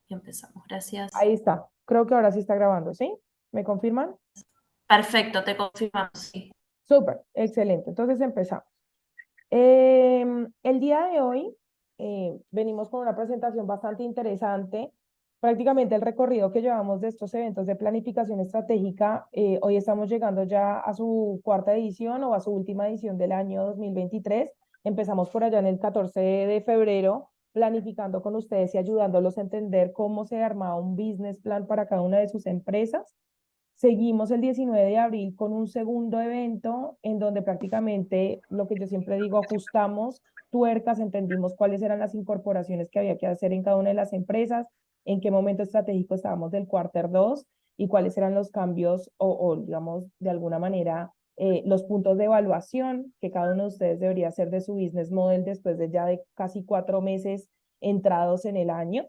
Y empezamos. Gracias. Ahí está. Creo que ahora sí está grabando, ¿sí? ¿Me confirman? Perfecto, te confirmamos, sí. Súper, excelente. Entonces empezamos. El día de hoy venimos con una presentación bastante interesante. Prácticamente el recorrido que llevamos de estos eventos de planificación estratégica, hoy estamos llegando ya a su cuarta edición o a su última edición del año 2023. Empezamos por allá en el 14 de febrero, planificando con ustedes y ayudándolos a entender cómo se armaba un business plan para cada una de sus empresas. Seguimos el 19 de abril con un segundo evento en donde prácticamente lo que yo siempre digo, ajustamos tuercas, entendimos cuáles eran las incorporaciones que había que hacer en cada una de las empresas, en qué momento estratégico estábamos del quarter 2 y cuáles eran los cambios digamos, de alguna manera, los puntos de evaluación que cada uno de ustedes debería hacer de su business model después de ya de casi 4 meses entrados en el año.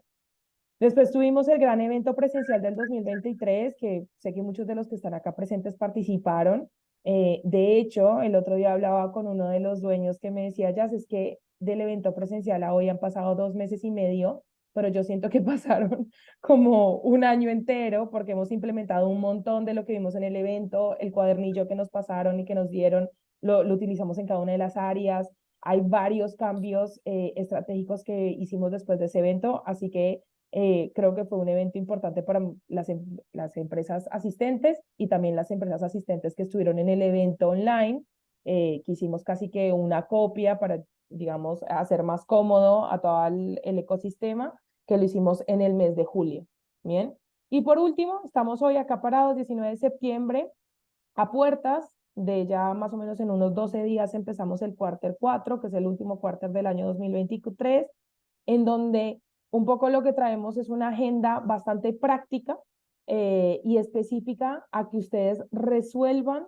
Después tuvimos el gran evento presencial del 2023, que sé que muchos de los que están acá presentes participaron. De hecho, el otro día hablaba con uno de los dueños que me decía, ya es que del evento presencial a hoy han pasado 2 meses y medio, pero yo siento que pasaron como un año entero porque hemos implementado un montón de lo que vimos en el evento, el cuadernillo que nos pasaron y que nos dieron, lo utilizamos en cada una de las áreas. Hay varios cambios estratégicos que hicimos después de ese evento, así que creo que fue un evento importante para las empresas asistentes y también las empresas asistentes que estuvieron en el evento online, que hicimos casi que una copia para, digamos, hacer más cómodo a todo el ecosistema, que lo hicimos en el mes de julio. Bien. Y por último, estamos hoy acá parados, 19 de septiembre, a puertas de ya más o menos en unos 12 días empezamos el quarter 4, que es el último quarter del año 2023, en donde un poco lo que traemos es una agenda bastante práctica y específica a que ustedes resuelvan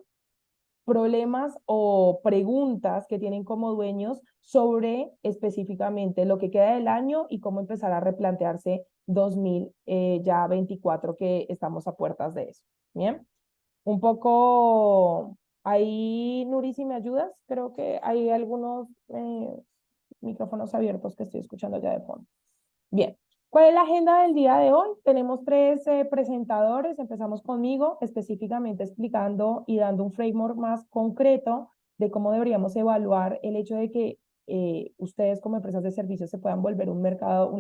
problemas o preguntas que tienen como dueños sobre específicamente lo que queda del año y cómo empezar a replantearse 2024 que estamos a puertas de eso. Bien, un poco ahí, Nuri, si me ayudas, creo que hay algunos micrófonos abiertos que estoy escuchando ya de fondo. Bien, ¿cuál es la agenda del día de hoy? Tenemos tres presentadores. Empezamos conmigo, específicamente explicando y dando un framework más concreto de cómo deberíamos evaluar el hecho de que ustedes como empresas de servicios se puedan volver un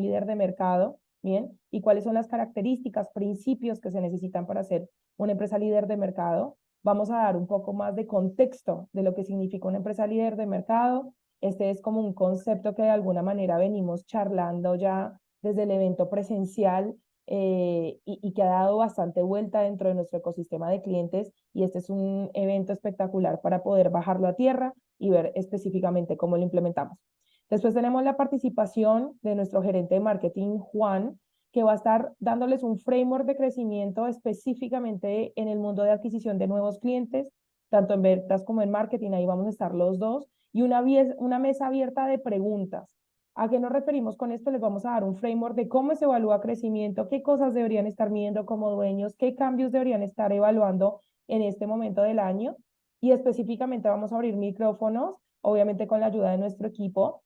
líder de mercado, ¿bien? Y cuáles son las características, principios que se necesitan para ser una empresa líder de mercado. Vamos a dar un poco más de contexto de lo que significa una empresa líder de mercado. Este es como un concepto que de alguna manera venimos charlando ya desde el evento presencial y que ha dado bastante vuelta dentro de nuestro ecosistema de clientes y este es un evento espectacular para poder bajarlo a tierra y ver específicamente cómo lo implementamos. Después tenemos la participación de nuestro gerente de marketing, Juan, que va a estar dándoles un framework de crecimiento específicamente en el mundo de adquisición de nuevos clientes, tanto en ventas como en marketing, ahí vamos a estar los dos, y una mesa abierta de preguntas. ¿A qué nos referimos con esto? Les vamos a dar un framework de cómo se evalúa crecimiento, qué cosas deberían estar midiendo como dueños, qué cambios deberían estar evaluando en este momento del año. Y específicamente vamos a abrir micrófonos, obviamente con la ayuda de nuestro equipo,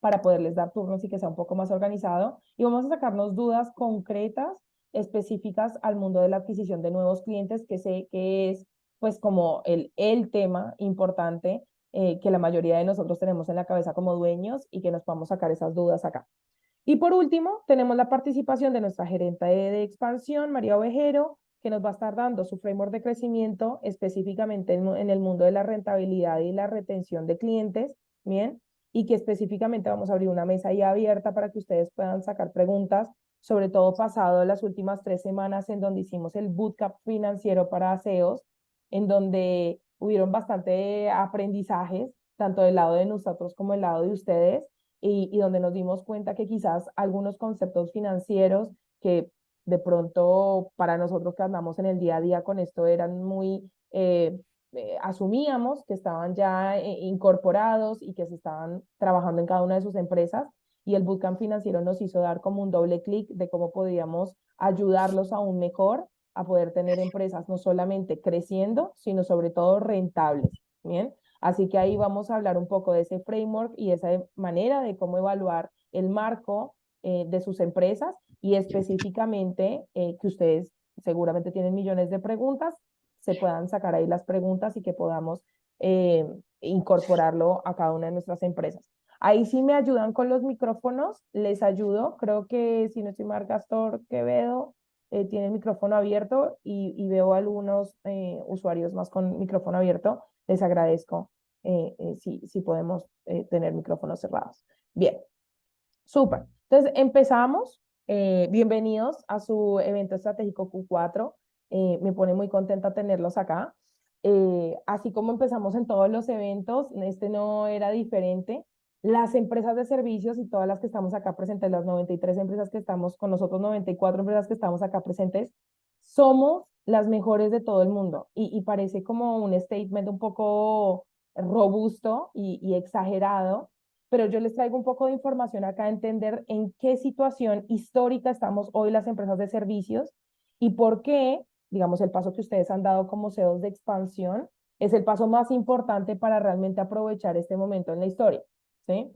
para poderles dar turnos y que sea un poco más organizado. Y vamos a sacarnos dudas concretas, específicas al mundo de la adquisición de nuevos clientes, que sé que es pues como el tema importante que la mayoría de nosotros tenemos en la cabeza como dueños y que nos podamos sacar esas dudas acá. Y por último, tenemos la participación de nuestra gerente de expansión, María Ovejero, que nos va a estar dando su framework de crecimiento específicamente en el mundo de la rentabilidad y la retención de clientes, ¿bien? Y que específicamente vamos a abrir una mesa ahí abierta para que ustedes puedan sacar preguntas, sobre todo pasado las últimas 3 semanas en donde hicimos el bootcamp financiero para CEOs, en donde hubieron bastante aprendizajes, tanto del lado de nosotros como del lado de ustedes, y donde nos dimos cuenta que quizás algunos conceptos financieros que de pronto para nosotros que andamos en el día a día con esto eran muy, asumíamos que estaban ya incorporados y que se estaban trabajando en cada una de sus empresas. Y el bootcamp financiero nos hizo dar como un doble clic de cómo podíamos ayudarlos aún mejor a poder tener empresas no solamente creciendo, sino sobre todo rentables. Bien, así que ahí vamos a hablar un poco de ese framework y esa manera de cómo evaluar el marco de sus empresas y específicamente que ustedes seguramente tienen millones de preguntas, se puedan sacar ahí las preguntas y que podamos eh, incorporarlo a cada una de nuestras empresas. Ahí sí me ayudan con los micrófonos, les ayudo. Creo que si no estoy mal, Castor Quevedo tiene el micrófono abierto y veo algunos usuarios más con micrófono abierto. Les agradezco si podemos tener micrófonos cerrados. Bien, súper. Entonces empezamos. Bienvenidos a su evento estratégico Q4. Me pone muy contenta tenerlos acá. Así como empezamos en todos los eventos, este no era diferente. Las empresas de servicios y todas las que estamos acá presentes, las 93 empresas que estamos con nosotros, 94 empresas que estamos acá presentes, somos las mejores de todo el mundo. Y parece como un statement un poco robusto y exagerado, pero yo les traigo un poco de información acá a entender en qué situación histórica estamos hoy las empresas de servicios y por qué, digamos, el paso que ustedes han dado como CEOs de expansión es el paso más importante para realmente aprovechar este momento en la historia, ¿sí?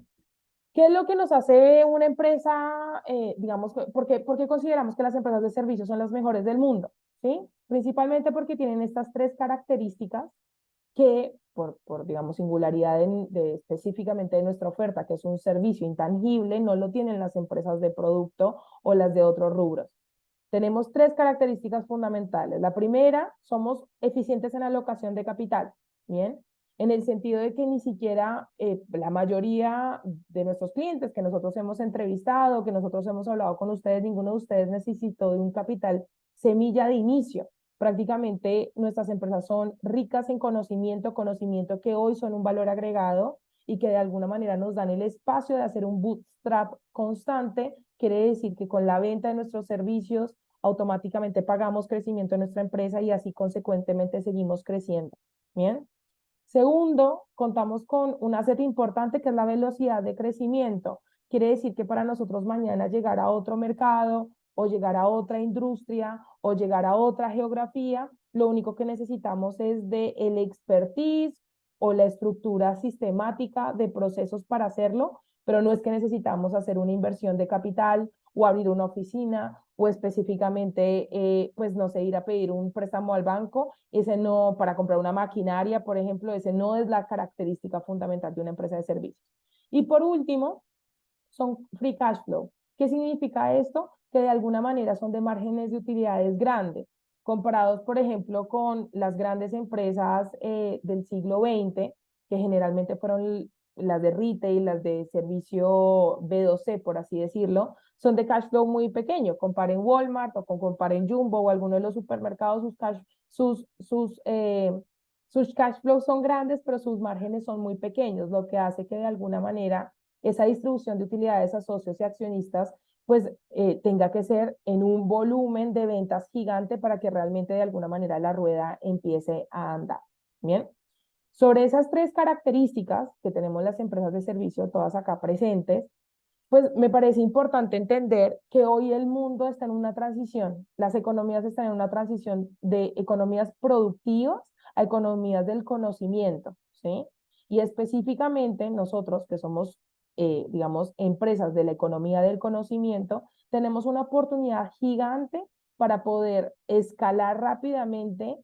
¿Qué es lo que nos hace una empresa, digamos, por qué consideramos que las empresas de servicios son las mejores del mundo? ¿Sí? Principalmente porque tienen estas tres características que digamos, singularidad específicamente de nuestra oferta, que es un servicio intangible, no lo tienen las empresas de producto o las de otros rubros. Tenemos tres características fundamentales. La primera, somos eficientes en la alocación de capital, ¿bien? En el sentido de que ni siquiera la mayoría de nuestros clientes que nosotros hemos entrevistado, que nosotros hemos hablado con ustedes, ninguno de ustedes necesitó de un capital semilla de inicio. Prácticamente nuestras empresas son ricas en conocimiento, conocimiento que hoy son un valor agregado y que de alguna manera nos dan el espacio de hacer un bootstrap constante. Quiere decir que con la venta de nuestros servicios automáticamente pagamos crecimiento en nuestra empresa y así consecuentemente seguimos creciendo. Bien. Segundo, contamos con un asset importante que es la velocidad de crecimiento. Quiere decir que para nosotros mañana llegar a otro mercado o llegar a otra industria o llegar a otra geografía, lo único que necesitamos es de el expertise o la estructura sistemática de procesos para hacerlo, pero no es que necesitamos hacer una inversión de capital o abrir una oficina o específicamente, pues no sé, ir a pedir un préstamo al banco, ese no, para comprar una maquinaria, por ejemplo, ese no es la característica fundamental de una empresa de servicios. Y por último, son free cash flow. ¿Qué significa esto? Que de alguna manera son de márgenes de utilidades grandes, comparados, por ejemplo, con las grandes empresas del siglo XX, que generalmente fueron las de retail, las de servicio B2C, por así decirlo, son de cash flow muy pequeño. Comparen Walmart o comparen Jumbo o alguno de los supermercados, sus cash flows son grandes, pero sus márgenes son muy pequeños, lo que hace que de alguna manera esa distribución de utilidades a socios y accionistas pues tenga que ser en un volumen de ventas gigante para que realmente de alguna manera la rueda empiece a andar. Bien. Sobre esas tres características que tenemos las empresas de servicio, todas acá presentes, pues me parece importante entender que hoy el mundo está en una transición, las economías están en una transición de economías productivas a economías del conocimiento, ¿sí? Y específicamente nosotros que somos, digamos, empresas de la economía del conocimiento, tenemos una oportunidad gigante para poder escalar rápidamente,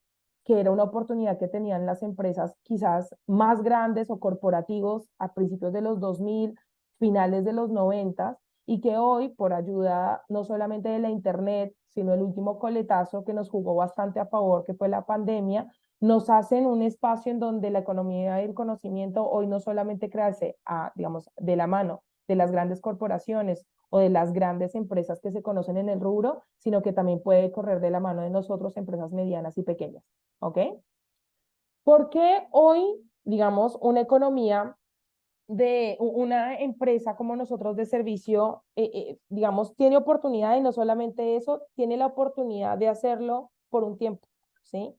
que era una oportunidad que tenían las empresas quizás más grandes o corporativos a principios de los 2000 finales de los 90 y que hoy, por ayuda no solamente de la Internet, sino el último coletazo que nos jugó bastante a favor, que fue la pandemia, nos hacen un espacio en donde la economía del conocimiento hoy no solamente crece, digamos, de la mano de las grandes corporaciones o de las grandes empresas que se conocen en el rubro, sino que también puede correr de la mano de nosotros, empresas medianas y pequeñas. ¿Ok? ¿Por qué hoy, digamos, una economía de una empresa como nosotros de servicio, digamos, tiene oportunidad y no solamente eso, tiene la oportunidad de hacerlo por un tiempo, ¿sí?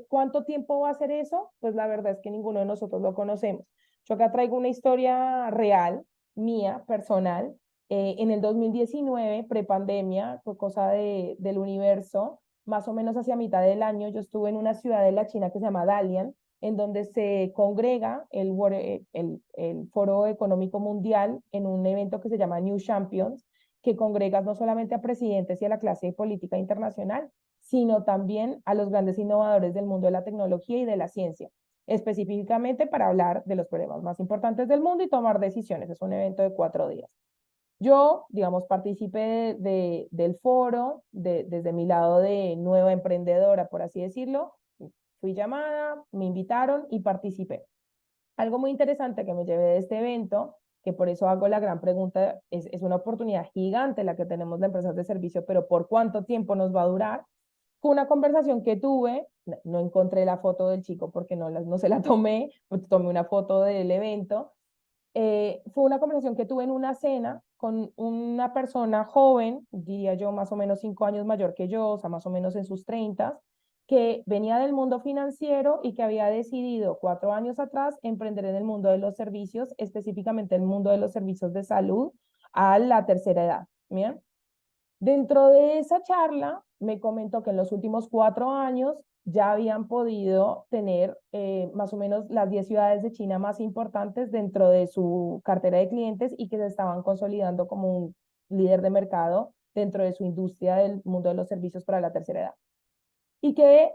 ¿Cuánto tiempo va a hacer eso? Pues la verdad es que ninguno de nosotros lo conocemos. Yo acá traigo una historia real, mía, personal. En el 2019, prepandemia, fue cosa del universo, más o menos hacia mitad del año, yo estuve en una ciudad de la China que se llama Dalian, en donde se congrega el Foro Económico Mundial en un evento que se llama New Champions, que congregas no solamente a presidentes y a la clase política internacional, sino también a los grandes innovadores del mundo de la tecnología y de la ciencia, específicamente para hablar de los problemas más importantes del mundo y tomar decisiones. Es un evento de 4 días. Yo, digamos, participé del foro desde mi lado de nueva emprendedora, por así decirlo. Fui llamada, me invitaron y participé. Algo muy interesante que me llevé de este evento, que por eso hago la gran pregunta, es una oportunidad gigante la que tenemos de empresas de servicio, pero ¿por cuánto tiempo nos va a durar? Fue una conversación que tuve, no encontré la foto del chico porque no se la tomé, pues tomé una foto del evento. Fue una conversación que tuve en una cena con una persona joven, diría yo más o menos 5 años mayor que yo, o sea, más o menos en sus 30, que venía del mundo financiero y que había decidido 4 años atrás emprender en el mundo de los servicios, específicamente el mundo de los servicios de salud a la tercera edad. ¿Bien? Dentro de esa charla me comentó que en los últimos 4 años ya habían podido tener más o menos las 10 ciudades de China más importantes dentro de su cartera de clientes y que se estaban consolidando como un líder de mercado dentro de su industria del mundo de los servicios para la tercera edad. Y que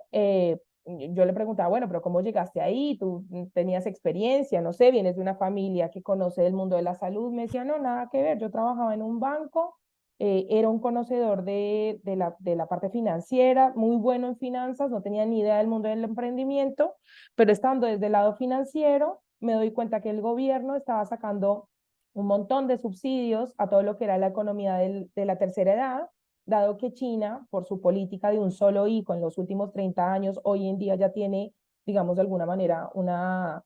yo le preguntaba, bueno, pero ¿cómo llegaste ahí? ¿Tú tenías experiencia? No sé, vienes de una familia que conoce el mundo de la salud. Me decía, no, nada que ver. Yo trabajaba en un banco, era un conocedor de la parte financiera, muy bueno en finanzas, no tenía ni idea del mundo del emprendimiento, pero estando desde el lado financiero, me doy cuenta que el gobierno estaba sacando un montón de subsidios a todo lo que era la economía de la tercera edad, dado que China, por su política de un solo hijo en los últimos 30 años, hoy en día ya tiene, digamos, de alguna manera una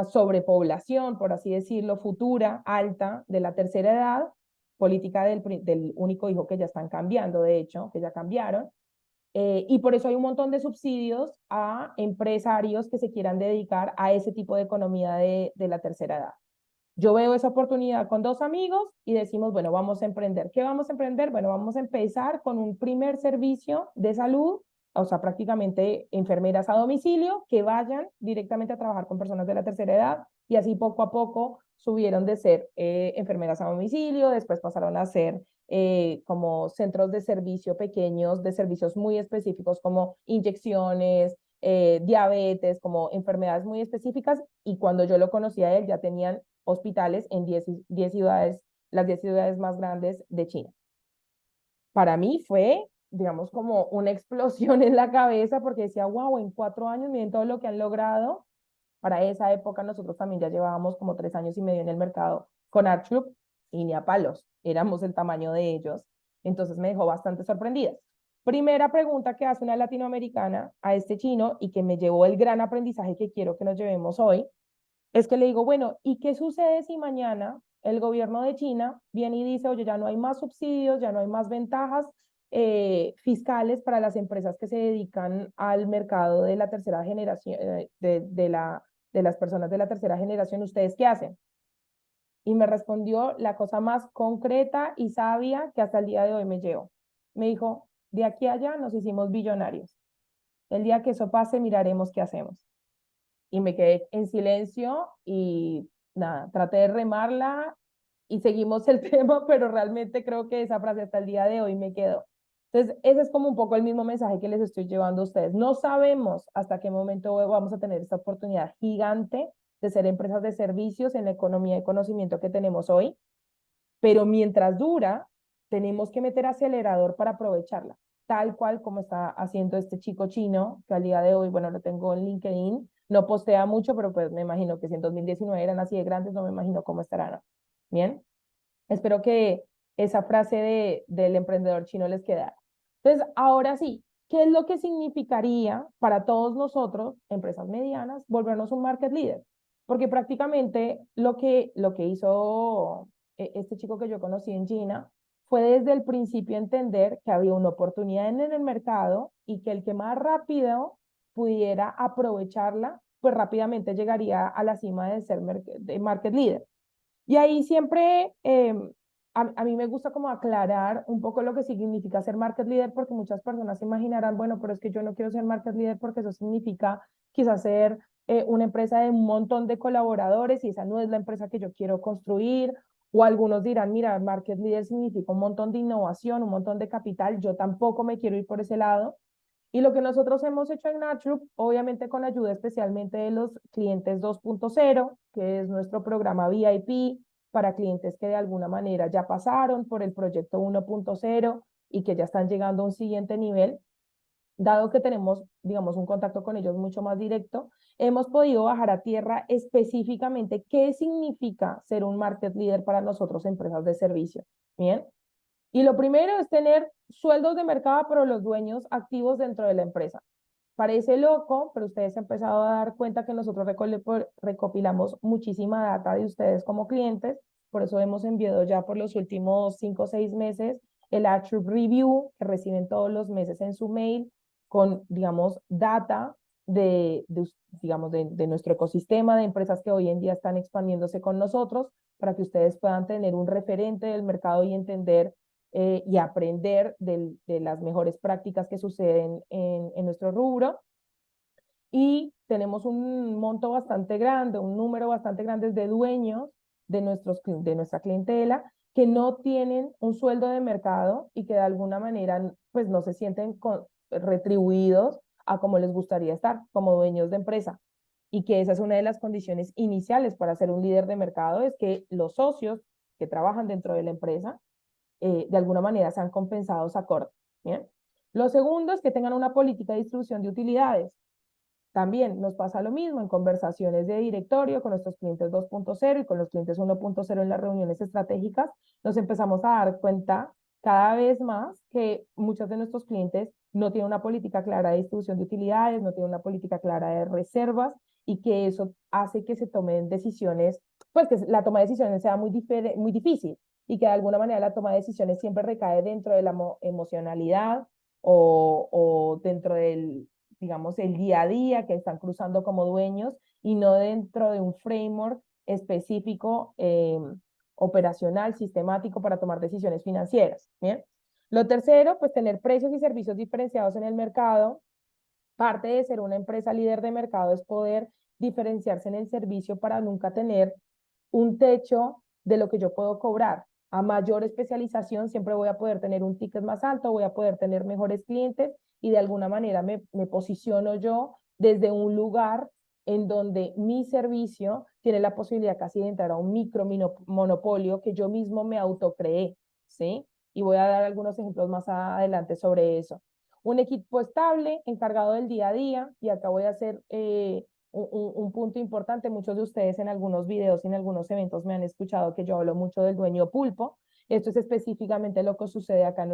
sobrepoblación, por así decirlo, futura, alta, de la tercera edad, política del único hijo que ya están cambiando, de hecho, que ya cambiaron. Y por eso hay un montón de subsidios a empresarios que se quieran dedicar a ese tipo de economía de la tercera edad. Yo veo esa oportunidad con 2 amigos y decimos, bueno, vamos a emprender. ¿Qué vamos a emprender? Bueno, vamos a empezar con un primer servicio de salud, o sea, prácticamente enfermeras a domicilio que vayan directamente a trabajar con personas de la tercera edad y así poco a poco subieron de ser enfermeras a domicilio, después pasaron a ser como centros de servicio pequeños, de servicios muy específicos como inyecciones, diabetes, como enfermedades muy específicas, y cuando yo lo conocí a él ya tenían hospitales en 10 ciudades, las 10 ciudades más grandes de China. Para mí fue, digamos, como una explosión en la cabeza porque decía, wow, en 4 años miren todo lo que han logrado. Para esa época nosotros también ya llevábamos como 3 años y medio en el mercado con Archloop y ni a palos, éramos el tamaño de ellos. Entonces me dejó bastante sorprendida. Primera pregunta que hace una latinoamericana a este chino y que me llevó el gran aprendizaje que quiero que nos llevemos hoy, es que le digo, bueno, ¿y qué sucede si mañana el gobierno de China viene y dice, oye, ya no hay más subsidios, ya no hay más ventajas fiscales para las empresas que se dedican al mercado de la tercera generación, de las personas de la tercera generación? ¿Ustedes qué hacen? Y me respondió la cosa más concreta y sabia que hasta el día de hoy me llevo. Me dijo, de aquí a allá nos hicimos billonarios. El día que eso pase, miraremos qué hacemos. Y me quedé en silencio y nada, traté de remarla y seguimos el tema, pero realmente creo que esa frase hasta el día de hoy me quedó. Entonces, ese es como un poco el mismo mensaje que les estoy llevando a ustedes. No sabemos hasta qué momento vamos a tener esta oportunidad gigante de ser empresas de servicios en la economía de conocimiento que tenemos hoy, pero mientras dura, tenemos que meter acelerador para aprovecharla, tal cual como está haciendo este chico chino, que al día de hoy, bueno, lo tengo en LinkedIn, no postea mucho, pero pues me imagino que si en 2019 eran así de grandes, no me imagino cómo estarán, ¿no? Bien, espero que esa frase del emprendedor chino les quedara. Entonces, ahora sí, ¿qué es lo que significaría para todos nosotros, empresas medianas, volvernos un market leader? Porque prácticamente lo que hizo este chico que yo conocí en China fue desde el principio entender que había una oportunidad en el mercado y que el que más rápido pudiera aprovecharla, pues rápidamente llegaría a la cima de ser de market leader. Y ahí siempre a mí me gusta como aclarar un poco lo que significa ser market leader, porque muchas personas se imaginarán, bueno, pero es que yo no quiero ser market leader porque eso significa quizás ser una empresa de un montón de colaboradores y esa no es la empresa que yo quiero construir, O algunos dirán, mira, market leader significa un montón de innovación, un montón de capital, yo tampoco me quiero ir por ese lado. Y lo que nosotros hemos hecho en Natrup, obviamente con ayuda especialmente de los clientes 2.0, que es nuestro programa VIP para clientes que de alguna manera ya pasaron por el proyecto 1.0 y que ya están llegando a un siguiente nivel, dado que tenemos, digamos, un contacto con ellos mucho más directo, hemos podido bajar a tierra específicamente qué significa ser un market leader para nosotros, empresas de servicio. Bien. Y lo primero es tener sueldos de mercado, pero los dueños activos dentro de la empresa. Parece loco, pero ustedes se han empezado a dar cuenta que nosotros recopilamos muchísima data de ustedes como clientes. Por eso hemos enviado ya por los últimos 5 o 6 meses el Attribute Review que reciben todos los meses en su mail con, digamos, data digamos, de nuestro ecosistema de empresas que hoy en día están expandiéndose con nosotros para que ustedes puedan tener un referente del mercado y entender y aprender de las mejores prácticas que suceden en nuestro rubro. Y tenemos un monto bastante grande, un número bastante grande de dueños de nuestra clientela que no tienen un sueldo de mercado y que de alguna manera pues no se sienten retribuidos a como les gustaría estar como dueños de empresa. Y que esa es una de las condiciones iniciales para ser un líder de mercado, es que los socios que trabajan dentro de la empresa de alguna manera sean compensados acorde. ¿Bien? Lo segundo es que tengan una política de distribución de utilidades. También nos pasa lo mismo en conversaciones de directorio con nuestros clientes 2.0 y con los clientes 1.0 en las reuniones estratégicas, nos empezamos a dar cuenta cada vez más que muchos de nuestros clientes no tienen una política clara de distribución de utilidades, no tienen una política clara de reservas y que eso hace que se tomen decisiones, pues que la toma de decisiones sea muy difícil y que de alguna manera la toma de decisiones siempre recae dentro de la emocionalidad o dentro del, digamos, el día a día que están cruzando como dueños y no dentro de un framework específico operacional, sistemático para tomar decisiones financieras. ¿Bien? Lo tercero, pues tener precios y servicios diferenciados en el mercado. Parte de ser una empresa líder de mercado es poder diferenciarse en el servicio para nunca tener un techo de lo que yo puedo cobrar. A mayor especialización siempre voy a poder tener un ticket más alto, voy a poder tener mejores clientes y de alguna manera me posiciono yo desde un lugar en donde mi servicio tiene la posibilidad casi de entrar a un micro monopolio que yo mismo me autocreé, ¿sí? Y voy a dar algunos ejemplos más adelante sobre eso. Un equipo estable, encargado del día a día, y acá voy a hacer un punto importante. Muchos de ustedes en algunos videos y en algunos eventos me han escuchado que yo hablo mucho del dueño pulpo. Esto es específicamente lo que sucede acá en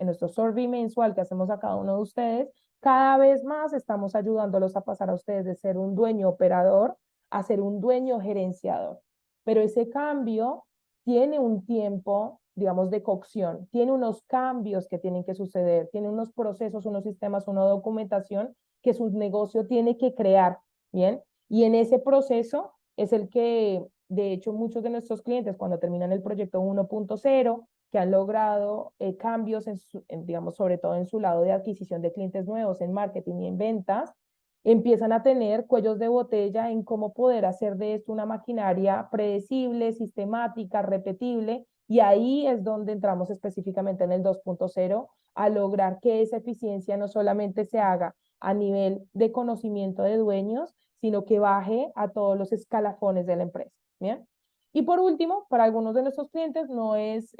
nuestro survey mensual que hacemos a cada uno de ustedes. Cada vez más estamos ayudándolos a pasar a ustedes de ser un dueño operador a ser un dueño gerenciador. Pero ese cambio tiene un tiempo, digamos, de cocción, tiene unos cambios que tienen que suceder, tiene unos procesos, unos sistemas, una documentación que su negocio tiene que crear. Bien, y en ese proceso es el que, de hecho, muchos de nuestros clientes cuando terminan el proyecto 1.0, que han logrado cambios, digamos, sobre todo en su lado de adquisición de clientes nuevos, en marketing y en ventas, empiezan a tener cuellos de botella en cómo poder hacer de esto una maquinaria predecible, sistemática, repetible, y ahí es donde entramos específicamente en el 2.0 a lograr que esa eficiencia no solamente se haga a nivel de conocimiento de dueños, sino que baje a todos los escalafones de la empresa. ¿Bien? Y por último, para algunos de nuestros clientes no es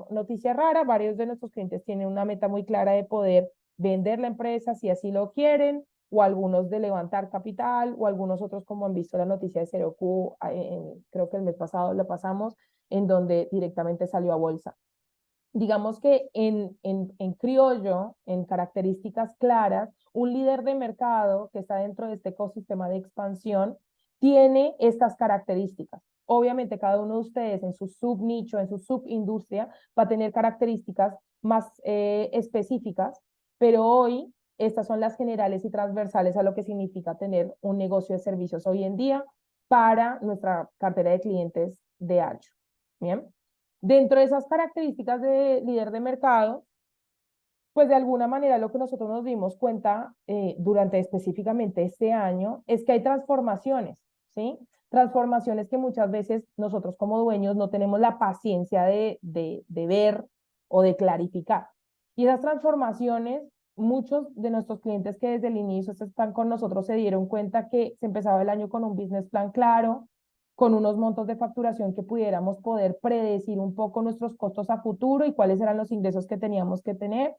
noticia rara, varios de nuestros clientes tienen una meta muy clara de poder vender la empresa si así lo quieren, o algunos de levantar capital, o algunos otros como han visto la noticia de Seroku, creo que el mes pasado lo pasamos, en donde directamente salió a bolsa. Digamos que en criollo, en características claras, un líder de mercado que está dentro de este ecosistema de expansión tiene estas características. Obviamente cada uno de ustedes en su subnicho, en su subindustria, va a tener características más específicas, pero hoy estas son las generales y transversales a lo que significa tener un negocio de servicios hoy en día para nuestra cartera de clientes de Ancho. Bien. Dentro de esas características de líder de mercado, pues de alguna manera lo que nosotros nos dimos cuenta durante específicamente este año es que hay transformaciones, ¿sí? Transformaciones que muchas veces nosotros como dueños no tenemos la paciencia de ver o de clarificar. Y esas transformaciones, muchos de nuestros clientes que desde el inicio están con nosotros se dieron cuenta que se empezaba el año con un business plan claro, con unos montos de facturación que pudiéramos poder predecir un poco nuestros costos a futuro y cuáles eran los ingresos que teníamos que tener.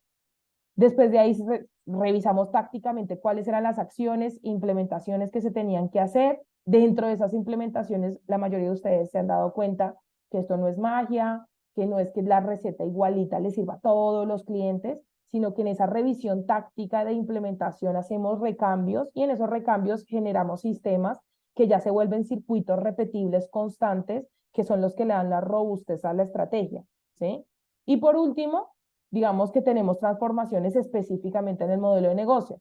Después de ahí revisamos tácticamente cuáles eran las acciones, implementaciones que se tenían que hacer. Dentro de esas implementaciones, la mayoría de ustedes se han dado cuenta que esto no es magia, que no es que la receta igualita le sirva a todos los clientes, sino que en esa revisión táctica de implementación hacemos recambios y en esos recambios generamos sistemas que ya se vuelven circuitos repetibles constantes, que son los que le dan la robustez a la estrategia, ¿sí? Y por último, digamos que tenemos transformaciones específicamente en el modelo de negocio.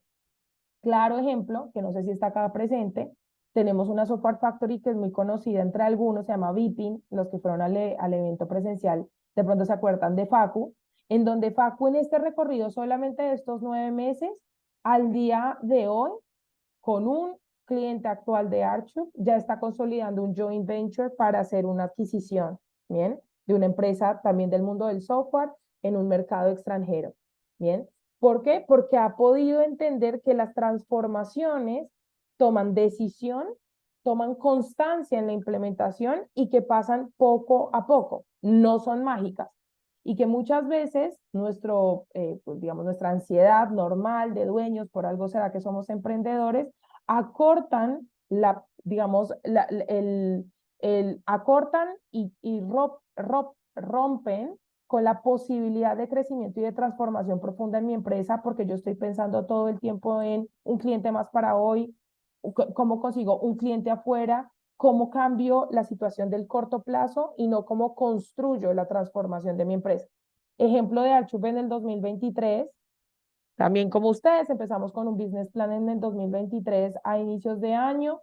Claro ejemplo, que no sé si está acá presente, tenemos una Software Factory que es muy conocida entre algunos, se llama Vipin, los que fueron al evento presencial, de pronto se acuerdan de Facu, en donde Facu en este recorrido solamente de estos 9 meses, al día de hoy, con un cliente actual de Archuk, ya está consolidando un joint venture para hacer una adquisición, ¿bien? De una empresa también del mundo del software en un mercado extranjero, ¿bien? ¿Por qué? Porque ha podido entender que las transformaciones toman decisión, toman constancia en la implementación y que pasan poco a poco, no son mágicas. Y que muchas veces pues digamos, nuestra ansiedad normal de dueños, por algo será que somos emprendedores, acortan digamos, acortan rompen con la posibilidad de crecimiento y de transformación profunda en mi empresa, porque yo estoy pensando todo el tiempo en un cliente más para hoy, cómo consigo un cliente afuera, cómo cambio la situación del corto plazo y no cómo construyo la transformación de mi empresa. Ejemplo de Archup en el 2023, también como ustedes, empezamos con un business plan en el 2023 a inicios de año.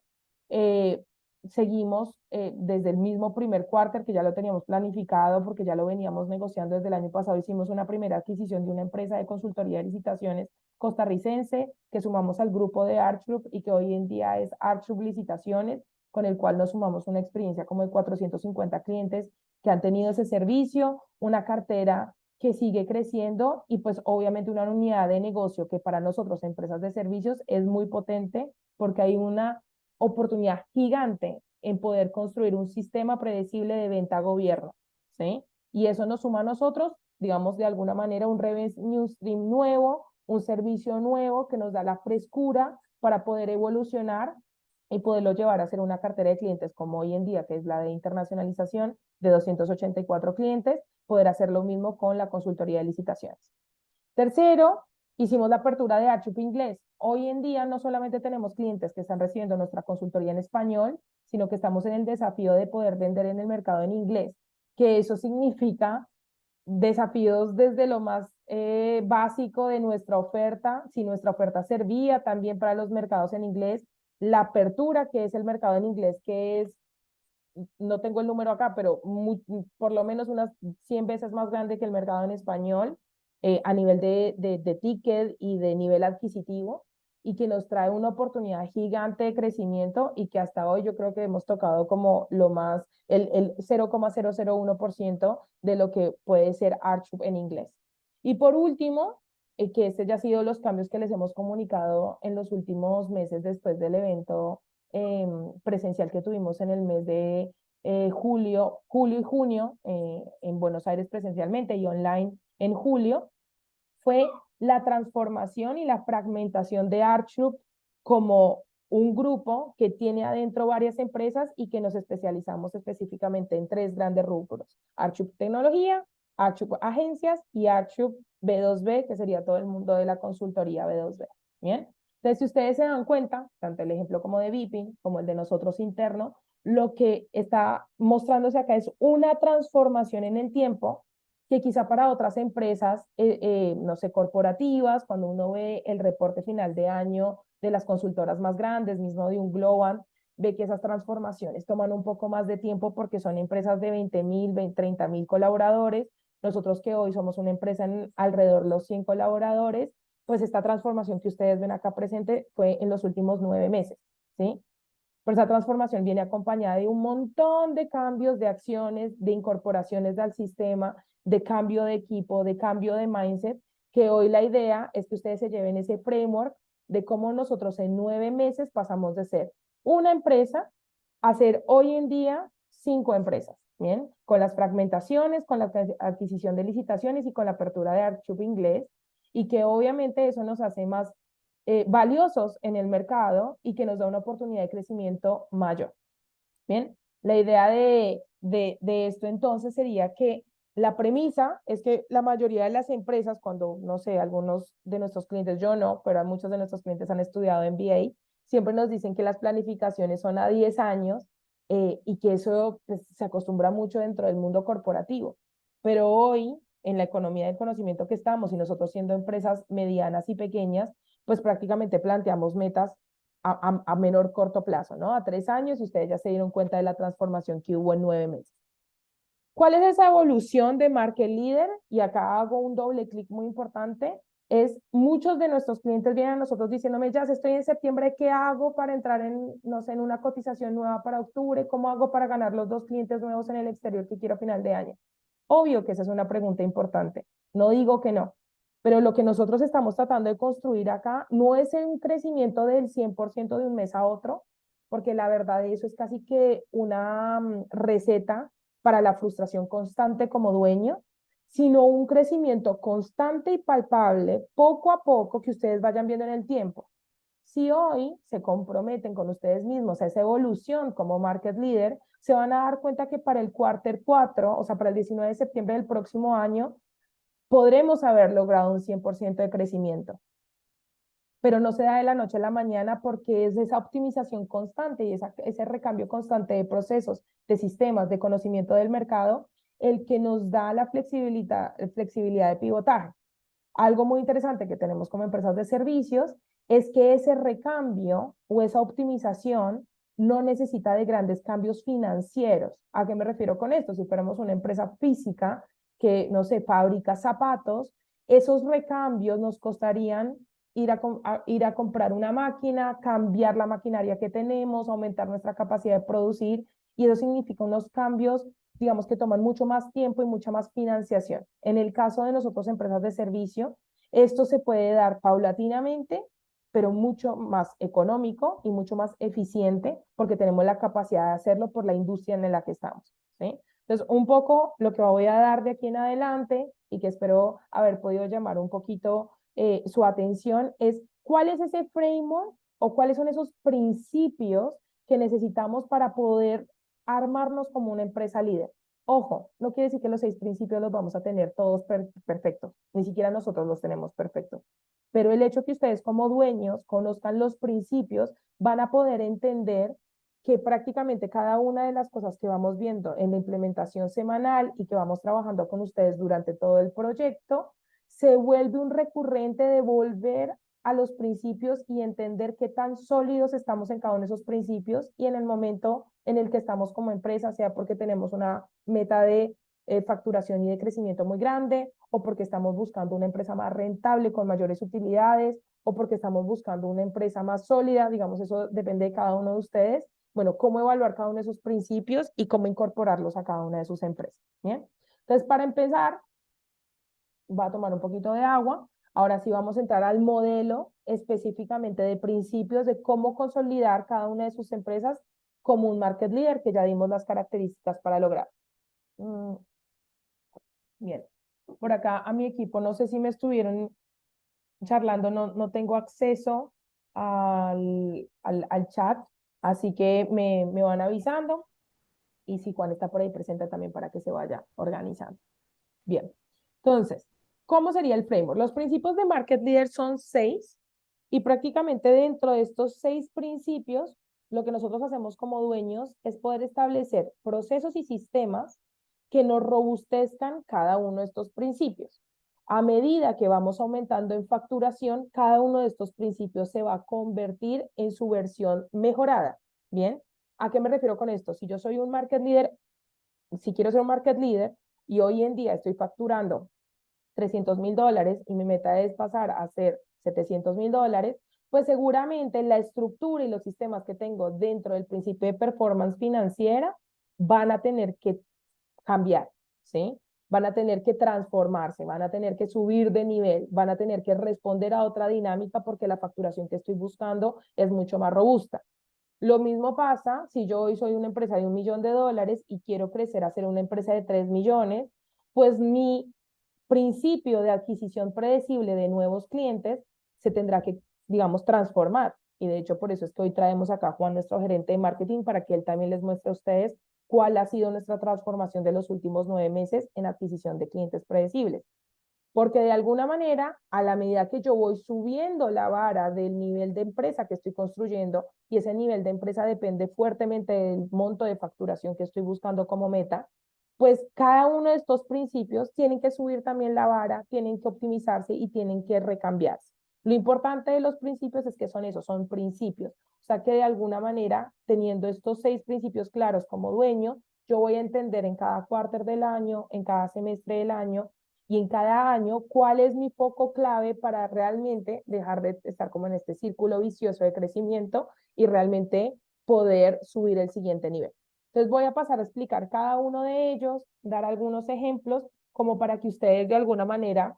Eh, Seguimos desde el mismo primer quarter que ya lo teníamos planificado porque ya lo veníamos negociando desde el año pasado. Hicimos una primera adquisición de una empresa de consultoría de licitaciones costarricense que sumamos al grupo de Archgroup y que hoy en día es Archgroup Licitaciones, con el cual nos sumamos una experiencia como de 450 clientes que han tenido ese servicio, una cartera que sigue creciendo y pues obviamente una unidad de negocio que para nosotros, empresas de servicios, es muy potente porque hay una oportunidad gigante en poder construir un sistema predecible de venta a gobierno, ¿sí? Y eso nos suma a nosotros, digamos, de alguna manera un revenue stream nuevo, un servicio nuevo que nos da la frescura para poder evolucionar y poderlo llevar a ser una cartera de clientes como hoy en día, que es la de internacionalización de 284 clientes, poder hacer lo mismo con la consultoría de licitaciones. Tercero, hicimos la apertura de Archup Inglés. Hoy en día no solamente tenemos clientes que están recibiendo nuestra consultoría en español, sino que estamos en el desafío de poder vender en el mercado en inglés, que eso significa desafíos desde lo más básico de nuestra oferta, si nuestra oferta servía también para los mercados en inglés, la apertura que es el mercado en inglés, que es, no tengo el número acá, pero por lo menos unas 100 veces más grande que el mercado en español a nivel de ticket y de nivel adquisitivo y que nos trae una oportunidad gigante de crecimiento y que hasta hoy yo creo que hemos tocado como lo más, el 0,001% de lo que puede ser Archup en inglés. Y por último, que este ya ha sido los cambios que les hemos comunicado en los últimos meses después del evento presencial que tuvimos en el mes de julio y junio en Buenos Aires presencialmente y online en julio, fue la transformación y la fragmentación de Archup como un grupo que tiene adentro varias empresas y que nos especializamos específicamente en 3 grandes rubros: Archup Tecnología, Archup Agencias y Archup B2B, que sería todo el mundo de la consultoría B2B. Bien, entonces si ustedes se dan cuenta, tanto el ejemplo como de Vipin, como el de nosotros interno, lo que está mostrándose acá es una transformación en el tiempo que quizá para otras empresas, no sé, corporativas, cuando uno ve el reporte final de año de las consultoras más grandes, mismo de un Global, ve que esas transformaciones toman un poco más de tiempo porque son empresas de 20.000, 30.000 colaboradores. Nosotros que hoy somos una empresa en alrededor de los 100 colaboradores, pues esta transformación que ustedes ven acá presente fue en los últimos 9 meses, ¿sí? Pero esa transformación viene acompañada de un montón de cambios, de acciones, de incorporaciones al sistema, de cambio de equipo, de cambio de mindset, que hoy la idea es que ustedes se lleven ese framework de cómo nosotros en 9 meses pasamos de ser una empresa a ser hoy en día 5 empresas, ¿bien? Con las fragmentaciones, con la adquisición de licitaciones y con la apertura de Archub Inglés, y que obviamente eso nos hace más valiosos en el mercado y que nos da una oportunidad de crecimiento mayor. Bien, la idea de esto entonces sería que la premisa es que la mayoría de las empresas, cuando, no sé, algunos de nuestros clientes, yo no, pero muchos de nuestros clientes han estudiado MBA, siempre nos dicen que las planificaciones son a 10 años y que eso pues, se acostumbra mucho dentro del mundo corporativo. Pero hoy, en la economía del conocimiento que estamos y nosotros siendo empresas medianas y pequeñas, pues prácticamente planteamos metas a menor corto plazo, ¿no? A 3 años y ustedes ya se dieron cuenta de la transformación que hubo en 9 meses. ¿Cuál es esa evolución de market leader? Y acá hago un doble clic muy importante. Es muchos de nuestros clientes vienen a nosotros diciéndome, ya estoy en septiembre, ¿qué hago para entrar en, no sé, en una cotización nueva para octubre? ¿Cómo hago para ganar los 2 clientes nuevos en el exterior que quiero a final de año? Obvio que esa es una pregunta importante. No digo que no, pero lo que nosotros estamos tratando de construir acá no es un crecimiento del 100% de un mes a otro, porque la verdad de eso es casi que una receta para la frustración constante como dueño, sino un crecimiento constante y palpable, poco a poco, que ustedes vayan viendo en el tiempo. Si hoy se comprometen con ustedes mismos a esa evolución como market leader, se van a dar cuenta que para el quarter 4, o sea, para el 19 de septiembre del próximo año, podremos haber logrado un 100% de crecimiento. Pero no se da de la noche a la mañana porque es esa optimización constante y ese recambio constante de procesos, de sistemas, de conocimiento del mercado, el que nos da la flexibilidad de pivotaje. Algo muy interesante que tenemos como empresas de servicios es que ese recambio o esa optimización no necesita de grandes cambios financieros. ¿A qué me refiero con esto? Si fuéramos una empresa física que, no sé, fabrica zapatos, esos recambios nos costarían ir a comprar una máquina, cambiar la maquinaria que tenemos, aumentar nuestra capacidad de producir, y eso significa unos cambios, digamos, que toman mucho más tiempo y mucha más financiación. En el caso de nosotros, empresas de servicio, esto se puede dar paulatinamente, pero mucho más económico y mucho más eficiente porque tenemos la capacidad de hacerlo por la industria en la que estamos, ¿sí? Entonces, un poco lo que voy a dar de aquí en adelante y que espero haber podido llamar un poquito su atención es cuál es ese framework o cuáles son esos principios que necesitamos para poder armarnos como una empresa líder. Ojo, no quiere decir que los 6 principios los vamos a tener todos perfectos, ni siquiera nosotros los tenemos perfectos. Pero el hecho que ustedes como dueños conozcan los principios, van a poder entender que prácticamente cada una de las cosas que vamos viendo en la implementación semanal y que vamos trabajando con ustedes durante todo el proyecto, se vuelve un recurrente de volver a los principios y entender qué tan sólidos estamos en cada uno de esos principios y en el momento en el que estamos como empresa, sea porque tenemos una meta de facturación y de crecimiento muy grande, o porque estamos buscando una empresa más rentable con mayores utilidades, o porque estamos buscando una empresa más sólida, digamos, eso depende de cada uno de ustedes. Bueno, cómo evaluar cada uno de esos principios y cómo incorporarlos a cada una de sus empresas. ¿Bien? Entonces, para empezar, va a tomar un poquito de agua. Ahora sí vamos a entrar al modelo específicamente de principios de cómo consolidar cada una de sus empresas como un market leader, que ya dimos las características para lograr. Bien, por acá a mi equipo, no sé si me estuvieron charlando, no tengo acceso al chat, así que me van avisando y si Juan está por ahí presente también para que se vaya organizando. Bien, entonces, ¿cómo sería el framework? Los principios de Market Leader son 6 y prácticamente dentro de estos 6 principios, lo que nosotros hacemos como dueños es poder establecer procesos y sistemas que nos robustezcan cada uno de estos principios. A medida que vamos aumentando en facturación, cada uno de estos principios se va a convertir en su versión mejorada. ¿Bien? ¿A qué me refiero con esto? Si yo soy un market leader, si quiero ser un market leader y hoy en día estoy facturando $300,000 y mi meta es pasar a ser $700,000, pues seguramente la estructura y los sistemas que tengo dentro del principio de performance financiera van a tener que cambiar, ¿sí? Van a tener que transformarse, van a tener que subir de nivel, van a tener que responder a otra dinámica porque la facturación que estoy buscando es mucho más robusta. Lo mismo pasa si yo hoy soy una empresa de $1 millón y quiero crecer a ser una empresa de 3 millones, pues mi principio de adquisición predecible de nuevos clientes se tendrá que, digamos, transformar. Y de hecho, por eso es que hoy traemos acá a Juan, nuestro gerente de marketing, para que él también les muestre a ustedes cuál ha sido nuestra transformación de los últimos 9 meses en adquisición de clientes predecibles. Porque de alguna manera, a la medida que yo voy subiendo la vara del nivel de empresa que estoy construyendo, y ese nivel de empresa depende fuertemente del monto de facturación que estoy buscando como meta, pues cada uno de estos principios tienen que subir también la vara, tienen que optimizarse y tienen que recambiarse. Lo importante de los principios es que son esos, son principios. O sea que de alguna manera, teniendo estos 6 principios claros como dueño, yo voy a entender en cada cuarter del año, en cada semestre del año, y en cada año cuál es mi foco clave para realmente dejar de estar como en este círculo vicioso de crecimiento y realmente poder subir el siguiente nivel. Entonces voy a pasar a explicar cada uno de ellos, dar algunos ejemplos como para que ustedes de alguna manera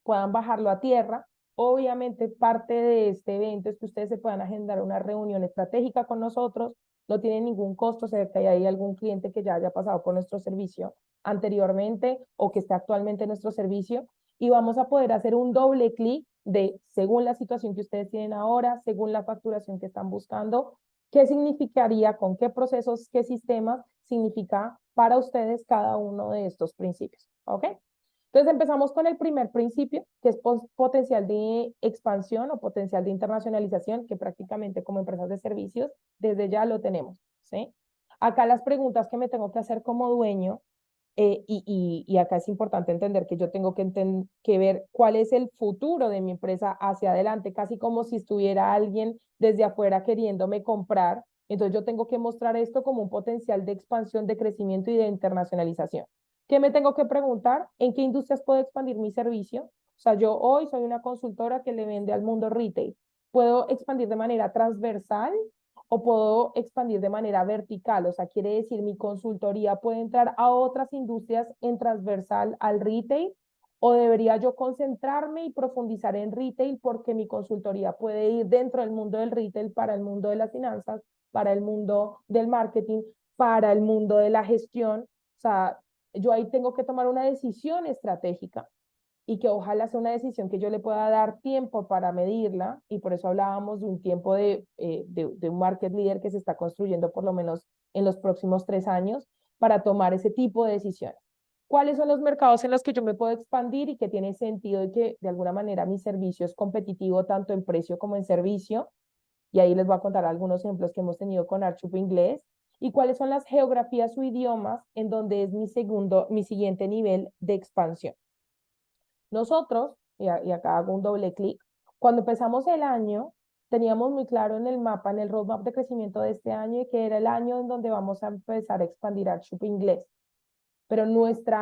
puedan bajarlo a tierra. Obviamente parte de este evento es que ustedes se puedan agendar una reunión estratégica con nosotros, no tiene ningún costo, si hay algún cliente que ya haya pasado por nuestro servicio anteriormente o que esté actualmente en nuestro servicio, y vamos a poder hacer un doble clic de, según la situación que ustedes tienen ahora, según la facturación que están buscando, qué significaría, con qué procesos, qué sistemas significa para ustedes cada uno de estos principios. ¿Ok? Entonces empezamos con el primer principio, que es potencial de expansión o potencial de internacionalización, que prácticamente como empresas de servicios, desde ya lo tenemos, ¿sí? Acá las preguntas que me tengo que hacer como dueño, y acá es importante entender que yo tengo que ver cuál es el futuro de mi empresa hacia adelante, casi como si estuviera alguien desde afuera queriéndome comprar. Entonces yo tengo que mostrar esto como un potencial de expansión, de crecimiento y de internacionalización. ¿Qué me tengo que preguntar? ¿En qué industrias puedo expandir mi servicio? O sea, yo hoy soy una consultora que le vende al mundo retail. ¿Puedo expandir de manera transversal o puedo expandir de manera vertical? O sea, quiere decir, mi consultoría puede entrar a otras industrias en transversal al retail, o debería yo concentrarme y profundizar en retail porque mi consultoría puede ir dentro del mundo del retail para el mundo de las finanzas, para el mundo del marketing, para el mundo de la gestión. O sea, yo ahí tengo que tomar una decisión estratégica y que ojalá sea una decisión que yo le pueda dar tiempo para medirla, y por eso hablábamos de un tiempo de un market leader que se está construyendo por lo menos en los próximos 3 años para tomar ese tipo de decisiones. ¿Cuáles son los mercados en los que yo me puedo expandir y que tiene sentido y que de alguna manera mi servicio es competitivo tanto en precio como en servicio? Y ahí les voy a contar algunos ejemplos que hemos tenido con Archup Inglés. ¿Y cuáles son las geografías o idiomas en donde es mi siguiente nivel de expansión? Nosotros, y acá hago un doble clic, cuando empezamos el año, teníamos muy claro en el mapa, en el roadmap de crecimiento de este año, que era el año en donde vamos a empezar a expandir Archup Inglés. Pero nuestro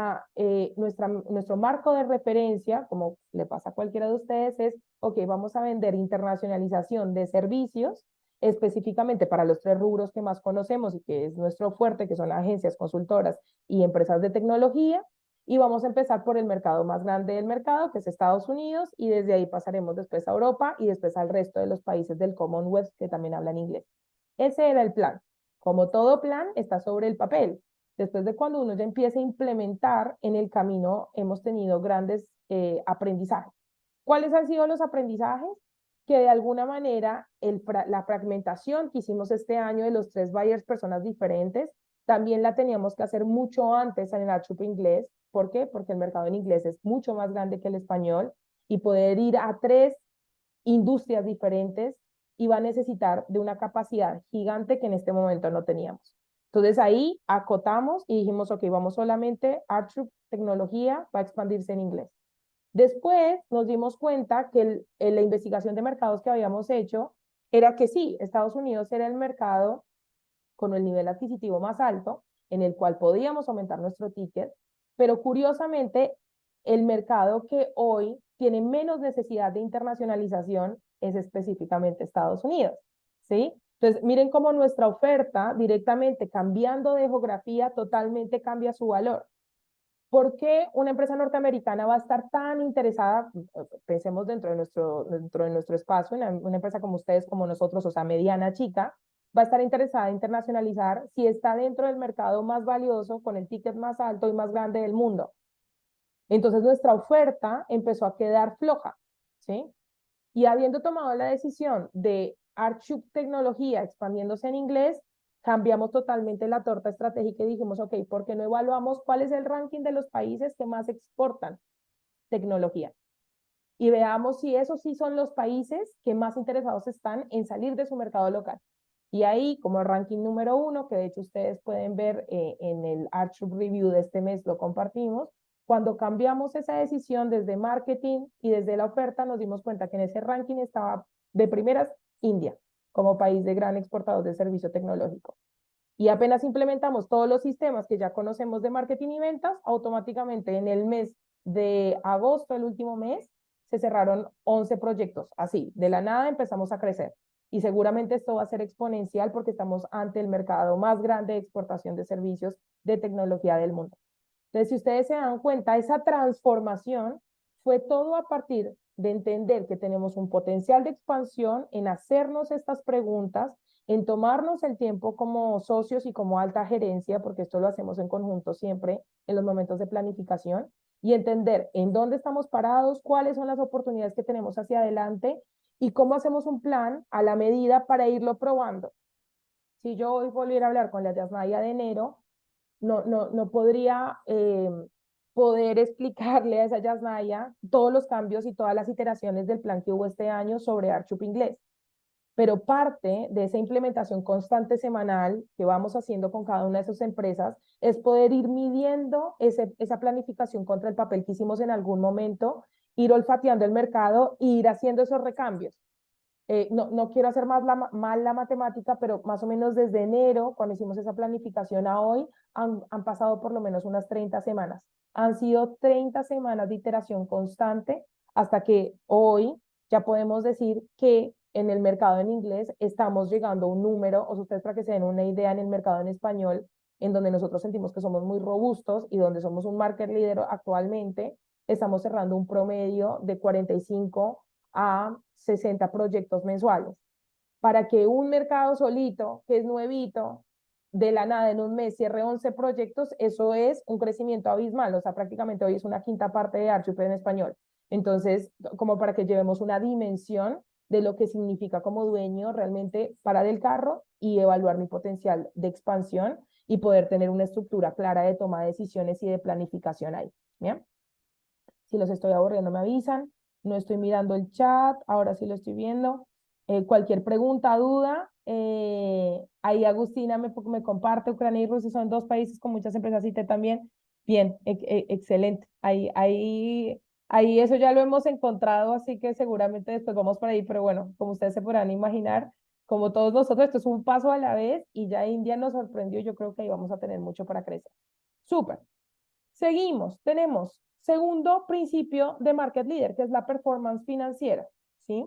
marco de referencia, como le pasa a cualquiera de ustedes, es, ok, vamos a vender internacionalización de servicios, específicamente para los 3 rubros que más conocemos y que es nuestro fuerte, que son agencias, consultoras y empresas de tecnología, y vamos a empezar por el mercado más grande del mercado, que es Estados Unidos, y desde ahí pasaremos después a Europa y después al resto de los países del Commonwealth que también hablan inglés. Ese era el plan. Como todo plan, está sobre el papel. Después de cuando uno ya empieza a implementar en el camino, hemos tenido grandes aprendizajes. ¿Cuáles han sido los aprendizajes? Que de alguna manera la fragmentación que hicimos este año de los 3 buyers, personas diferentes, también la teníamos que hacer mucho antes en el Archup Inglés. ¿Por qué? Porque el mercado en inglés es mucho más grande que el español, y poder ir a 3 industrias diferentes iba a necesitar de una capacidad gigante que en este momento no teníamos. Entonces ahí acotamos y dijimos, ok, vamos solamente, Archup Tecnología va a expandirse en inglés. Después nos dimos cuenta que la investigación de mercados que habíamos hecho era que sí, Estados Unidos era el mercado con el nivel adquisitivo más alto, en el cual podíamos aumentar nuestro ticket, pero curiosamente el mercado que hoy tiene menos necesidad de internacionalización es específicamente Estados Unidos, ¿sí? Entonces, miren cómo nuestra oferta directamente cambiando de geografía totalmente cambia su valor. ¿Por qué una empresa norteamericana va a estar tan interesada? Pensemos dentro de nuestro espacio, una empresa como ustedes, como nosotros, o sea, mediana, chica, va a estar interesada en internacionalizar si está dentro del mercado más valioso, con el ticket más alto y más grande del mundo. Entonces nuestra oferta empezó a quedar floja, ¿sí? Y habiendo tomado la decisión de Archuk Tecnología expandiéndose en inglés, cambiamos totalmente la torta estratégica y dijimos, ok, ¿por qué no evaluamos cuál es el ranking de los países que más exportan tecnología? Y veamos si esos sí son los países que más interesados están en salir de su mercado local. Y ahí, como el ranking número 1, que de hecho ustedes pueden ver en el Archuk Review de este mes, lo compartimos, cuando cambiamos esa decisión desde marketing y desde la oferta, nos dimos cuenta que en ese ranking estaba de primeras India, como país de gran exportador de servicio tecnológico. Y apenas implementamos todos los sistemas que ya conocemos de marketing y ventas, automáticamente en el mes de agosto, el último mes, se cerraron 11 proyectos. Así, de la nada empezamos a crecer. Y seguramente esto va a ser exponencial porque estamos ante el mercado más grande de exportación de servicios de tecnología del mundo. Entonces, si ustedes se dan cuenta, esa transformación fue todo a partir de entender que tenemos un potencial de expansión en hacernos estas preguntas, en tomarnos el tiempo como socios y como alta gerencia, porque esto lo hacemos en conjunto siempre en los momentos de planificación, y entender en dónde estamos parados, cuáles son las oportunidades que tenemos hacia adelante y cómo hacemos un plan a la medida para irlo probando. Si yo hoy volviera a hablar con la Yasnaya de enero, no podría poder explicarle a esa Yasnaya todos los cambios y todas las iteraciones del plan que hubo este año sobre Archup Inglés. Pero parte de esa implementación constante semanal que vamos haciendo con cada una de esas empresas es poder ir midiendo esa planificación contra el papel que hicimos en algún momento, ir olfateando el mercado e ir haciendo esos recambios. No quiero hacer mal la matemática, pero más o menos desde enero, cuando hicimos esa planificación a hoy, han pasado por lo menos unas 30 semanas. Han sido 30 semanas de iteración constante hasta que hoy ya podemos decir que en el mercado en inglés estamos llegando a un número, o sea, ustedes para que se den una idea, en el mercado en español, en donde nosotros sentimos que somos muy robustos y donde somos un market leader actualmente, estamos cerrando un promedio de 45 a 60 proyectos mensuales. Para que un mercado solito, que es nuevito, de la nada en un mes cierre 11 proyectos, eso es un crecimiento abismal, o sea, prácticamente hoy es una quinta parte de Archupe en español. Entonces, como para que llevemos una dimensión de lo que significa como dueño realmente parar el carro y evaluar mi potencial de expansión y poder tener una estructura clara de toma de decisiones y de planificación ahí. ¿Bien? Si los estoy aburriendo, me avisan. No estoy mirando el chat, ahora sí lo estoy viendo. Cualquier pregunta, duda, ahí Agustina me comparte, Ucrania y Rusia son dos países con muchas empresas IT también. Bien, excelente. Ahí eso ya lo hemos encontrado, así que seguramente después vamos por ahí, pero bueno, como ustedes se podrán imaginar, como todos nosotros, esto es un paso a la vez y ya India nos sorprendió, yo creo que ahí vamos a tener mucho para crecer. Súper. Seguimos, tenemos segundo principio de market leader, que es la performance financiera, ¿sí?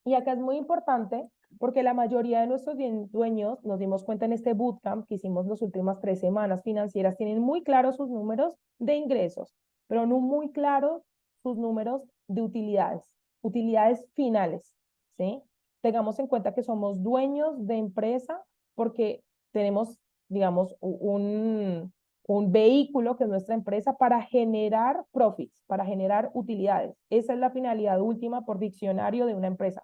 Y acá es muy importante porque la mayoría de nuestros dueños, nos dimos cuenta en este bootcamp que hicimos las últimas 3 semanas financieras, tienen muy claros sus números de ingresos, pero no muy claros sus números de utilidades finales, ¿sí? Tengamos en cuenta que somos dueños de empresa porque tenemos, digamos, un vehículo que es nuestra empresa para generar profits, para generar utilidades. Esa es la finalidad última por diccionario de una empresa.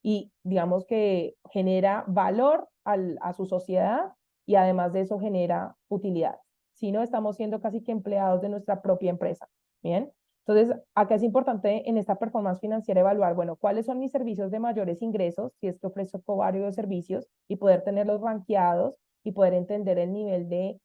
Y digamos que genera valor a su sociedad y además de eso genera utilidades. Si no, estamos siendo casi que empleados de nuestra propia empresa. Bien. Entonces, acá es importante en esta performance financiera evaluar, bueno, cuáles son mis servicios de mayores ingresos, si es que ofrezco varios servicios y poder tenerlos rankeados y poder entender el nivel de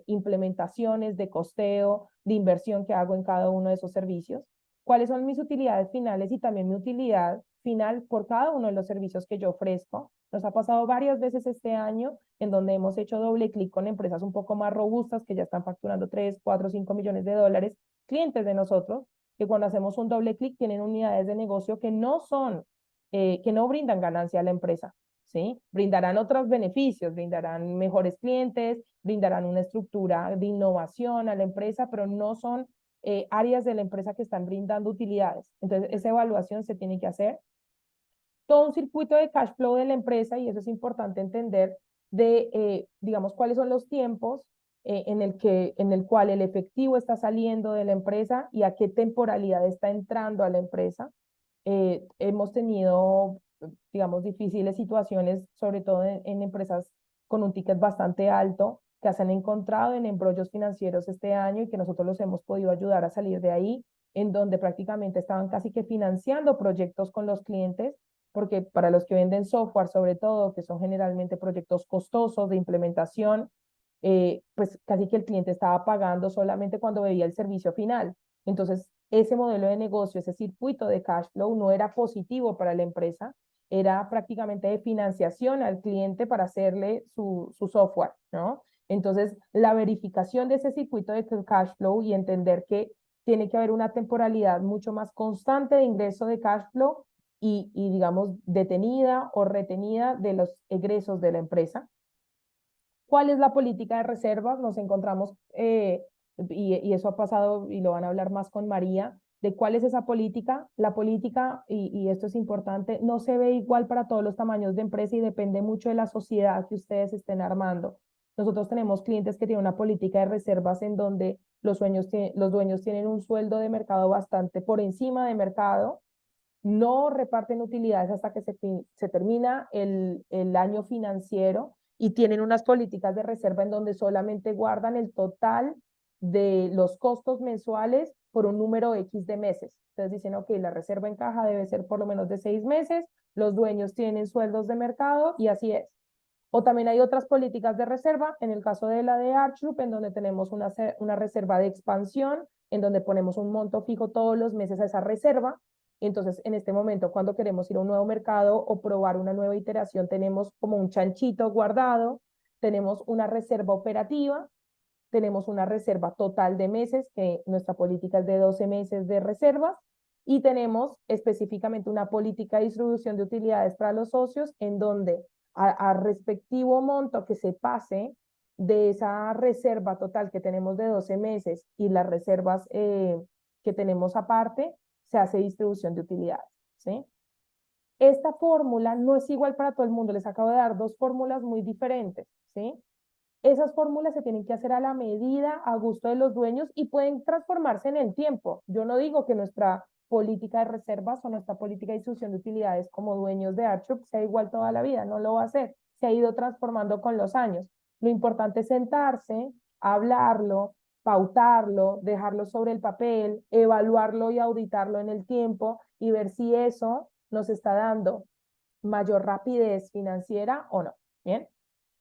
implementaciones, de costeo, de inversión que hago en cada uno de esos servicios, cuáles son mis utilidades finales y también mi utilidad final por cada uno de los servicios que yo ofrezco. Nos ha pasado varias veces este año en donde hemos hecho doble clic con empresas un poco más robustas que ya están facturando 3, 4, 5 millones de dólares, clientes de nosotros, que cuando hacemos un doble clic tienen unidades de negocio que no son que no brindan ganancia a la empresa, ¿sí? Brindarán otros beneficios, brindarán mejores clientes, brindarán una estructura de innovación a la empresa, pero no son áreas de la empresa que están brindando utilidades. Entonces, esa evaluación se tiene que hacer. Todo un circuito de cash flow de la empresa, y eso es importante entender, de, digamos, cuáles son los tiempos en el cual el efectivo está saliendo de la empresa y a qué temporalidad está entrando a la empresa. Hemos tenido, digamos, difíciles situaciones, sobre todo en empresas con un ticket bastante alto, que se han encontrado en embrollos financieros este año y que nosotros los hemos podido ayudar a salir de ahí, en donde prácticamente estaban casi que financiando proyectos con los clientes, porque para los que venden software, sobre todo, que son generalmente proyectos costosos de implementación, pues casi que el cliente estaba pagando solamente cuando veía el servicio final. Entonces, ese modelo de negocio, ese circuito de cash flow no era positivo para la empresa, era prácticamente de financiación al cliente para hacerle su software, ¿no? Entonces, la verificación de ese circuito de cash flow y entender que tiene que haber una temporalidad mucho más constante de ingreso de cash flow digamos, detenida o retenida de los egresos de la empresa. ¿Cuál es la política de reservas? Nos encontramos, y eso ha pasado y lo van a hablar más con María, de cuál es esa política. La política, y esto es importante, no se ve igual para todos los tamaños de empresa y depende mucho de la sociedad que ustedes estén armando. Nosotros tenemos clientes que tienen una política de reservas en donde los dueños tienen un sueldo de mercado bastante por encima de mercado, no reparten utilidades hasta que se termina el año financiero y tienen unas políticas de reserva en donde solamente guardan el total de los costos mensuales por un número X de meses. Entonces dicen, ok, la reserva en caja debe ser por lo menos de 6 meses, los dueños tienen sueldos de mercado y así es. O también hay otras políticas de reserva, en el caso de la de Arch Group, en donde tenemos una reserva de expansión, en donde ponemos un monto fijo todos los meses a esa reserva. Entonces, en este momento, cuando queremos ir a un nuevo mercado o probar una nueva iteración, tenemos como un chanchito guardado, tenemos una reserva operativa, tenemos una reserva total de meses, que nuestra política es de 12 meses de reservas, y tenemos específicamente una política de distribución de utilidades para los socios, en donde a respectivo monto que se pase de esa reserva total que tenemos de 12 meses y las reservas que tenemos aparte, se hace distribución de utilidades, ¿sí? Esta fórmula no es igual para todo el mundo, les acabo de dar dos fórmulas muy diferentes, ¿sí? Esas fórmulas se tienen que hacer a la medida, a gusto de los dueños y pueden transformarse en el tiempo. Yo no digo que nuestra política de reservas o nuestra política de distribución de utilidades como dueños de Archup sea igual toda la vida, no lo va a hacer. Se ha ido transformando con los años. Lo importante es sentarse, hablarlo, pautarlo, dejarlo sobre el papel, evaluarlo y auditarlo en el tiempo y ver si eso nos está dando mayor rapidez financiera o no. ¿Bien?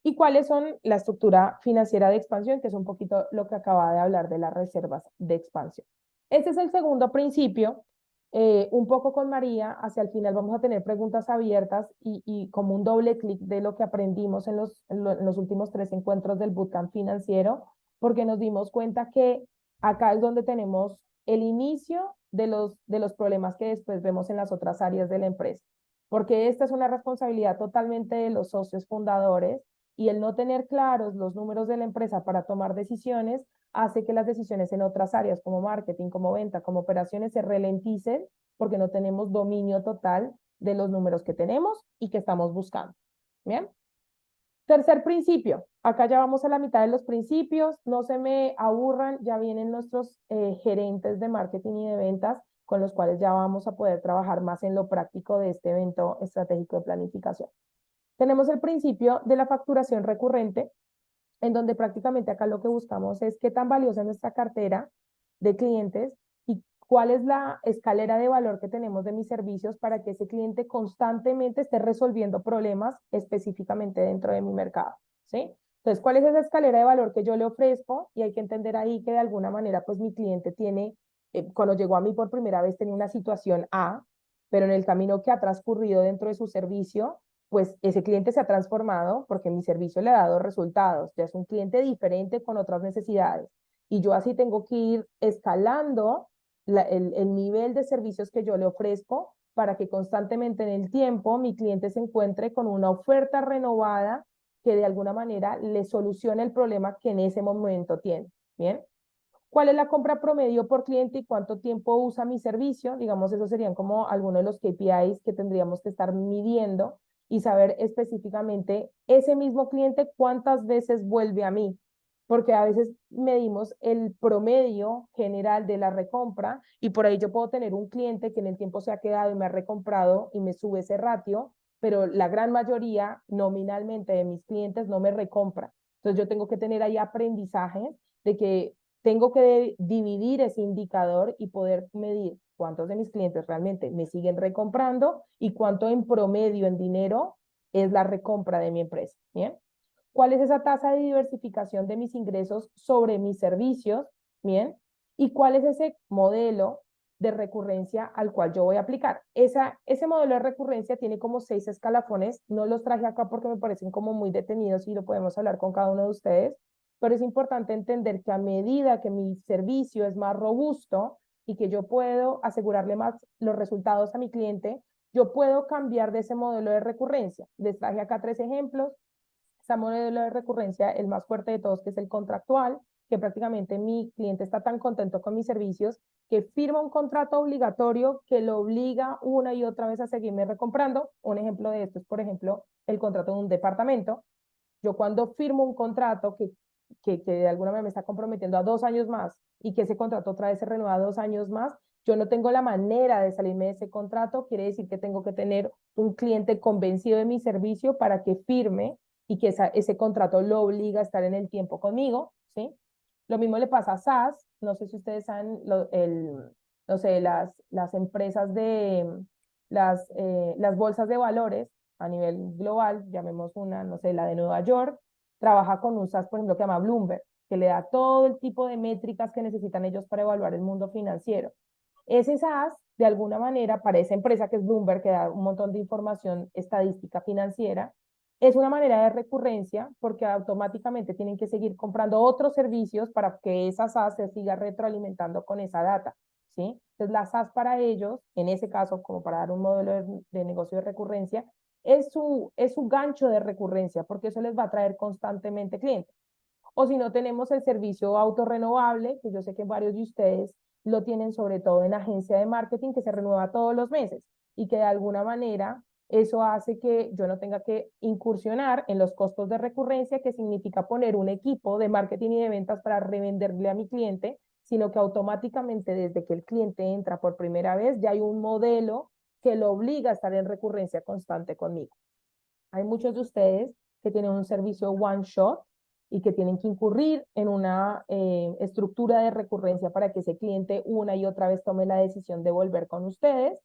¿Y cuáles son la estructura financiera de expansión? Que es un poquito lo que acaba de hablar de las reservas de expansión. Este es el segundo principio. Un poco con María, hacia el final vamos a tener preguntas abiertas y como un doble clic de lo que aprendimos en los últimos 3 encuentros del bootcamp financiero, porque nos dimos cuenta que acá es donde tenemos el inicio de los problemas que después vemos en las otras áreas de la empresa, porque esta es una responsabilidad totalmente de los socios fundadores y el no tener claros los números de la empresa para tomar decisiones hace que las decisiones en otras áreas como marketing, como venta, como operaciones se ralenticen porque no tenemos dominio total de los números que tenemos y que estamos buscando. ¿Bien? Tercer principio, acá ya vamos a la mitad de los principios, no se me aburran, ya vienen nuestros gerentes de marketing y de ventas con los cuales ya vamos a poder trabajar más en lo práctico de este evento estratégico de planificación. Tenemos el principio de la facturación recurrente, en donde prácticamente acá lo que buscamos es qué tan valiosa es nuestra cartera de clientes y cuál es la escalera de valor que tenemos de mis servicios para que ese cliente constantemente esté resolviendo problemas específicamente dentro de mi mercado, ¿sí? Entonces, ¿cuál es esa escalera de valor que yo le ofrezco? Y hay que entender ahí que de alguna manera, pues mi cliente tiene, cuando llegó a mí por primera vez tenía una situación A, pero en el camino que ha transcurrido dentro de su servicio, pues ese cliente se ha transformado porque mi servicio le ha dado resultados, ya es un cliente diferente con otras necesidades. Y yo así tengo que ir escalando el nivel de servicios que yo le ofrezco para que constantemente en el tiempo mi cliente se encuentre con una oferta renovada que de alguna manera le solucione el problema que en ese momento tiene. Bien. ¿Cuál es la compra promedio por cliente y cuánto tiempo usa mi servicio? Digamos, esos serían como algunos de los KPIs que tendríamos que estar midiendo y saber específicamente ese mismo cliente cuántas veces vuelve a mí. Porque a veces medimos el promedio general de la recompra y por ahí yo puedo tener un cliente que en el tiempo se ha quedado y me ha recomprado y me sube ese ratio, pero la gran mayoría nominalmente de mis clientes no me recompra. Entonces yo tengo que tener ahí aprendizajes de que tengo que dividir ese indicador y poder medir cuántos de mis clientes realmente me siguen recomprando y cuánto en promedio en dinero es la recompra de mi empresa. ¿Bien? ¿Cuál es esa tasa de diversificación de mis ingresos sobre mis servicios? Bien. ¿Y cuál es ese modelo de recurrencia al cual yo voy a aplicar? Ese modelo de recurrencia tiene como 6 escalafones. No los traje acá porque me parecen como muy detenidos y lo podemos hablar con cada uno de ustedes, pero es importante entender que a medida que mi servicio es más robusto y que yo puedo asegurarle más los resultados a mi cliente, yo puedo cambiar de ese modelo de recurrencia. Les traje acá 3 ejemplos. Ese modelo de recurrencia, el más fuerte de todos, que es el contractual, que prácticamente mi cliente está tan contento con mis servicios que firma un contrato obligatorio que lo obliga una y otra vez a seguirme recomprando. Un ejemplo de esto es, por ejemplo, el contrato de un departamento. Yo cuando firmo un contrato que de alguna manera me está comprometiendo a 2 años más y que ese contrato otra vez se renueva a 2 años más, yo no tengo la manera de salirme de ese contrato, quiere decir que tengo que tener un cliente convencido de mi servicio para que firme y que ese contrato lo obliga a estar en el tiempo conmigo, ¿sí? Lo mismo le pasa a SAS, no sé si ustedes saben, no sé, las empresas de las bolsas de valores a nivel global, llamemos una, no sé, la de Nueva York, trabaja con un SAS, por ejemplo, que se llama Bloomberg, que le da todo el tipo de métricas que necesitan ellos para evaluar el mundo financiero. Ese SAS, de alguna manera, para esa empresa que es Bloomberg, que da un montón de información estadística financiera, es una manera de recurrencia porque automáticamente tienen que seguir comprando otros servicios para que esa SAS se siga retroalimentando con esa data, ¿sí? Entonces, la SAS para ellos, en ese caso, como para dar un modelo de negocio de recurrencia, es su gancho de recurrencia porque eso les va a traer constantemente clientes. O si no, tenemos el servicio autorrenovable, que yo sé que varios de ustedes lo tienen sobre todo en agencia de marketing, que se renueva todos los meses y que de alguna manera eso hace que yo no tenga que incursionar en los costos de recurrencia, que significa poner un equipo de marketing y de ventas para revenderle a mi cliente, sino que automáticamente desde que el cliente entra por primera vez ya hay un modelo que lo obliga a estar en recurrencia constante conmigo. Hay muchos de ustedes que tienen un servicio one shot y que tienen que incurrir en una estructura de recurrencia para que ese cliente una y otra vez tome la decisión de volver con ustedes.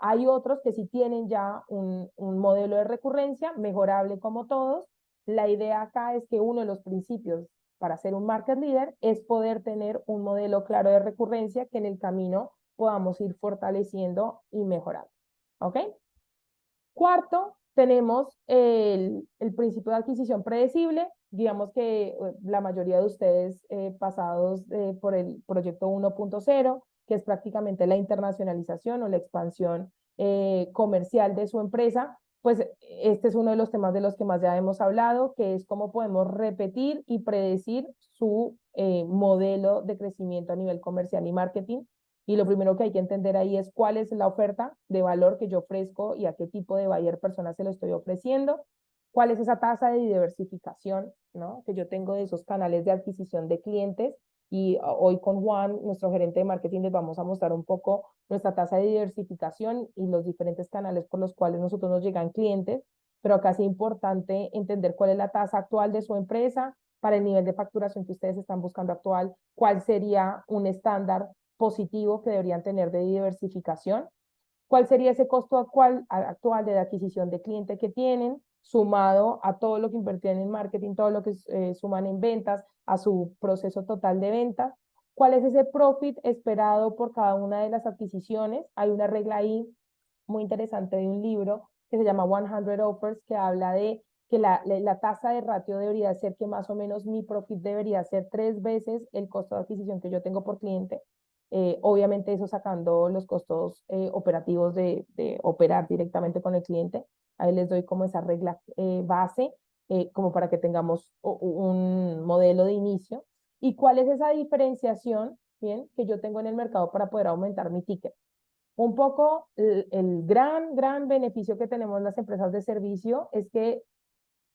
Hay otros que sí tienen ya un modelo de recurrencia mejorable como todos. La idea acá es que uno de los principios para ser un market leader es poder tener un modelo claro de recurrencia que en el camino podamos ir fortaleciendo y mejorando. ¿Ok? Cuarto, tenemos el principio de adquisición predecible. Digamos que la mayoría de ustedes pasados por el proyecto 1.0, que es prácticamente la internacionalización o la expansión comercial de su empresa, pues este es uno de los temas de los que más ya hemos hablado, que es cómo podemos repetir y predecir su modelo de crecimiento a nivel comercial y marketing. Y lo primero que hay que entender ahí es cuál es la oferta de valor que yo ofrezco y a qué tipo de buyer persona se lo estoy ofreciendo, cuál es esa tasa de diversificación, ¿no? Que yo tengo de esos canales de adquisición de clientes. Y hoy con Juan, nuestro gerente de marketing, les vamos a mostrar un poco nuestra tasa de diversificación y los diferentes canales por los cuales nosotros nos llegan clientes. Pero acá es importante entender cuál es la tasa actual de su empresa para el nivel de facturación que ustedes están buscando actual, cuál sería un estándar positivo que deberían tener de diversificación. ¿Cuál sería ese costo actual de la adquisición de cliente que tienen, sumado a todo lo que invertían en marketing, todo lo que suman en ventas, a su proceso total de ventas? ¿Cuál es ese profit esperado por cada una de las adquisiciones? Hay una regla ahí muy interesante de un libro que se llama 100 Offers, que habla de que la tasa de ratio debería ser que más o menos mi profit debería ser 3 veces el costo de adquisición que yo tengo por cliente. obviamente eso sacando los costos operativos de operar directamente con el cliente. Ahí les doy como esa regla base, como para que tengamos un modelo de inicio. ¿Y cuál es esa diferenciación, bien, que yo tengo en el mercado para poder aumentar mi ticket? Un poco el gran beneficio que tenemos las empresas de servicio es que,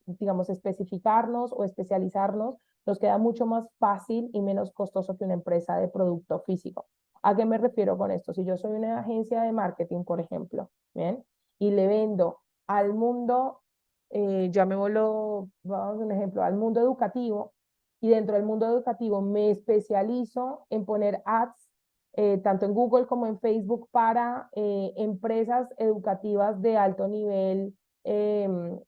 digamos, especificarnos o especializarnos nos queda mucho más fácil y menos costoso que una empresa de producto físico. ¿A qué me refiero con esto? Si yo soy una agencia de marketing, por ejemplo, ¿bien? Y le vendo al mundo, llamémoslo, vamos a un ejemplo, al mundo educativo, y dentro del mundo educativo me especializo en poner ads, tanto en Google como en Facebook, para empresas educativas de alto nivel,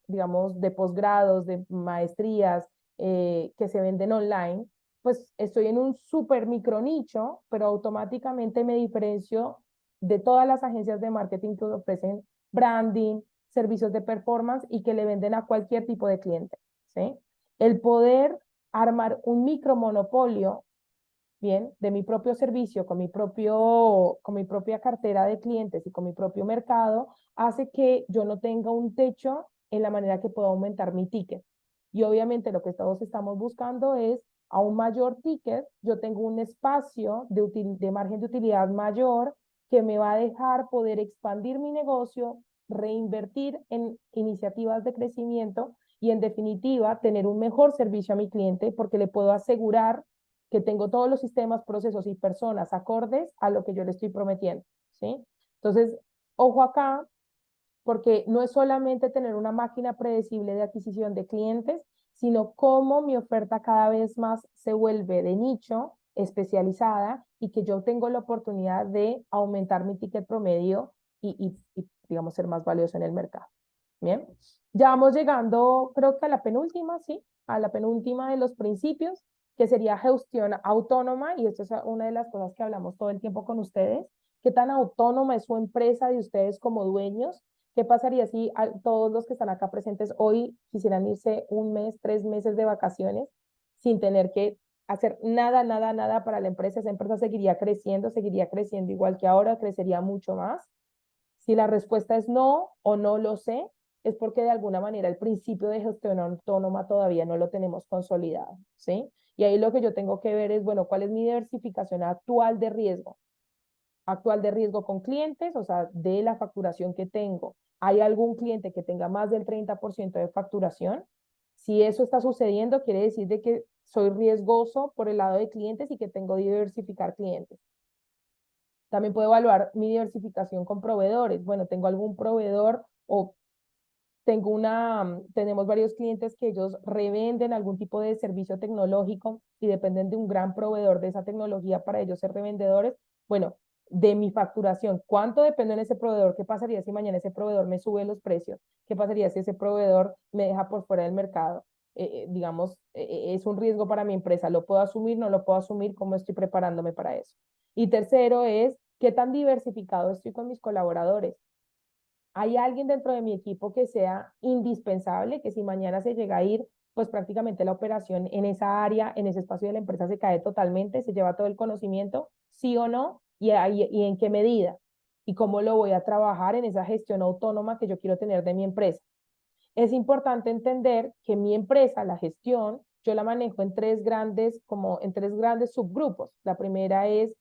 digamos, de posgrados, de maestrías, que se venden online, pues estoy en un súper micro nicho, pero automáticamente me diferencio de todas las agencias de marketing que ofrecen branding, servicios de performance y que le venden a cualquier tipo de cliente, ¿sí? El poder armar un micro monopolio, bien, de mi propio servicio, con mi propia cartera de clientes y con mi propio mercado, hace que yo no tenga un techo en la manera que puedo aumentar mi ticket. Y obviamente lo que todos estamos buscando es a un mayor ticket, yo tengo un espacio de margen de utilidad mayor que me va a dejar poder expandir mi negocio, reinvertir en iniciativas de crecimiento y en definitiva tener un mejor servicio a mi cliente porque le puedo asegurar que tengo todos los sistemas, procesos y personas acordes a lo que yo le estoy prometiendo, ¿sí? Entonces, ojo acá, porque no es solamente tener una máquina predecible de adquisición de clientes, sino cómo mi oferta cada vez más se vuelve de nicho, especializada, y que yo tengo la oportunidad de aumentar mi ticket promedio digamos, ser más valioso en el mercado. Bien, ya vamos llegando, creo que a la penúltima, ¿sí? A la penúltima de los principios, que sería gestión autónoma, y esto es una de las cosas que hablamos todo el tiempo con ustedes. ¿Qué tan autónoma es su empresa de ustedes como dueños? ¿Qué pasaría si todos los que están acá presentes hoy quisieran irse un mes, 3 meses de vacaciones sin tener que hacer nada para la empresa? Esa empresa seguiría creciendo igual que ahora, crecería mucho más. Si la respuesta es no o no lo sé, es porque de alguna manera el principio de gestión autónoma todavía no lo tenemos consolidado, ¿sí? Y ahí lo que yo tengo que ver es, bueno, ¿cuál es mi diversificación actual de riesgo? Actual de riesgo con clientes, o sea, de la facturación que tengo. ¿Hay algún cliente que tenga más del 30% de facturación? Si eso está sucediendo, quiere decir de que soy riesgoso por el lado de clientes y que tengo que diversificar clientes. También puedo evaluar mi diversificación con proveedores. Bueno, tengo algún proveedor o tenemos varios clientes que ellos revenden algún tipo de servicio tecnológico y dependen de un gran proveedor de esa tecnología para ellos ser revendedores. Bueno, de mi facturación, ¿cuánto depende de ese proveedor? ¿Qué pasaría si mañana ese proveedor me sube los precios? ¿Qué pasaría si ese proveedor me deja por fuera del mercado? Digamos, es un riesgo para mi empresa. ¿Lo puedo asumir? ¿No lo puedo asumir? ¿Cómo estoy preparándome para eso? Y tercero es, ¿qué tan diversificado estoy con mis colaboradores? ¿Hay alguien dentro de mi equipo que sea indispensable, que si mañana se llega a ir, pues prácticamente la operación en esa área, en ese espacio de la empresa se cae totalmente, se lleva todo el conocimiento, sí o no, y en qué medida? ¿Y cómo lo voy a trabajar en esa gestión autónoma que yo quiero tener de mi empresa? Es importante entender que mi empresa, la gestión, yo la manejo en tres grandes subgrupos. La primera es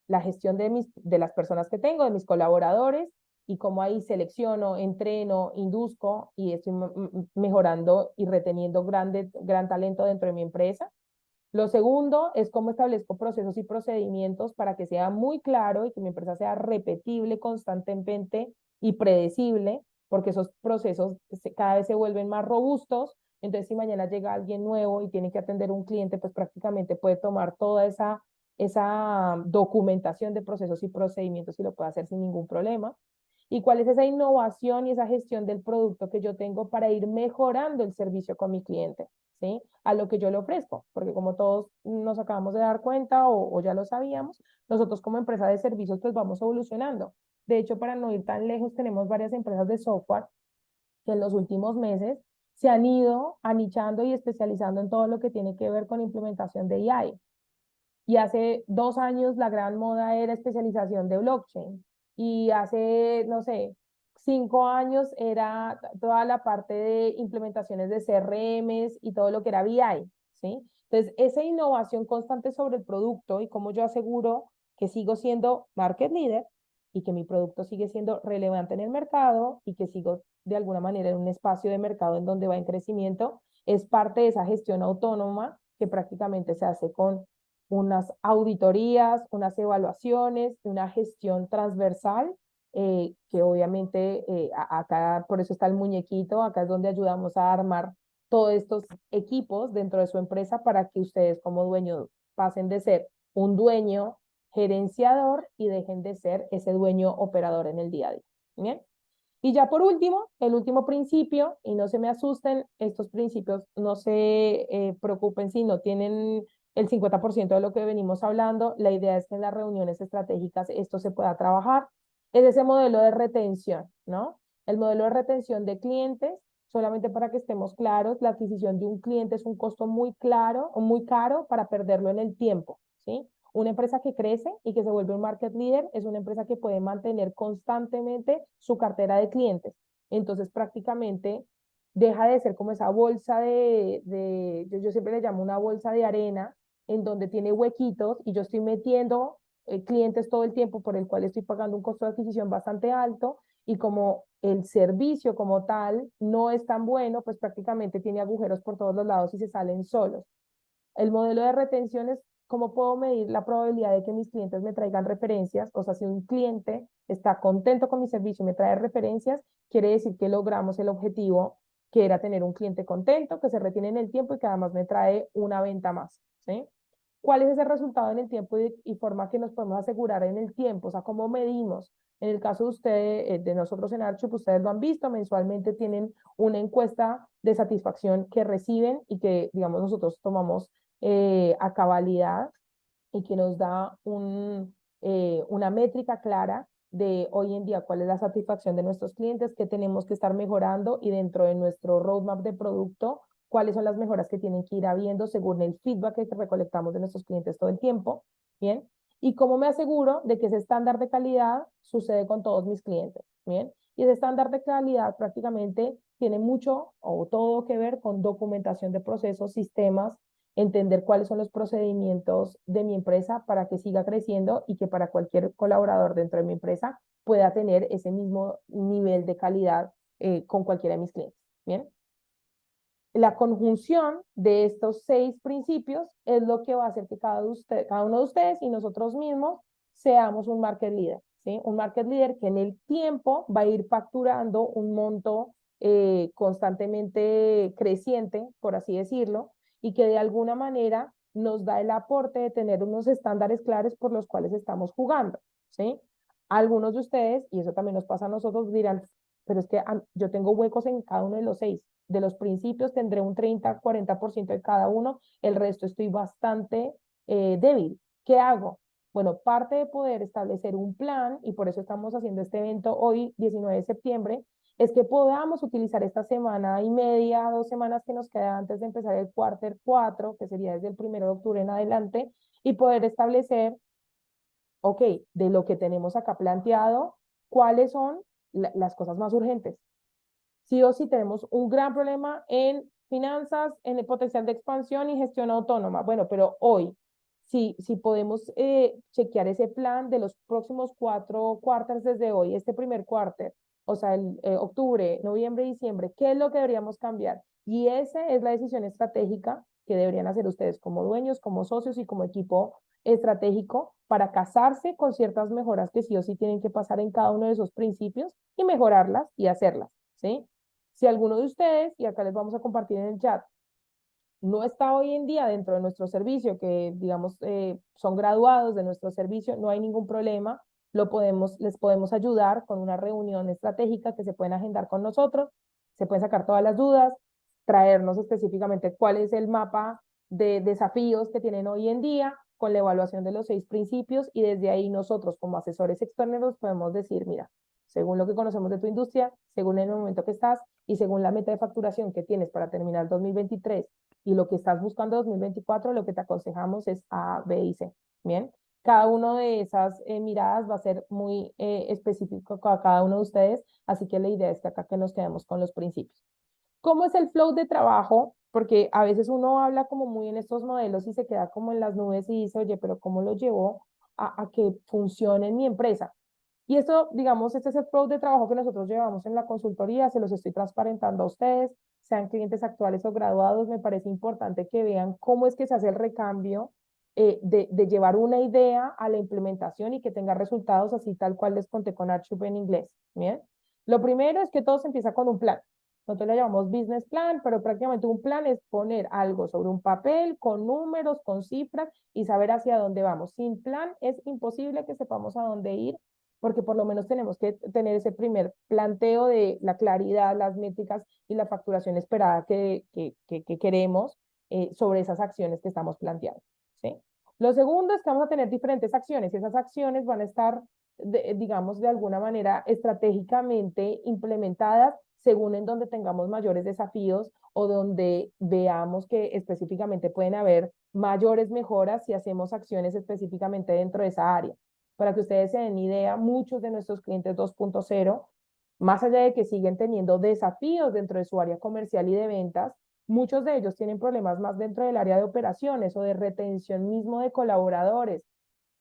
la gestión de las personas que tengo, de mis colaboradores, y cómo ahí selecciono, entreno, induzco y estoy mejorando y reteniendo gran talento dentro de mi empresa. Lo segundo es cómo establezco procesos y procedimientos para que sea muy claro y que mi empresa sea repetible constantemente y predecible, porque esos procesos cada vez se vuelven más robustos. Entonces, si mañana llega alguien nuevo y tiene que atender un cliente, pues prácticamente puede tomar toda esa documentación de procesos y procedimientos y lo puede hacer sin ningún problema. ¿Y cuál es esa innovación y esa gestión del producto que yo tengo para ir mejorando el servicio con mi cliente? ¿Sí? A lo que yo le ofrezco, porque como todos nos acabamos de dar cuenta o ya lo sabíamos, nosotros como empresa de servicios pues vamos evolucionando. De hecho, para no ir tan lejos, tenemos varias empresas de software que en los últimos meses se han ido anichando y especializando en todo lo que tiene que ver con implementación de AI. Y hace 2 años la gran moda era especialización de blockchain. Y hace, no sé, 5 años era toda la parte de implementaciones de CRMs y todo lo que era BI, ¿sí? Entonces, esa innovación constante sobre el producto y cómo yo aseguro que sigo siendo market leader y que mi producto sigue siendo relevante en el mercado y que sigo de alguna manera en un espacio de mercado en donde va en crecimiento, es parte de esa gestión autónoma que prácticamente se hace con unas auditorías, unas evaluaciones, una gestión transversal, que obviamente acá, por eso está el muñequito, acá es donde ayudamos a armar todos estos equipos dentro de su empresa para que ustedes como dueños pasen de ser un dueño gerenciador y dejen de ser ese dueño operador en el día a día. ¿Bien? Y ya por último, el último principio, y no se me asusten, estos principios no se preocupen si no tienen el 50% de lo que venimos hablando. La idea es que en las reuniones estratégicas esto se pueda trabajar. Es ese modelo de retención, ¿no? El modelo de retención de clientes, solamente para que estemos claros, la adquisición de un cliente es un costo muy claro o muy caro para perderlo en el tiempo, ¿sí? Una empresa que crece y que se vuelve un market leader es una empresa que puede mantener constantemente su cartera de clientes. Entonces, prácticamente deja de ser como esa bolsa yo siempre le llamo una bolsa de arena, en donde tiene huequitos y yo estoy metiendo clientes todo el tiempo por el cual estoy pagando un costo de adquisición bastante alto y como el servicio como tal no es tan bueno, pues prácticamente tiene agujeros por todos los lados y se salen solos. El modelo de retención es cómo puedo medir la probabilidad de que mis clientes me traigan referencias. O sea, si un cliente está contento con mi servicio y me trae referencias, quiere decir que logramos el objetivo que era tener un cliente contento, que se retiene en el tiempo y que además me trae una venta más, ¿sí? ¿Cuál es ese resultado en el tiempo y forma que nos podemos asegurar en el tiempo? O sea, ¿cómo medimos? En el caso de ustedes, de nosotros en Archup, ustedes lo han visto, mensualmente tienen una encuesta de satisfacción que reciben y que, digamos, nosotros tomamos a cabalidad y que nos da una métrica clara de hoy en día cuál es la satisfacción de nuestros clientes, qué tenemos que estar mejorando y dentro de nuestro roadmap de producto, cuáles son las mejoras que tienen que ir habiendo según el feedback que recolectamos de nuestros clientes todo el tiempo. Bien. Y cómo me aseguro de que ese estándar de calidad sucede con todos mis clientes. Bien. Y ese estándar de calidad prácticamente tiene mucho o todo que ver con documentación de procesos, sistemas, entender cuáles son los procedimientos de mi empresa para que siga creciendo y que para cualquier colaborador dentro de mi empresa pueda tener ese mismo nivel de calidad con cualquiera de mis clientes. Bien. La conjunción de estos 6 principios es lo que va a hacer que cada uno de ustedes y nosotros mismos seamos un market leader, ¿sí? Un market leader que en el tiempo va a ir facturando un monto constantemente creciente, por así decirlo, y que de alguna manera nos da el aporte de tener unos estándares claros por los cuales estamos jugando, ¿sí? Algunos de ustedes, y eso también nos pasa a nosotros, dirán, pero es que yo tengo huecos en cada uno de los 6. De los principios tendré un 30-40% de cada uno, el resto estoy bastante débil. ¿Qué hago? Bueno, parte de poder establecer un plan, y por eso estamos haciendo este evento hoy, 19 de septiembre, es que podamos utilizar esta semana y media, 2 semanas que nos quedan antes de empezar el quarter 4, que sería desde el 1 de octubre en adelante, y poder establecer, ok, de lo que tenemos acá planteado, cuáles son las cosas más urgentes. Sí o sí tenemos un gran problema en finanzas, en el potencial de expansión y gestión autónoma. Bueno, pero hoy, si podemos chequear ese plan de los próximos 4 quarters desde hoy, este primer quarter, o sea, el octubre, noviembre, diciembre, ¿qué es lo que deberíamos cambiar? Y esa es la decisión estratégica que deberían hacer ustedes como dueños, como socios y como equipo estratégico para casarse con ciertas mejoras que sí o sí tienen que pasar en cada uno de esos principios y mejorarlas y hacerlas, ¿sí? Si alguno de ustedes, y acá les vamos a compartir en el chat, no está hoy en día dentro de nuestro servicio, que digamos son graduados de nuestro servicio, no hay ningún problema, les podemos ayudar con una reunión estratégica que se pueden agendar con nosotros, se pueden sacar todas las dudas, traernos específicamente cuál es el mapa de desafíos que tienen hoy en día con la evaluación de los 6 principios y desde ahí nosotros como asesores externos podemos decir, mira, según lo que conocemos de tu industria, según el momento que estás y según la meta de facturación que tienes para terminar 2023 y lo que estás buscando 2024, lo que te aconsejamos es A, B y C. Bien, cada una de esas miradas va a ser muy específico a cada uno de ustedes, así que la idea es que acá que nos quedemos con los principios. ¿Cómo es el flow de trabajo? Porque a veces uno habla como muy en estos modelos y se queda como en las nubes y dice, oye, pero ¿cómo lo llevo a que funcione en mi empresa? Y esto, digamos, este es el flow de trabajo que nosotros llevamos en la consultoría, se los estoy transparentando a ustedes, sean clientes actuales o graduados, me parece importante que vean cómo es que se hace el recambio de llevar una idea a la implementación y que tenga resultados así tal cual les conté con Archub en inglés. Bien, lo primero es que todo se empieza con un plan. Nosotros le llamamos business plan, pero prácticamente un plan es poner algo sobre un papel con números, con cifras y saber hacia dónde vamos. Sin plan es imposible que sepamos a dónde ir, porque por lo menos tenemos que tener ese primer planteo de la claridad, las métricas y la facturación esperada que queremos sobre esas acciones que estamos planteando. ¿Sí? Lo segundo es que vamos a tener diferentes acciones y esas acciones van a estar, digamos, de alguna manera estratégicamente implementadas según en donde tengamos mayores desafíos o donde veamos que específicamente pueden haber mayores mejoras si hacemos acciones específicamente dentro de esa área. Para que ustedes se den idea, muchos de nuestros clientes 2.0, más allá de que siguen teniendo desafíos dentro de su área comercial y de ventas, muchos de ellos tienen problemas más dentro del área de operaciones o de retención mismo de colaboradores,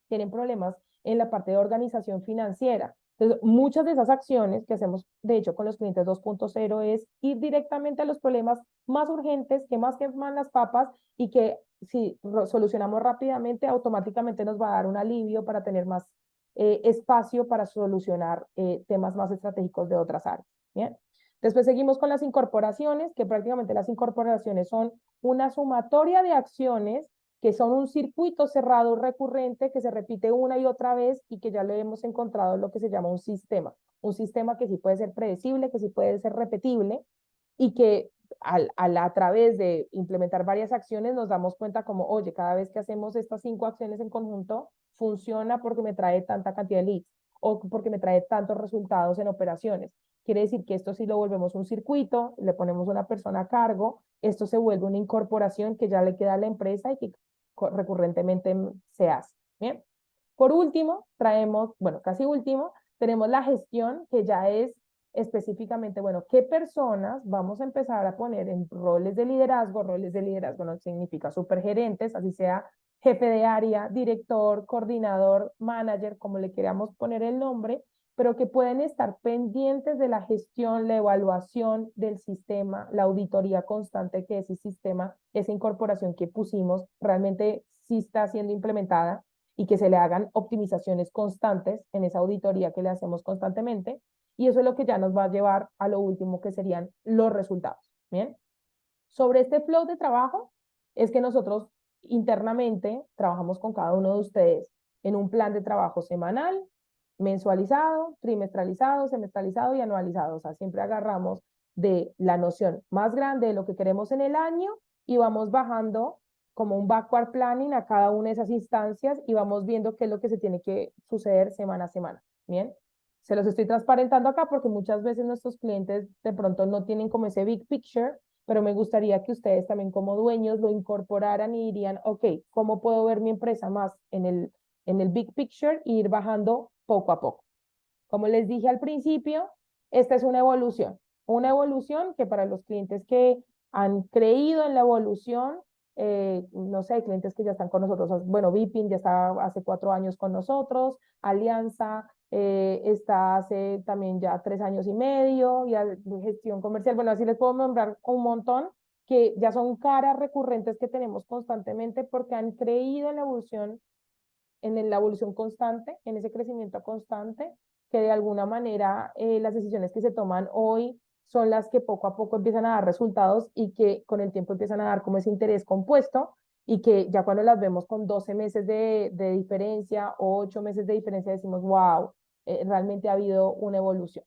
tienen problemas en la parte de organización financiera. Entonces, muchas de esas acciones que hacemos, de hecho, con los clientes 2.0 es ir directamente a los problemas más urgentes, que más queman las papas y que si solucionamos rápidamente, automáticamente nos va a dar un alivio para tener más espacio para solucionar temas más estratégicos de otras áreas. ¿Bien? Después seguimos con las incorporaciones, que prácticamente las incorporaciones son una sumatoria de acciones que son un circuito cerrado recurrente que se repite una y otra vez y que ya le hemos encontrado lo que se llama un sistema que sí puede ser predecible, que sí puede ser repetible y que a través de implementar varias acciones nos damos cuenta como, oye, cada vez que hacemos estas 5 acciones en conjunto, funciona porque me trae tanta cantidad de leads o porque me trae tantos resultados en operaciones. Quiere decir que esto si lo volvemos un circuito, le ponemos una persona a cargo, esto se vuelve una incorporación que ya le queda a la empresa y que recurrentemente se hace. Bien. Por último, traemos, bueno, casi último, tenemos la gestión, que ya es específicamente, bueno, qué personas vamos a empezar a poner en roles de liderazgo. Roles de liderazgo no significa supergerentes, así sea jefe de área, director, coordinador, manager, como le queramos poner el nombre, pero que pueden estar pendientes de la gestión, la evaluación del sistema, la auditoría constante que ese sistema, esa incorporación que pusimos, realmente sí está siendo implementada y que se le hagan optimizaciones constantes en esa auditoría que le hacemos constantemente. Y eso es lo que ya nos va a llevar a lo último, que serían los resultados. Bien. Sobre este flow de trabajo, es que nosotros internamente trabajamos con cada uno de ustedes en un plan de trabajo semanal, mensualizado, trimestralizado, semestralizado y anualizado. O sea, siempre agarramos de la noción más grande de lo que queremos en el año y vamos bajando como un backward planning a cada una de esas instancias y vamos viendo qué es lo que se tiene que suceder semana a semana. Bien, se los estoy transparentando acá porque muchas veces nuestros clientes de pronto no tienen como ese big picture, pero me gustaría que ustedes también como dueños lo incorporaran y dirían, ok, ¿cómo puedo ver mi empresa más en el big picture e ir bajando poco a poco? Como les dije al principio, esta es una evolución que para los clientes que han creído en la evolución, no sé, hay clientes que ya están con nosotros, bueno, Vipin ya está hace 4 años con nosotros, Alianza está hace también ya 3 años y medio, y gestión comercial, bueno, así les puedo nombrar un montón que ya son caras recurrentes que tenemos constantemente porque han creído en la evolución constante, en ese crecimiento constante, que de alguna manera las decisiones que se toman hoy son las que poco a poco empiezan a dar resultados y que con el tiempo empiezan a dar como ese interés compuesto y que ya cuando las vemos con 12 meses de diferencia o 8 meses de diferencia decimos, wow, realmente ha habido una evolución.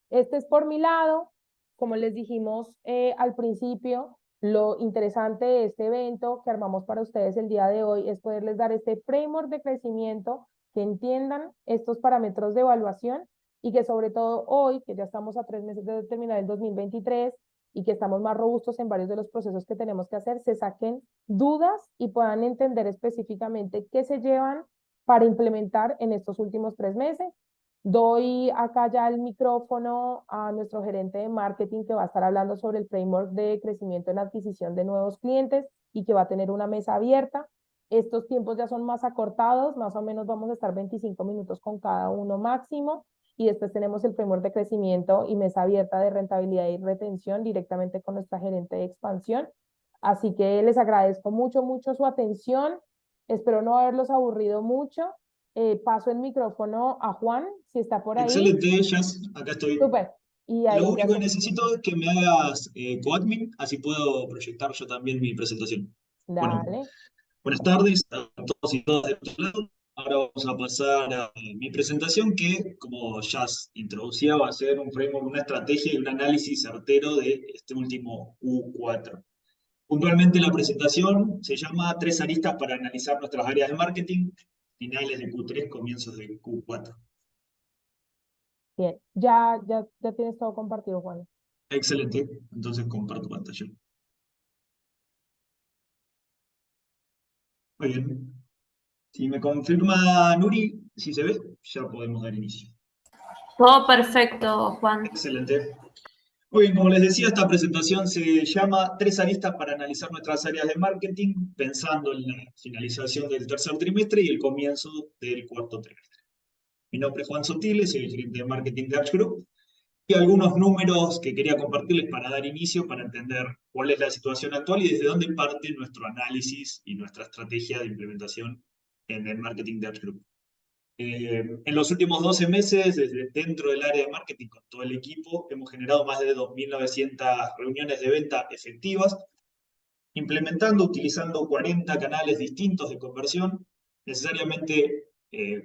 Este es por mi lado, como les dijimos al principio, lo interesante de este evento que armamos para ustedes el día de hoy es poderles dar este framework de crecimiento, que entiendan estos parámetros de evaluación y que sobre todo hoy, que ya estamos a 3 meses de terminar el 2023, y que estamos más robustos en varios de los procesos que tenemos que hacer, se saquen dudas y puedan entender específicamente qué se llevan para implementar en estos últimos 3 meses. Doy acá ya el micrófono a nuestro gerente de marketing que va a estar hablando sobre el framework de crecimiento en adquisición de nuevos clientes y que va a tener una mesa abierta. Estos tiempos ya son más acortados, más o menos vamos a estar 25 minutos con cada uno máximo. Y después tenemos el framework de crecimiento y mesa abierta de rentabilidad y retención directamente con nuestra gerente de expansión. Así que les agradezco mucho, mucho su atención. Espero no haberlos aburrido mucho. Paso el micrófono a Juan, si está por ahí. Excelente, Jazz, acá estoy. Súper. Y Lo ahí ya único que se... necesito es que me hagas coadmin, así puedo proyectar yo también mi presentación. Bueno, Dale. buenas tardes a todos y todas de otro lado. Ahora vamos a pasar a mi presentación que, como Jazz introducía, va a ser un framework, una estrategia y un análisis certero de este último Q4. Puntualmente la presentación se llama Tres aristas para analizar nuestras áreas de marketing, finales de Q3, comienzos de Q4. Bien. Ya tienes todo compartido, Juan. Excelente, entonces comparto pantalla. Muy bien. Si me confirma Nuri, si se ve, ya podemos dar inicio. Todo perfecto, Juan. Excelente. Muy bien, como les decía, esta presentación se llama Tres aristas para analizar nuestras áreas de marketing, pensando en la finalización del tercer trimestre y el comienzo del cuarto trimestre. Mi nombre es Juan Sotiles, soy el gerente de marketing de Arch Group, y algunos números que quería compartirles para dar inicio, para entender cuál es la situación actual y desde dónde parte nuestro análisis y nuestra estrategia de implementación en el marketing de Arch Group. En los últimos 12 meses, desde dentro del área de marketing con todo el equipo, hemos generado más de 2.900 reuniones de venta efectivas, implementando, utilizando 40 canales distintos de conversión. Necesariamente,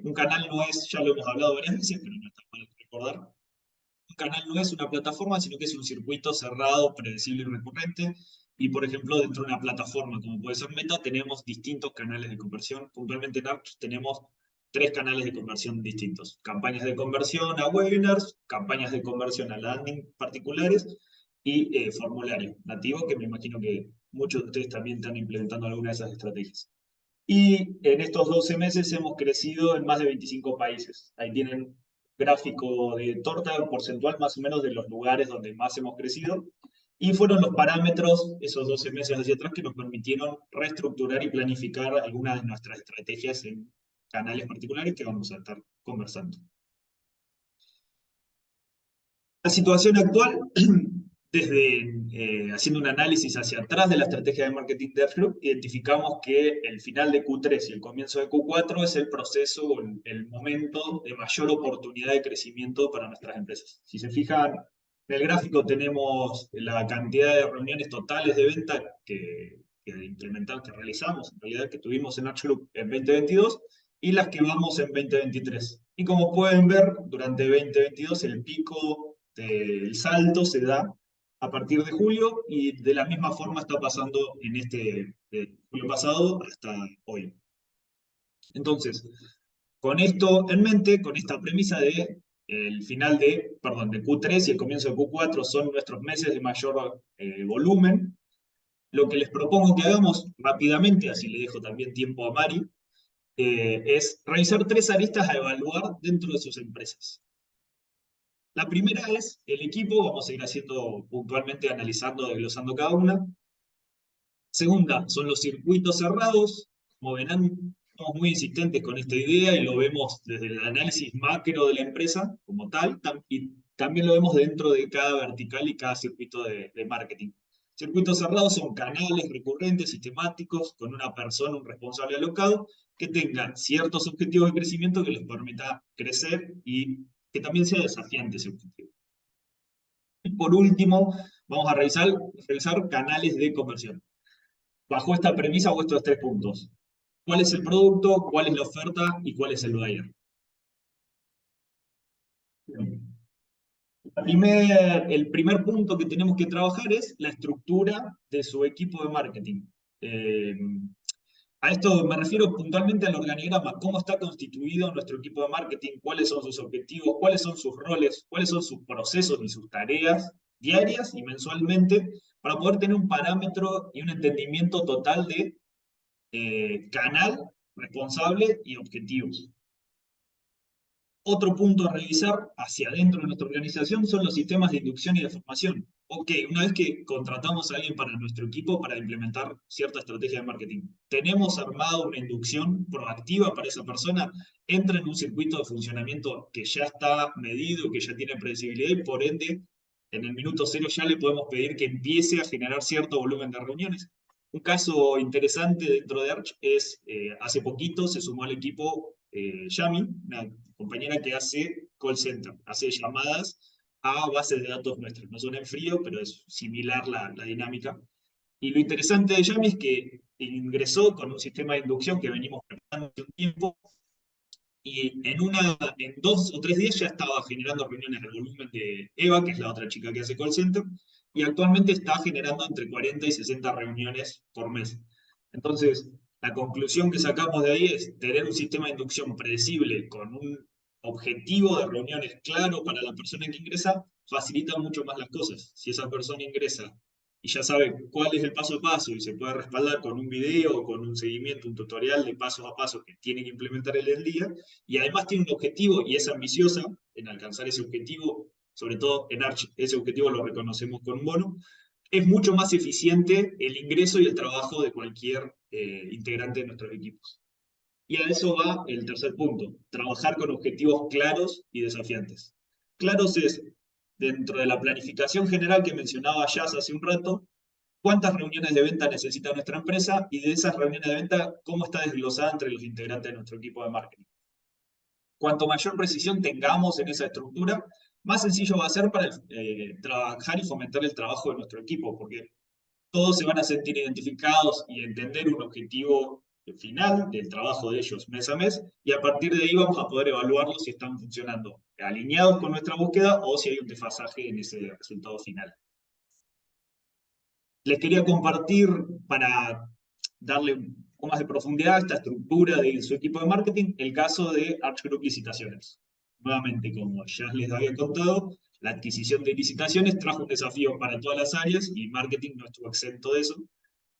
un canal no es, ya lo hemos hablado varias veces, pero no está mal recordar, un canal no es una plataforma, sino que es un circuito cerrado, predecible y recurrente. Y, por ejemplo, dentro de una plataforma como puede ser Meta, tenemos distintos canales de conversión. Puntualmente en Arch tenemos 3 canales de conversión distintos. Campañas de conversión a webinars, campañas de conversión a landing particulares y formulario nativo, que me imagino que muchos de ustedes también están implementando alguna de esas estrategias. Y en estos 12 meses hemos crecido en más de 25 países. Ahí tienen gráfico de torta porcentual más o menos de los lugares donde más hemos crecido. Y fueron los parámetros, esos 12 meses hacia atrás, que nos permitieron reestructurar y planificar algunas de nuestras estrategias en canales particulares que vamos a estar conversando. La situación actual, desde haciendo un análisis hacia atrás de la estrategia de marketing de Arch Group, identificamos que el final de Q3 y el comienzo de Q4 es el proceso o el momento de mayor oportunidad de crecimiento para nuestras empresas. Si se fijan, en el gráfico tenemos la cantidad de reuniones totales de venta que implementamos, que realizamos, en realidad que tuvimos en Arch Group en 2022, y las que vamos en 2023. Y como pueden ver, durante 2022 el pico del salto se da a partir de julio y de la misma forma está pasando en este julio pasado hasta hoy. Entonces, con esto en mente, con esta premisa de el final de Q3 y el comienzo de Q4 son nuestros meses de mayor volumen, lo que les propongo que hagamos rápidamente, así le dejo también tiempo a Mari, es revisar 3 aristas a evaluar dentro de sus empresas. La primera es el equipo, vamos a ir haciendo puntualmente, analizando, desglosando cada una. Segunda, son los circuitos cerrados. Como verán, somos muy insistentes con esta idea y lo vemos desde el análisis macro de la empresa como tal, y también lo vemos dentro de cada vertical y cada circuito de marketing. Circuitos cerrados son canales recurrentes, sistemáticos, con una persona, un responsable alocado, que tengan ciertos objetivos de crecimiento que les permita crecer y que también sea desafiante ese objetivo. Y por último, vamos a revisar canales de conversión. Bajo esta premisa o estos 3 puntos. ¿Cuál es el producto? ¿Cuál es la oferta? ¿Y cuál es el buyer? El primer punto que tenemos que trabajar es la estructura de su equipo de marketing. A esto me refiero puntualmente al organigrama, cómo está constituido nuestro equipo de marketing, cuáles son sus objetivos, cuáles son sus roles, cuáles son sus procesos y sus tareas diarias y mensualmente, para poder tener un parámetro y un entendimiento total de canal, responsable y objetivos. Otro punto a revisar hacia adentro de nuestra organización son los sistemas de inducción y de formación. Ok, una vez que contratamos a alguien para nuestro equipo para implementar cierta estrategia de marketing, tenemos armado una inducción proactiva para esa persona, entra en un circuito de funcionamiento que ya está medido, que ya tiene predecibilidad y por ende, en el minuto cero ya le podemos pedir que empiece a generar cierto volumen de reuniones. Un caso interesante dentro de Arch es, hace poquito se sumó al equipo Yami, una compañera que hace call center, hace llamadas a bases de datos nuestras. No son en frío, pero es similar la dinámica. Y lo interesante de Yami es que ingresó con un sistema de inducción que venimos preparando hace un tiempo, y en 2 o 3 días ya estaba generando reuniones al volumen de Eva, que es la otra chica que hace call center, y actualmente está generando entre 40 y 60 reuniones por mes. Entonces, la conclusión que sacamos de ahí es tener un sistema de inducción predecible con un objetivo de reuniones claro para la persona que ingresa, facilita mucho más las cosas. Si esa persona ingresa y ya sabe cuál es el paso a paso y se puede respaldar con un video, con un seguimiento, un tutorial de paso a paso que tiene que implementar en el día, y además tiene un objetivo y es ambiciosa en alcanzar ese objetivo, sobre todo en Arch, ese objetivo lo reconocemos con un bono, es mucho más eficiente el ingreso y el trabajo de cualquier integrante de nuestros equipos. Y a eso va el tercer punto, trabajar con objetivos claros y desafiantes. Claros es, dentro de la planificación general que mencionaba Jazz hace un rato, cuántas reuniones de venta necesita nuestra empresa y de esas reuniones de venta, cómo está desglosada entre los integrantes de nuestro equipo de marketing. Cuanto mayor precisión tengamos en esa estructura, más sencillo va a ser para trabajar y fomentar el trabajo de nuestro equipo, porque todos se van a sentir identificados y entender un objetivo final del trabajo de ellos mes a mes, y a partir de ahí vamos a poder evaluarlos si están funcionando alineados con nuestra búsqueda o si hay un desfasaje en ese resultado final. Les quería compartir, para darle un poco más de profundidad a esta estructura de su equipo de marketing, el caso de Arch Group Licitaciones. Nuevamente, como ya les había contado, la adquisición de licitaciones trajo un desafío para todas las áreas y marketing no estuvo exento de eso,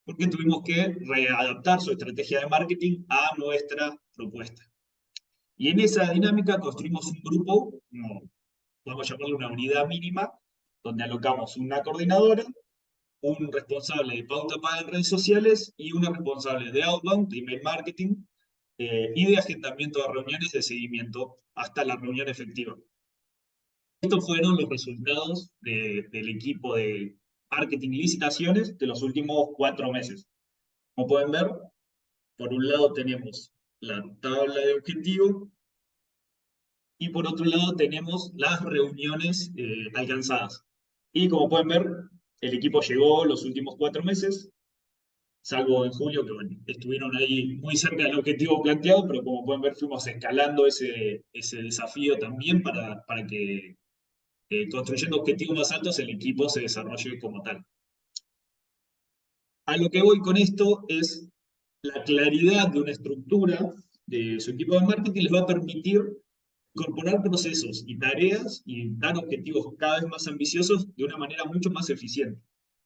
porque tuvimos que readaptar su estrategia de marketing a nuestra propuesta. Y en esa dinámica construimos un grupo, podemos llamarlo una unidad mínima, donde alocamos una coordinadora, un responsable de pauta paga en redes sociales y una responsable de outbound, de email marketing, y de agendamiento de reuniones de seguimiento hasta la reunión efectiva. Estos fueron los resultados del equipo de marketing y licitaciones de los últimos 4 meses. Como pueden ver, por un lado tenemos la tabla de objetivo y por otro lado tenemos las reuniones alcanzadas. Y como pueden ver, el equipo llegó los últimos 4 meses, salvo en julio, que bueno, estuvieron ahí muy cerca del objetivo planteado, pero como pueden ver, fuimos escalando ese desafío también para que, construyendo objetivos más altos, el equipo se desarrolle como tal. A lo que voy con esto es la claridad de una estructura de su equipo de marketing les va a permitir incorporar procesos y tareas y dar objetivos cada vez más ambiciosos de una manera mucho más eficiente.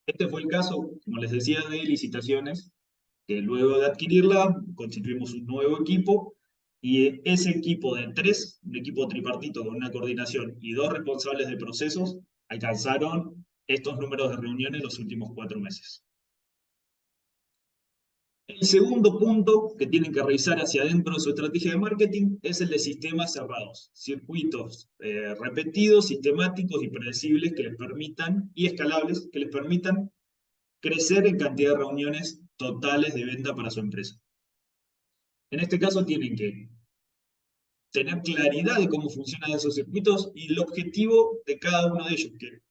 Este fue el caso, como les decía, de licitaciones, que luego de adquirirla constituimos un nuevo equipo, y ese equipo de 3, un equipo tripartito con una coordinación y 2 responsables de procesos, alcanzaron estos números de reuniones los últimos 4 meses. El segundo punto que tienen que revisar hacia adentro de su estrategia de marketing es el de sistemas cerrados, circuitos repetidos, sistemáticos y predecibles que les permitan, y escalables, que les permitan crecer en cantidad de reuniones totales de venta para su empresa. En este caso tienen que tener claridad de cómo funcionan esos circuitos y el objetivo de cada uno de ellos, que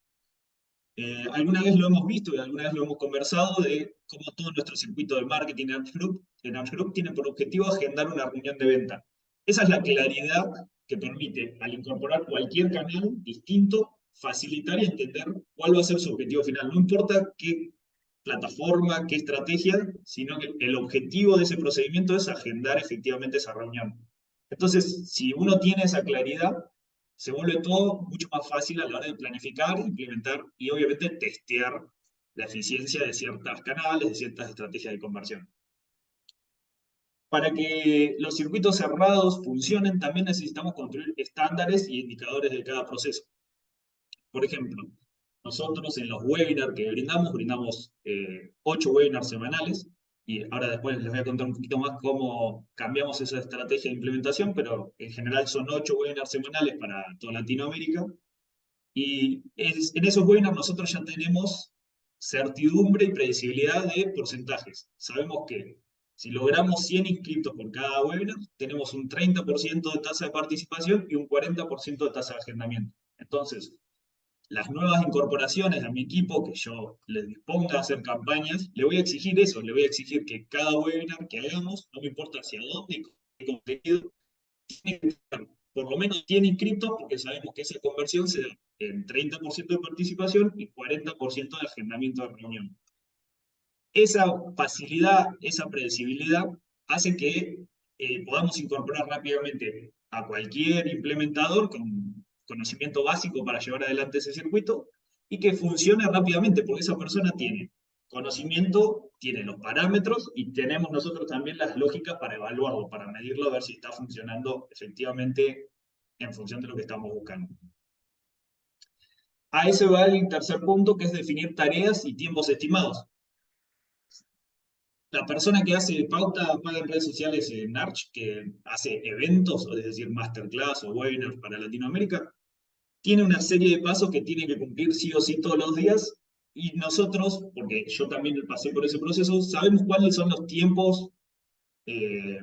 alguna vez lo hemos visto y alguna vez lo hemos conversado de cómo todo nuestro circuito de marketing en Arch Group tiene por objetivo agendar una reunión de venta. Esa es la claridad que permite, al incorporar cualquier canal distinto, facilitar y entender cuál va a ser su objetivo final. No importa qué plataforma, qué estrategia, sino que el objetivo de ese procedimiento es agendar efectivamente esa reunión. Entonces, si uno tiene esa claridad, se vuelve todo mucho más fácil a la hora de planificar, implementar y obviamente testear la eficiencia de ciertos canales, de ciertas estrategias de conversión. Para que los circuitos cerrados funcionen, también necesitamos construir estándares y indicadores de cada proceso. Por ejemplo, nosotros en los webinars que brindamos 8 webinars semanales, y ahora después les voy a contar un poquito más cómo cambiamos esa estrategia de implementación, pero en general son 8 webinars semanales para toda Latinoamérica, y en esos webinars nosotros ya tenemos certidumbre y predecibilidad de porcentajes. Sabemos que si logramos 100 inscritos por cada webinar, tenemos un 30% de tasa de participación y un 40% de tasa de agendamiento. Entonces, las nuevas incorporaciones a mi equipo, que yo les disponga a hacer campañas, le voy a exigir eso, le voy a exigir que cada webinar que hagamos, no me importa hacia dónde, qué contenido, tiene que tener por lo menos 100 inscritos, porque sabemos que esa conversión se da en 30% de participación y 40% de agendamiento de reunión. Esa facilidad, esa predecibilidad, hace que podamos incorporar rápidamente a cualquier implementador con conocimiento básico para llevar adelante ese circuito y que funcione rápidamente, porque esa persona tiene conocimiento, tiene los parámetros y tenemos nosotros también las lógicas para evaluarlo, para medirlo, a ver si está funcionando efectivamente en función de lo que estamos buscando. A eso va el tercer punto, que es definir tareas y tiempos estimados. La persona que hace pauta paga en redes sociales en Arch, que hace eventos, es decir, masterclass o webinars para Latinoamérica, tiene una serie de pasos que tiene que cumplir sí o sí todos los días, y nosotros, porque yo también pasé por ese proceso, sabemos cuáles son los tiempos de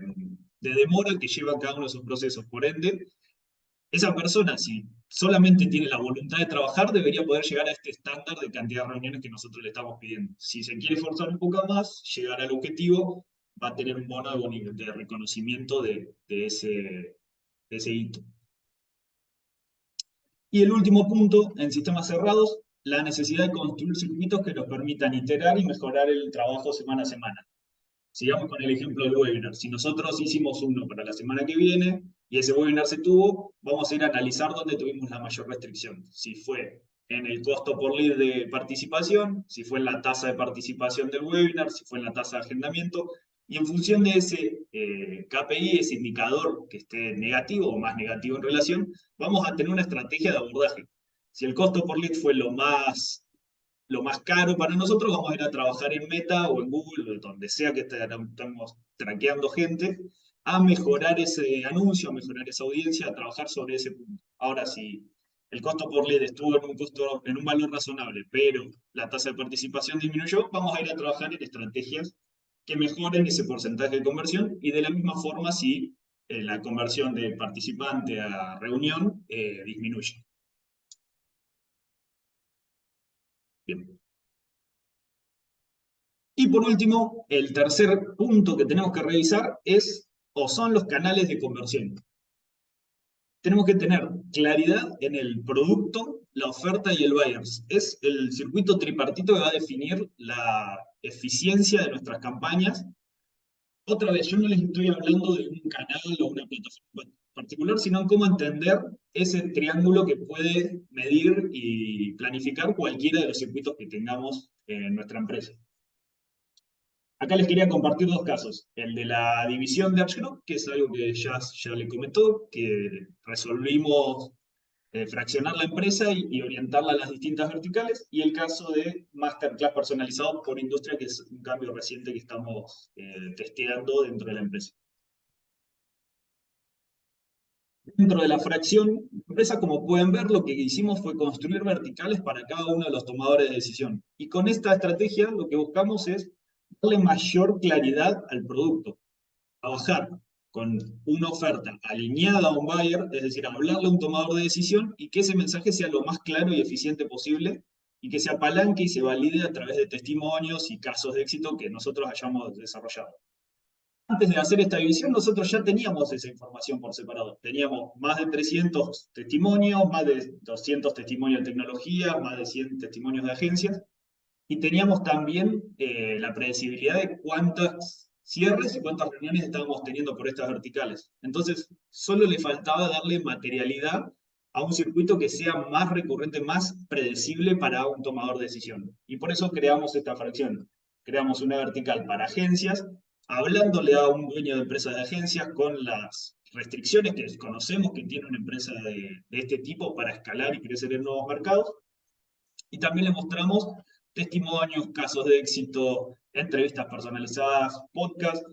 demora que lleva cada uno de esos procesos. Por ende, esa persona, si solamente tiene la voluntad de trabajar, debería poder llegar a este estándar de cantidad de reuniones que nosotros le estamos pidiendo. Si se quiere esforzar un poco más, llegar al objetivo, va a tener un bono de reconocimiento de ese hito. Y el último punto, en sistemas cerrados, la necesidad de construir circuitos que nos permitan iterar y mejorar el trabajo semana a semana. Sigamos con el ejemplo del webinar. Si nosotros hicimos uno para la semana que viene y ese webinar se tuvo, vamos a ir a analizar dónde tuvimos la mayor restricción. Si fue en el costo por lead de participación, si fue en la tasa de participación del webinar, si fue en la tasa de agendamiento. Y en función de ese KPI, ese indicador que esté negativo o más negativo en relación, vamos a tener una estrategia de abordaje. Si el costo por lead fue lo más caro para nosotros, vamos a ir a trabajar en Meta o en Google, donde sea que estamos traqueando gente, a mejorar ese anuncio, a mejorar esa audiencia, a trabajar sobre ese punto. Ahora, si el costo por lead estuvo en un valor razonable, pero la tasa de participación disminuyó, vamos a ir a trabajar en estrategias que mejoren ese porcentaje de conversión, y de la misma forma si la conversión de participante a reunión disminuye. Bien. Y por último, el tercer punto que tenemos que revisar es o son los canales de conversión. Tenemos que tener claridad en el producto, la oferta y el buyers. Es el circuito tripartito que va a definir la eficiencia de nuestras campañas. Otra vez, yo no les estoy hablando de un canal o una plataforma particular, sino en cómo entender ese triángulo que puede medir y planificar cualquiera de los circuitos que tengamos en nuestra empresa. Acá les quería compartir dos casos. El de la división de Arch Group, que es algo que ya le comentó, que resolvimos fraccionar la empresa y orientarla a las distintas verticales, y el caso de Masterclass personalizado por industria, que es un cambio reciente que estamos testeando dentro de la empresa. Dentro de la fracción de empresa, como pueden ver, lo que hicimos fue construir verticales para cada uno de los tomadores de decisión. Y con esta estrategia lo que buscamos es darle mayor claridad al producto. Trabajar con una oferta alineada a un buyer, es decir, hablarle a un tomador de decisión y que ese mensaje sea lo más claro y eficiente posible y que se apalanque y se valide a través de testimonios y casos de éxito que nosotros hayamos desarrollado. Antes de hacer esta división, nosotros ya teníamos esa información por separado. Teníamos más de 300 testimonios, más de 200 testimonios de tecnología, más de 100 testimonios de agencias, y teníamos también la predecibilidad de cuántas cierres y cuántas reuniones estábamos teniendo por estas verticales. Entonces, solo le faltaba darle materialidad a un circuito que sea más recurrente, más predecible para un tomador de decisión. Y por eso creamos esta fracción. Creamos una vertical para agencias, hablándole a un dueño de empresa de agencias con las restricciones que conocemos que tiene una empresa de este tipo para escalar y crecer en nuevos mercados. Y también le mostramos testimonios, casos de éxito, entrevistas personalizadas, podcasts,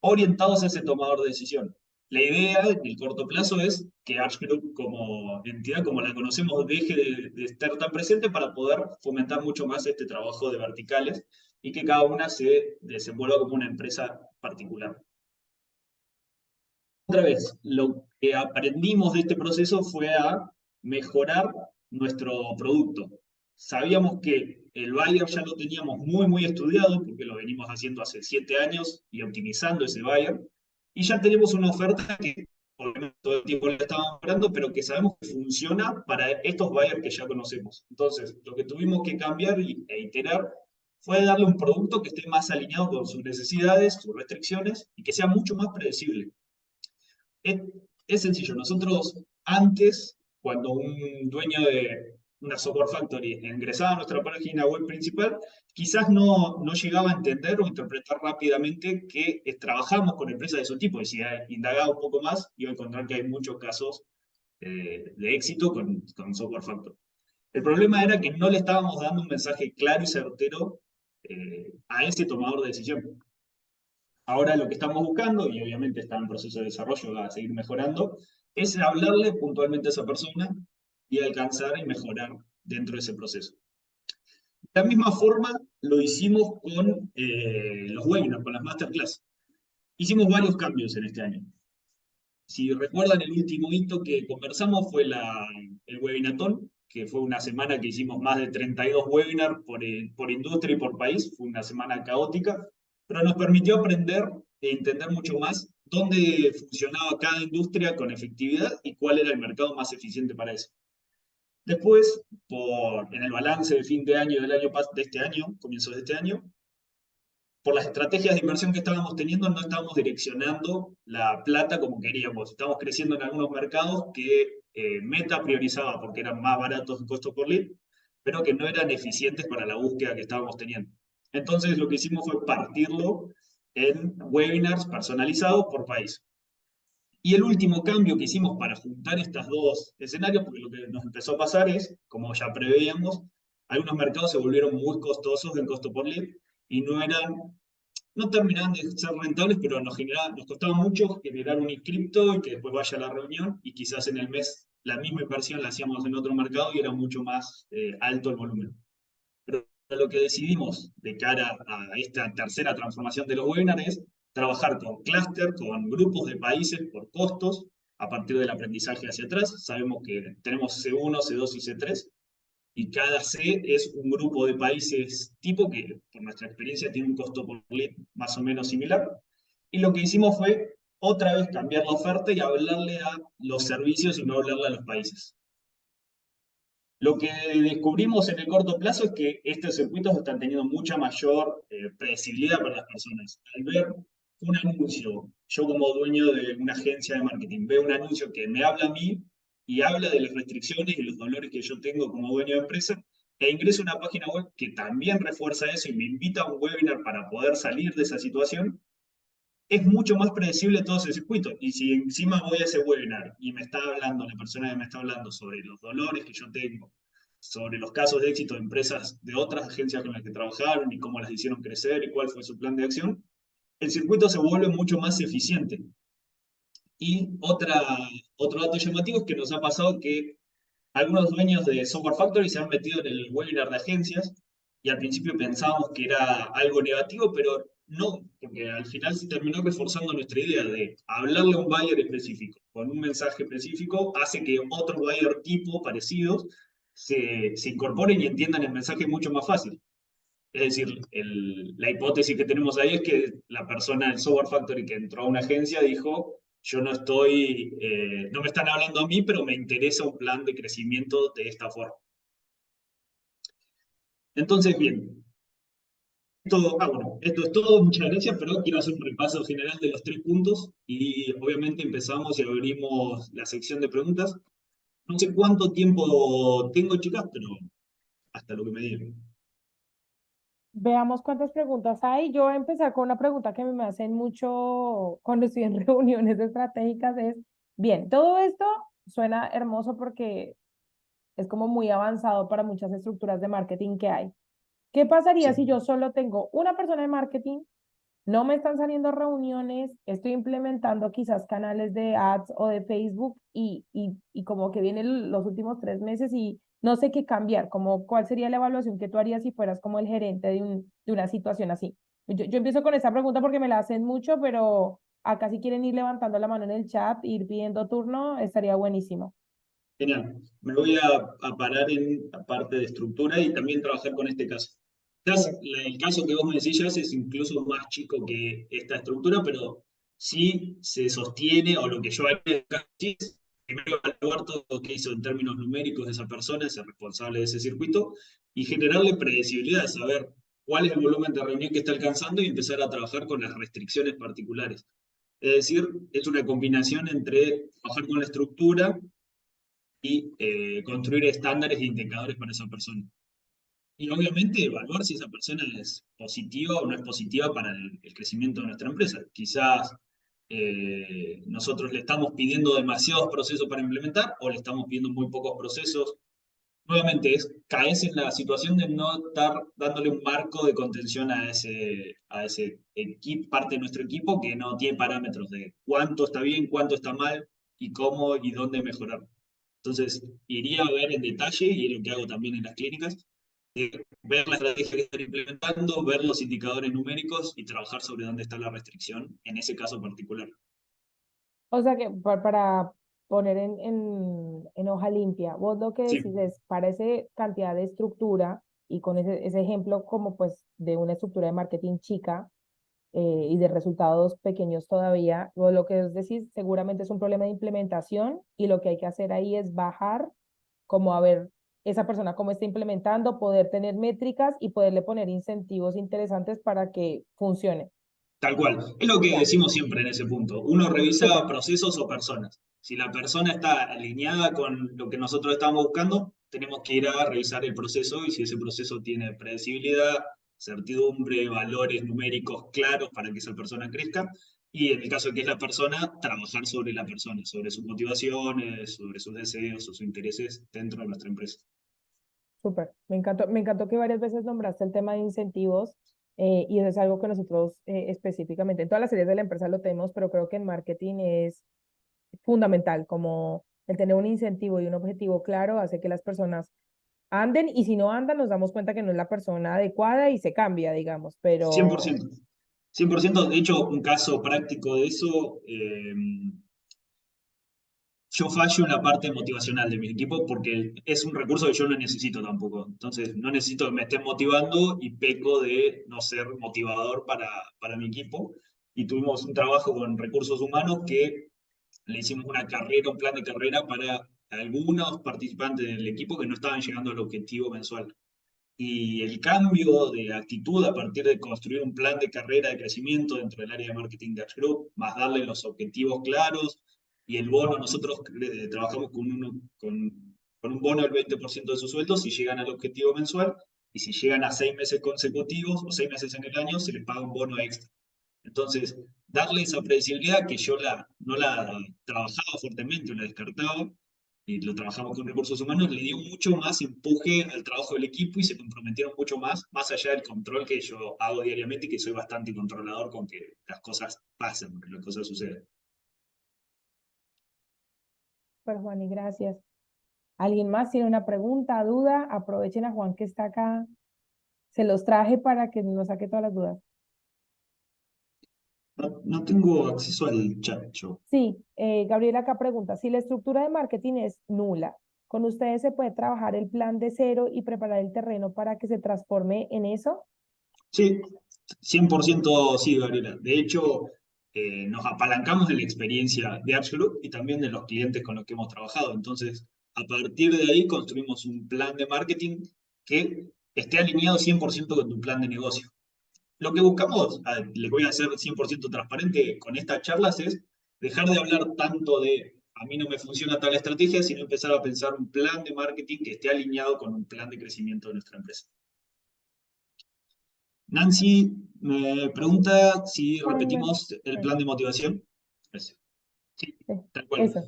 orientados a ese tomador de decisión. La idea en el corto plazo es que Arch Group como entidad, como la conocemos, deje de estar tan presente para poder fomentar mucho más este trabajo de verticales y que cada una se desenvuelva como una empresa particular. Otra vez, lo que aprendimos de este proceso fue a mejorar nuestro producto. Sabíamos que el buyer ya lo teníamos muy estudiado, porque lo venimos haciendo hace 7 años y optimizando ese buyer, y ya tenemos una oferta que obviamente todo el tiempo la estamos mejorando, pero que sabemos que funciona para estos buyers que ya conocemos. Entonces, lo que tuvimos que cambiar e iterar fue darle un producto que esté más alineado con sus necesidades, sus restricciones, y que sea mucho más predecible. Es, es sencillo. Nosotros antes, cuando un dueño de una software factory ingresaba a nuestra página web principal, quizás no llegaba a entender o interpretar rápidamente que trabajamos con empresas de su tipo. Y si indagaba un poco más, iba a encontrar que hay muchos casos de éxito con software factory. El problema era que no le estábamos dando un mensaje claro y certero a ese tomador de decisión. Ahora lo que estamos buscando, y obviamente está en proceso de desarrollo, va a seguir mejorando, es hablarle puntualmente a esa persona y alcanzar y mejorar dentro de ese proceso. De la misma forma lo hicimos con los webinars, con las masterclass. Hicimos varios cambios en este año. Si recuerdan, el último hito que conversamos fue el webinatón, que fue una semana que hicimos más de 32 webinars por industria y por país. Fue una semana caótica, pero nos permitió aprender e entender mucho más dónde funcionaba cada industria con efectividad y cuál era el mercado más eficiente para eso. Después, en el balance de fin de año de este año, comienzos de este año, por las estrategias de inversión que estábamos teniendo, no estábamos direccionando la plata como queríamos. Estábamos creciendo en algunos mercados que Meta priorizaba porque eran más baratos en costo por lead, pero que no eran eficientes para la búsqueda que estábamos teniendo. Entonces lo que hicimos fue partirlo en webinars personalizados por país. Y el último cambio que hicimos para juntar estos dos escenarios, porque lo que nos empezó a pasar es, como ya preveíamos, algunos mercados se volvieron muy costosos en costo por lead y no terminaban de ser rentables, pero nos costaba mucho generar un inscripto y que después vaya a la reunión, y quizás en el mes la misma inversión la hacíamos en otro mercado y era mucho más alto el volumen. Pero lo que decidimos de cara a esta tercera transformación de los webinars es trabajar con clúster, con grupos de países por costos, a partir del aprendizaje hacia atrás. Sabemos que tenemos C1, C2 y C3, y cada C es un grupo de países tipo que, por nuestra experiencia, tiene un costo por lead más o menos similar. Y lo que hicimos fue, otra vez, cambiar la oferta y hablarle a los servicios y no hablarle a los países. Lo que descubrimos en el corto plazo es que estos circuitos están teniendo mucha mayor predecibilidad para las personas. Al ver un anuncio, yo como dueño de una agencia de marketing, veo un anuncio que me habla a mí y habla de las restricciones y los dolores que yo tengo como dueño de empresa, e ingreso a una página web que también refuerza eso y me invita a un webinar para poder salir de esa situación, es mucho más predecible todo ese circuito. Y si encima voy a ese webinar y me está hablando, la persona que me está hablando sobre los dolores que yo tengo, sobre los casos de éxito de empresas de otras agencias con las que trabajaron y cómo las hicieron crecer y cuál fue su plan de acción, el circuito se vuelve mucho más eficiente. Y otro dato llamativo es que nos ha pasado que algunos dueños de Software Factory se han metido en el webinar de agencias y al principio pensábamos que era algo negativo, pero no, porque al final se terminó reforzando nuestra idea de hablarle a un buyer específico, con un mensaje específico, hace que otros buyer tipo parecidos se incorporen y entiendan el mensaje mucho más fácil. Es decir, la hipótesis que tenemos ahí es que la persona del Software Factory que entró a una agencia dijo, yo no me están hablando a mí, pero me interesa un plan de crecimiento de esta forma. Entonces, bien, esto es todo, muchas gracias, pero quiero hacer un repaso general de los 3 puntos y obviamente empezamos y abrimos la sección de preguntas. No sé cuánto tiempo tengo, chicas, pero hasta lo que me digan. Veamos cuántas preguntas hay. Yo voy a empezar con una pregunta que me hacen mucho cuando estoy en reuniones estratégicas, es, bien, todo esto suena hermoso porque es como muy avanzado para muchas estructuras de marketing que hay. ¿Qué pasaría Sí. si yo solo tengo una persona de marketing? No me están saliendo reuniones, estoy implementando quizás canales de ads o de Facebook y como que vienen los últimos 3 meses y no sé qué cambiar, como cuál sería la evaluación que tú harías si fueras como el gerente de una situación así. Yo empiezo con esta pregunta porque me la hacen mucho, pero acá si quieren ir levantando la mano en el chat, ir pidiendo turno, estaría buenísimo. Genial. Me voy a parar en la parte de estructura y también trabajar con este caso. Ok. El caso que vos me decís ya es incluso más chico que esta estructura, pero sí se sostiene, o lo que yo haría acá sí es primero evaluar todo lo que hizo en términos numéricos de esa persona, ese responsable de ese circuito, y generarle predecibilidad, saber cuál es el volumen de reunión que está alcanzando y empezar a trabajar con las restricciones particulares. Es decir, es una combinación entre trabajar con la estructura y construir estándares e indicadores para esa persona. Y obviamente evaluar si esa persona es positiva o no es positiva para el crecimiento de nuestra empresa. Quizás nosotros le estamos pidiendo demasiados procesos para implementar o le estamos pidiendo muy pocos procesos. Nuevamente, caes en la situación de no estar dándole un marco de contención a ese equipo, parte de nuestro equipo que no tiene parámetros de cuánto está bien, cuánto está mal y cómo y dónde mejorar. Entonces, iría a ver en detalle, y es lo que hago también en las clínicas, ver la estrategia que están implementando, ver los indicadores numéricos y trabajar sobre dónde está la restricción en ese caso particular. O sea que para poner en hoja limpia, vos lo que decís Sí, es, para esa cantidad de estructura y con ese ejemplo como pues de una estructura de marketing chica y de resultados pequeños todavía, vos lo que decís seguramente es un problema de implementación y lo que hay que hacer ahí es bajar como a ver esa persona cómo está implementando, poder tener métricas y poderle poner incentivos interesantes para que funcione. tal cual. Es lo que Ya, decimos siempre en ese punto. Uno revisa súper. procesos o personas. Si la persona está alineada con lo que nosotros estamos buscando, tenemos que ir a revisar el proceso y si ese proceso tiene predecibilidad, certidumbre, valores numéricos claros para que esa persona crezca. Y en el caso de que es la persona, trabajar sobre la persona, sobre sus motivaciones, sobre sus deseos o sus intereses dentro de nuestra empresa. Súper, me encantó que varias veces nombraste el tema de incentivos y eso es algo que nosotros específicamente en todas las áreas de la empresa lo tenemos, pero creo que en marketing es fundamental, como el tener un incentivo y un objetivo claro hace que las personas anden y si no andan nos damos cuenta que no es la persona adecuada y se cambia, digamos, pero 100%. 100%, de hecho, un caso práctico de eso, yo fallo en la parte motivacional de mi equipo porque es un recurso que yo no necesito tampoco. Entonces, no necesito que me estén motivando y peco de no ser motivador para mi equipo. Y tuvimos un trabajo con recursos humanos que le hicimos una carrera, un plan de carrera para algunos participantes del equipo que no estaban llegando al objetivo mensual. Y el cambio de actitud a partir de construir un plan de carrera de crecimiento dentro del área de marketing de Ads Group, más darle los objetivos claros y el bono, nosotros trabajamos con un bono del 20% de su sueldo si llegan al objetivo mensual y si llegan a 6 meses consecutivos o 6 meses en el año, se les paga un bono extra. Entonces, darle esa predecibilidad que yo no la trabajaba fuertemente, la descartaba, y lo trabajamos con recursos humanos, le dio mucho más empuje al trabajo del equipo y se comprometieron mucho más allá del control que yo hago diariamente y que soy bastante controlador con que las cosas pasen, que las cosas sucedan. pues Juan, y gracias. ¿Alguien más tiene una pregunta, duda? Aprovechen a Juan que está acá. Se los traje para que nos saque todas las dudas. No tengo acceso al chat, yo. Sí, Gabriela acá pregunta, si la estructura de marketing es nula, ¿con ustedes se puede trabajar el plan de cero y preparar el terreno para que se transforme en eso? Sí, 100% sí, Gabriela. De hecho, nos apalancamos de la experiencia de Apps Group y también de los clientes con los que hemos trabajado. Entonces, a partir de ahí construimos un plan de marketing que esté alineado 100% con tu plan de negocio. Lo que buscamos, les voy a ser 100% transparente con estas charlas, es dejar de hablar tanto de a mí no me funciona tal estrategia, sino empezar a pensar un plan de marketing que esté alineado con un plan de crecimiento de nuestra empresa. Nancy me pregunta si repetimos el plan de motivación. Eso. Sí, Sí, tal cual. eso.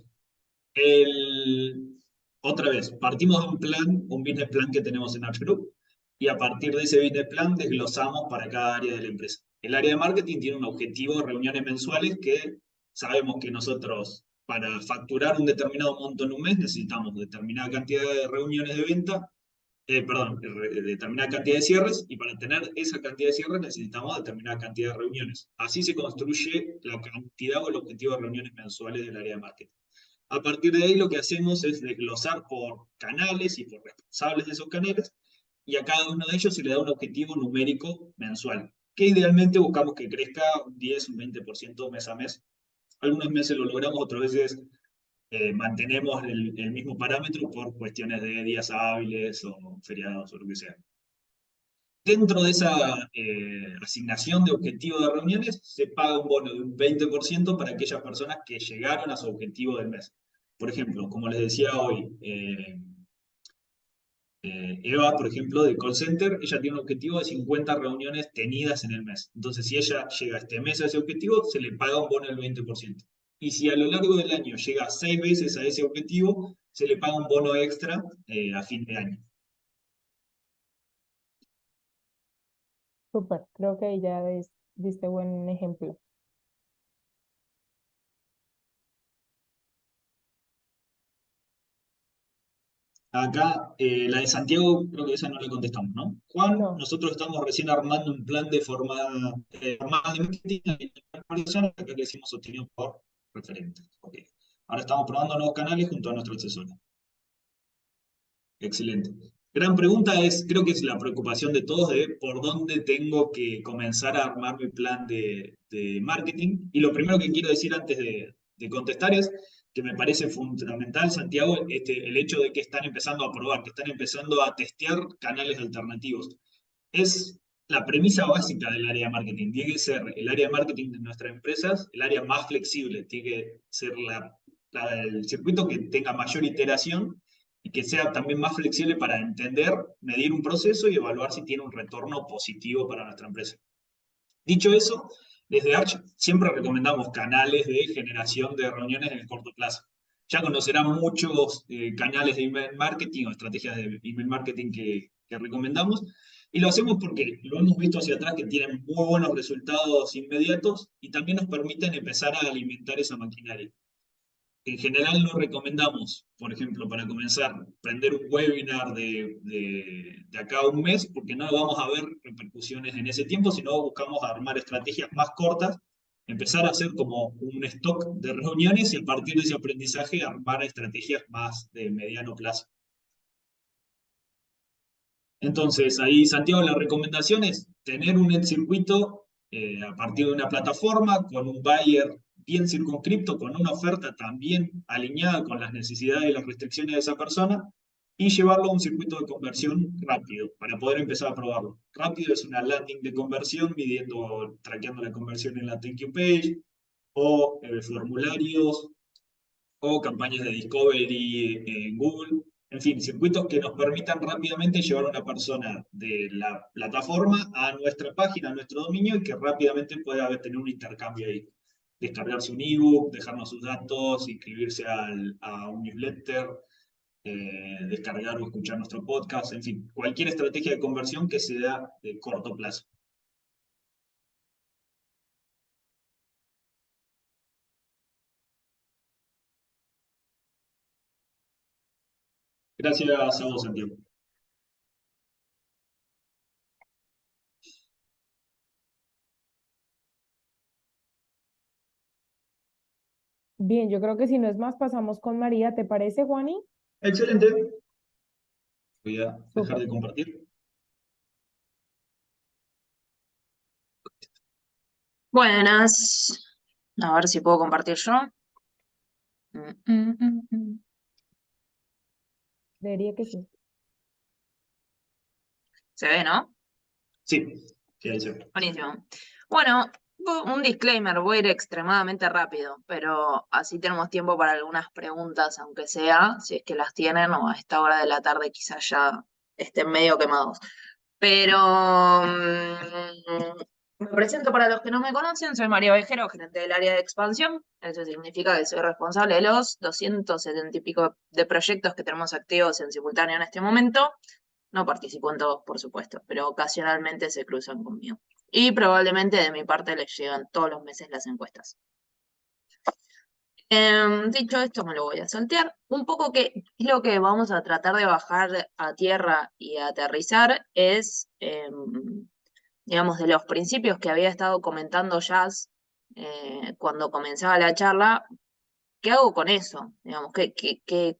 Otra vez, partimos de un plan, un business plan que tenemos en Arch Group, y a partir de ese business plan desglosamos para cada área de la empresa. El área de marketing tiene un objetivo de reuniones mensuales que sabemos que nosotros, para facturar un determinado monto en un mes, necesitamos determinada cantidad de reuniones de venta, determinada cantidad de cierres, y para tener esa cantidad de cierres necesitamos determinada cantidad de reuniones. Así se construye la cantidad o el objetivo de reuniones mensuales del área de marketing. A partir de ahí lo que hacemos es desglosar por canales y por responsables de esos canales, y a cada uno de ellos se le da un objetivo numérico mensual, que idealmente buscamos que crezca un 10, un 20% mes a mes. Algunos meses lo logramos, otras veces mantenemos el mismo parámetro por cuestiones de días hábiles o feriados o lo que sea. Dentro de esa asignación de objetivo de reuniones, se paga un bono de un 20% para aquellas personas que llegaron a su objetivo del mes. Por ejemplo, como les decía hoy, Eva, por ejemplo, de call center, ella tiene un objetivo de 50 reuniones tenidas en el mes. Entonces, si ella llega este mes a ese objetivo, se le paga un bono del 20%. Y si a lo largo del año llega 6 veces a ese objetivo, se le paga un bono extra a fin de año. Súper, creo que ahí ya diste buen ejemplo. Acá, la de Santiago, creo que esa no la contestamos, ¿no? Juan, No, nosotros estamos recién armando un plan de formal de marketing y conversión, acá que decimos obtenido por referentes. Ok. Ahora estamos probando nuevos canales junto a nuestro asesor. Excelente. Gran pregunta es, creo que es la preocupación de todos de por dónde tengo que comenzar a armar mi plan de marketing. Y lo primero que quiero decir antes de contestar es que me parece fundamental, Santiago, el hecho de que están empezando a probar, que están empezando a testear canales alternativos. Es la premisa básica del área de marketing. Tiene que ser el área de marketing de nuestras empresas, el área más flexible. Tiene que ser el circuito que tenga mayor iteración y que sea también más flexible para entender, medir un proceso y evaluar si tiene un retorno positivo para nuestra empresa. Dicho eso, desde Arch siempre recomendamos canales de generación de reuniones en el corto plazo. Ya conocerán muchos canales de email marketing o estrategias de email marketing que recomendamos, y lo hacemos porque lo hemos visto hacia atrás que tienen muy buenos resultados inmediatos y también nos permiten empezar a alimentar esa maquinaria. En general no recomendamos, por ejemplo, para comenzar, prender un webinar de acá a un mes, porque no vamos a ver repercusiones en ese tiempo, sino buscamos armar estrategias más cortas, empezar a hacer como un stock de reuniones y a partir de ese aprendizaje armar estrategias más de mediano plazo. Entonces, ahí, Santiago, la recomendación es tener un circuito a partir de una plataforma con un buyer bien circunscripto, con una oferta también alineada con las necesidades y las restricciones de esa persona, y llevarlo a un circuito de conversión rápido para poder empezar a probarlo. Rápido es una landing de conversión, midiendo, traqueando la conversión en la thank you page, o formularios, o campañas de discovery en Google. En fin, circuitos que nos permitan rápidamente llevar a una persona de la plataforma a nuestra página, a nuestro dominio, y que rápidamente pueda tener un intercambio ahí. Descargarse un ebook, dejarnos sus datos, inscribirse a un newsletter, descargar o escuchar nuestro podcast, en fin, cualquier estrategia de conversión que sea de corto plazo. Gracias a vos, Santiago. bien, yo creo que si no es más, pasamos con María. ¿Te parece, Juani? Excelente. Voy a dejar Súper. de compartir. Buenas. A ver si puedo compartir yo. Mm. Diría que sí. Se ve, ¿no? Sí, sí, ahí se ve. Buenísimo. Bueno, Un disclaimer, voy a ir extremadamente rápido, pero así tenemos tiempo para algunas preguntas, aunque sea, si es que las tienen, o a esta hora de la tarde quizás ya estén medio quemados. Pero me presento para los que no me conocen, soy María Ovejero, gerente del área de expansión. Eso significa que soy responsable de los 270 y pico de proyectos que tenemos activos en simultáneo en este momento. No participo en todos, por supuesto, pero ocasionalmente se cruzan conmigo. Y probablemente de mi parte les llegan todos los meses las encuestas. Dicho esto, me lo voy a saltear. Un poco que lo que vamos a tratar de bajar a tierra y aterrizar es, digamos, de los principios que había estado comentando Jazz cuando comenzaba la charla. ¿Qué hago con eso? Digamos,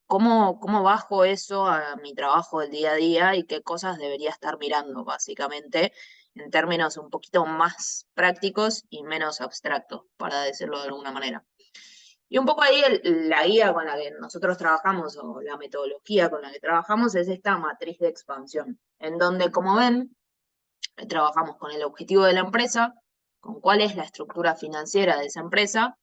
¿cómo bajo eso a mi trabajo del día a día y qué cosas debería estar mirando, básicamente, en términos un poquito más prácticos y menos abstractos, para decirlo de alguna manera? Y un poco ahí la guía con la que nosotros trabajamos, o la metodología con la que trabajamos, es esta matriz de expansión, en donde, como ven, trabajamos con el objetivo de la empresa, con cuál es la estructura financiera de esa empresa,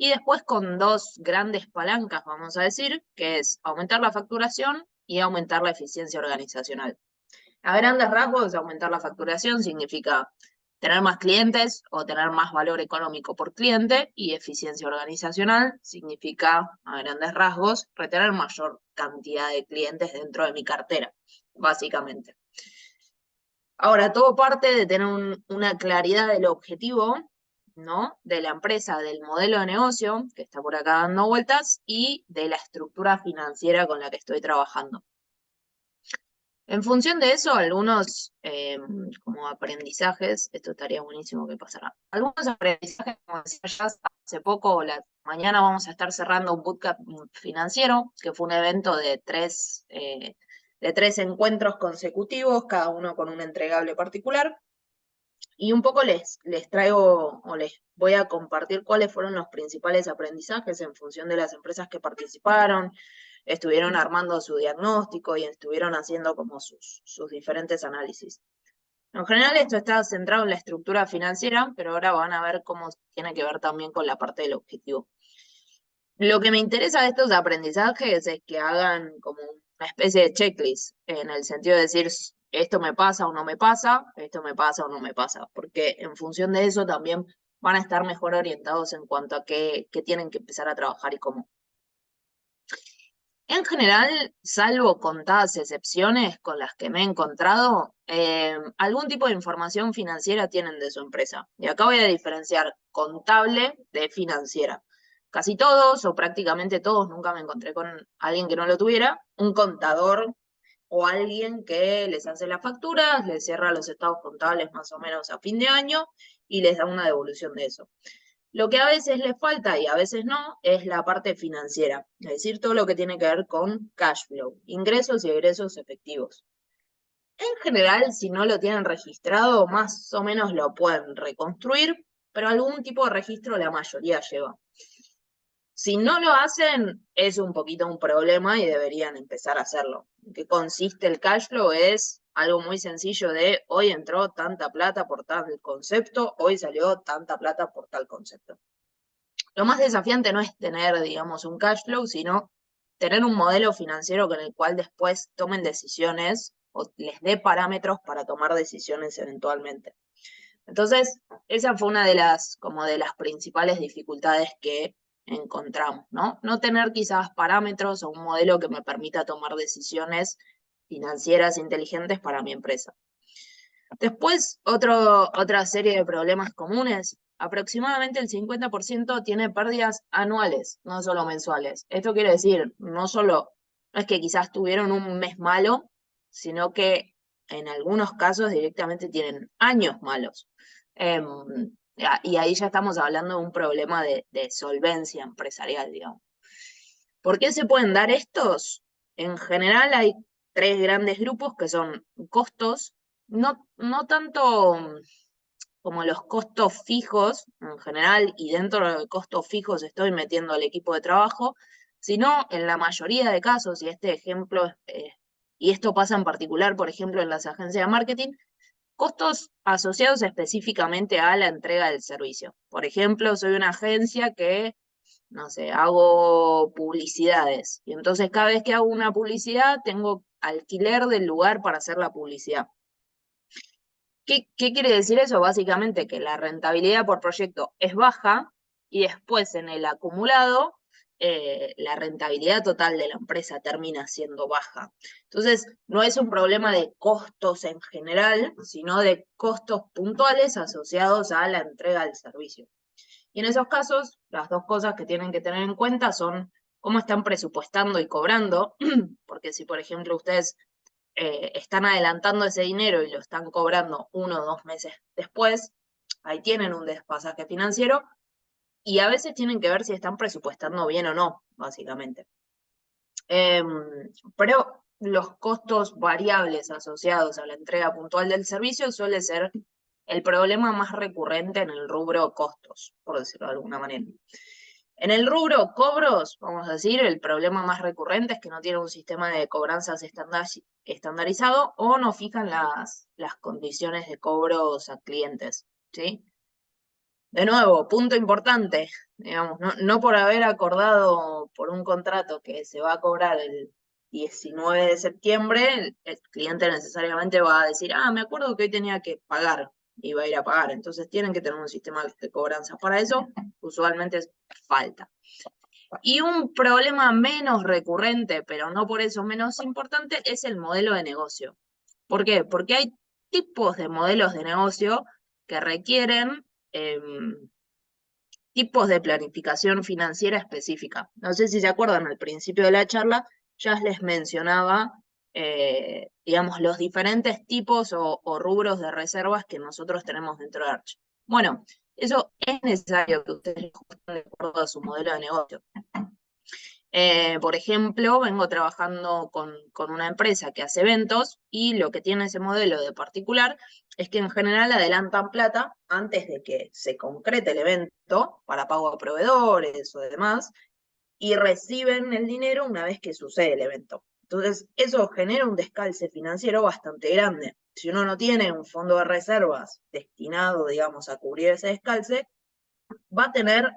y después con dos grandes palancas, vamos a decir, que es aumentar la facturación y aumentar la eficiencia organizacional. A grandes rasgos, aumentar la facturación significa tener más clientes o tener más valor económico por cliente, y eficiencia organizacional significa, a grandes rasgos, retener mayor cantidad de clientes dentro de mi cartera, básicamente. Ahora, todo parte de tener una claridad del objetivo, ¿no? De la empresa, del modelo de negocio, que está por acá dando vueltas, y de la estructura financiera con la que estoy trabajando. En función de eso, algunos como aprendizajes, esto estaría buenísimo que pasara. Algunos aprendizajes, como decía ya hace poco, mañana vamos a estar cerrando un bootcamp financiero, que fue un evento de tres encuentros consecutivos, cada uno con un entregable particular. Y un poco les traigo o les voy a compartir cuáles fueron los principales aprendizajes en función de las empresas que participaron, estuvieron armando su diagnóstico y estuvieron haciendo como sus diferentes análisis. En general esto está centrado en la estructura financiera, pero ahora van a ver cómo tiene que ver también con la parte del objetivo. Lo que me interesa de estos aprendizajes es que hagan como una especie de checklist, en el sentido de decir, esto me pasa o no me pasa, esto me pasa o no me pasa, porque en función de eso también van a estar mejor orientados en cuanto a qué tienen que empezar a trabajar y cómo. En general, salvo contadas excepciones con las que me he encontrado, algún tipo de información financiera tienen de su empresa. Y acá voy a diferenciar contable de financiera. Casi todos, o prácticamente todos, nunca me encontré con alguien que no lo tuviera, un contador o alguien que les hace las facturas, les cierra los estados contables más o menos a fin de año y les da una devolución de eso. Lo que a veces les falta y a veces no es la parte financiera, es decir, todo lo que tiene que ver con cash flow, ingresos y egresos efectivos. En general, si no lo tienen registrado, más o menos lo pueden reconstruir, pero algún tipo de registro la mayoría lleva. Si no lo hacen, es un poquito un problema y deberían empezar a hacerlo. ¿En qué consiste el cash flow? Es algo muy sencillo de hoy entró tanta plata por tal concepto, hoy salió tanta plata por tal concepto. Lo más desafiante no es tener, digamos, un cash flow, sino tener un modelo financiero con el cual después tomen decisiones o les dé parámetros para tomar decisiones eventualmente. Entonces, esa fue una de las principales dificultades que encontramos, ¿no? No tener quizás parámetros o un modelo que me permita tomar decisiones financieras inteligentes para mi empresa. Después, otra serie de problemas comunes. Aproximadamente el 50% tiene pérdidas anuales, no solo mensuales. Esto quiere decir, no es que quizás tuvieron un mes malo, sino que en algunos casos directamente tienen años malos. Y ahí ya estamos hablando de un problema de solvencia empresarial, digamos. ¿Por qué se pueden dar estos? En general hay tres grandes grupos que son costos, no tanto como los costos fijos en general, y dentro de los costos fijos estoy metiendo al equipo de trabajo, sino en la mayoría de casos, y este ejemplo, y esto pasa en particular, por ejemplo, en las agencias de marketing, costos asociados específicamente a la entrega del servicio. Por ejemplo, soy una agencia que, no sé, hago publicidades. Y entonces cada vez que hago una publicidad tengo alquiler del lugar para hacer la publicidad. ¿Qué quiere decir eso? Básicamente que la rentabilidad por proyecto es baja y después en el acumulado la rentabilidad total de la empresa termina siendo baja. Entonces, no es un problema de costos en general, sino de costos puntuales asociados a la entrega del servicio. Y en esos casos, las dos cosas que tienen que tener en cuenta son cómo están presupuestando y cobrando, porque si, por ejemplo, ustedes están adelantando ese dinero y lo están cobrando 1 o 2 meses después, ahí tienen un desfasaje financiero y a veces tienen que ver si están presupuestando bien o no, básicamente. Pero los costos variables asociados a la entrega puntual del servicio suele ser el problema más recurrente en el rubro costos, por decirlo de alguna manera. En el rubro cobros, vamos a decir, el problema más recurrente es que no tiene un sistema de cobranzas estandarizado o no fijan las condiciones de cobros a clientes, ¿sí? De nuevo, punto importante, digamos, no por haber acordado por un contrato que se va a cobrar el 19 de septiembre, el cliente necesariamente va a decir, me acuerdo que hoy tenía que pagar, y va a ir a pagar. Entonces tienen que tener un sistema de cobranza. Para eso, usualmente falta. Y un problema menos recurrente, pero no por eso menos importante, es el modelo de negocio. ¿Por qué? Porque hay tipos de modelos de negocio que requieren tipos de planificación financiera específica. No sé si se acuerdan, al principio de la charla ya les mencionaba, digamos, los diferentes tipos o rubros de reservas que nosotros tenemos dentro de Arch. Bueno, eso es necesario que ustedes lo ajusten de acuerdo a su modelo de negocio. Por ejemplo, vengo trabajando con una empresa que hace eventos y lo que tiene ese modelo de particular es que en general adelantan plata antes de que se concrete el evento para pago a proveedores o demás y reciben el dinero una vez que sucede el evento. Entonces, eso genera un descalce financiero bastante grande. Si uno no tiene un fondo de reservas destinado, digamos, a cubrir ese descalce, va a tener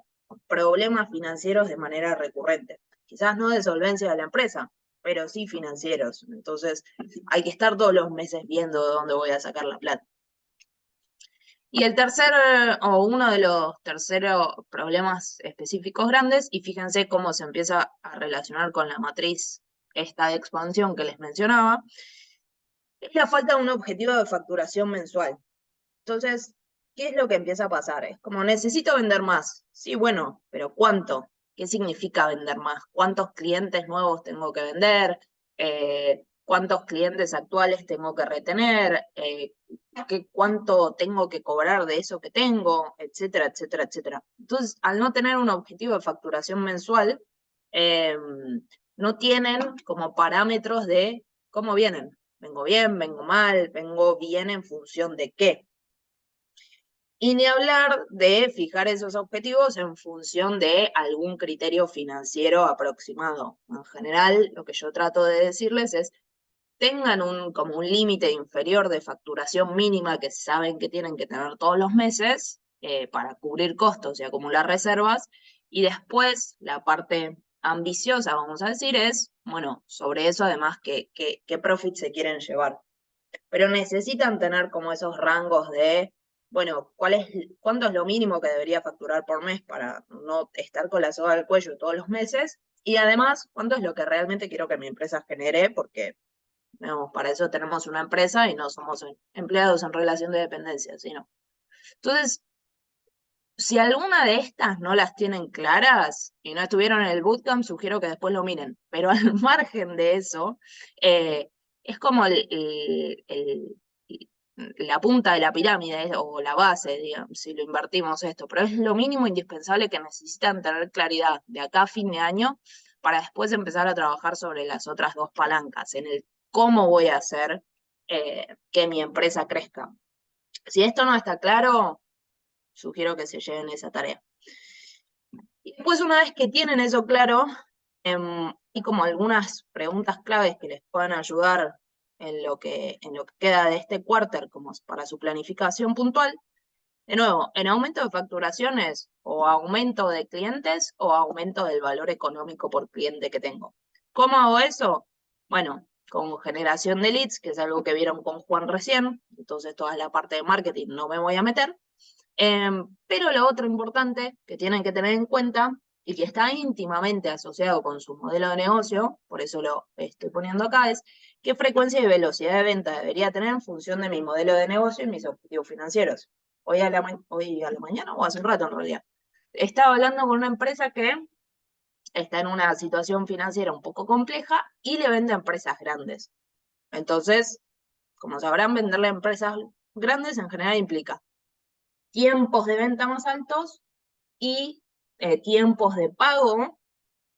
problemas financieros de manera recurrente. Quizás no de solvencia de la empresa, pero sí financieros. Entonces, hay que estar todos los meses viendo de dónde voy a sacar la plata. Y el tercer, o uno de los terceros problemas específicos grandes, y fíjense cómo se empieza a relacionar con la matriz esta de expansión que les mencionaba, es la falta de un objetivo de facturación mensual. Entonces, ¿qué es lo que empieza a pasar? Es como, necesito vender más. Sí, bueno, pero ¿cuánto? ¿Qué significa vender más? ¿Cuántos clientes nuevos tengo que vender? ¿Cuántos clientes actuales tengo que retener? ¿Cuánto tengo que cobrar de eso que tengo? Etcétera, etcétera, etcétera. Entonces, al no tener un objetivo de facturación mensual, no tienen como parámetros de cómo vienen. ¿Vengo bien? ¿Vengo mal? ¿Vengo bien en función de qué? Y ni hablar de fijar esos objetivos en función de algún criterio financiero aproximado. En general, lo que yo trato de decirles es, tengan como un límite inferior de facturación mínima que saben que tienen que tener todos los meses para cubrir costos y acumular reservas. Y después, la parte ambiciosa, vamos a decir, es, bueno, sobre eso además, qué profit se quieren llevar. Pero necesitan tener como esos rangos de, bueno, cuánto es lo mínimo que debería facturar por mes para no estar con la soga al cuello todos los meses, y además, cuánto es lo que realmente quiero que mi empresa genere, porque digamos, para eso tenemos una empresa y no somos empleados en relación de dependencia, sino. Entonces, si alguna de estas no las tienen claras y no estuvieron en el bootcamp, sugiero que después lo miren. Pero al margen de eso, es como la punta de la pirámide o la base, digamos, si lo invertimos esto. Pero es lo mínimo indispensable que necesitan tener claridad de acá a fin de año para después empezar a trabajar sobre las otras dos palancas, en el cómo voy a hacer que mi empresa crezca. Si esto no está claro, sugiero que se lleven esa tarea. Y después, una vez que tienen eso claro, y como algunas preguntas claves que les puedan ayudar en lo que queda de este quarter como para su planificación puntual. De nuevo, en aumento de facturaciones o aumento de clientes o aumento del valor económico por cliente que tengo. ¿Cómo hago eso? Bueno, con generación de leads, que es algo que vieron con Juan recién, entonces toda la parte de marketing no me voy a meter. Pero lo otro importante que tienen que tener en cuenta y que está íntimamente asociado con su modelo de negocio, por eso lo estoy poniendo acá, es qué frecuencia y velocidad de venta debería tener en función de mi modelo de negocio y mis objetivos financieros. Hoy a la mañana o hace un rato en realidad. Estaba hablando con una empresa que está en una situación financiera un poco compleja y le vende a empresas grandes. Entonces, como sabrán, venderle a empresas grandes en general implica tiempos de venta más altos y tiempos de pago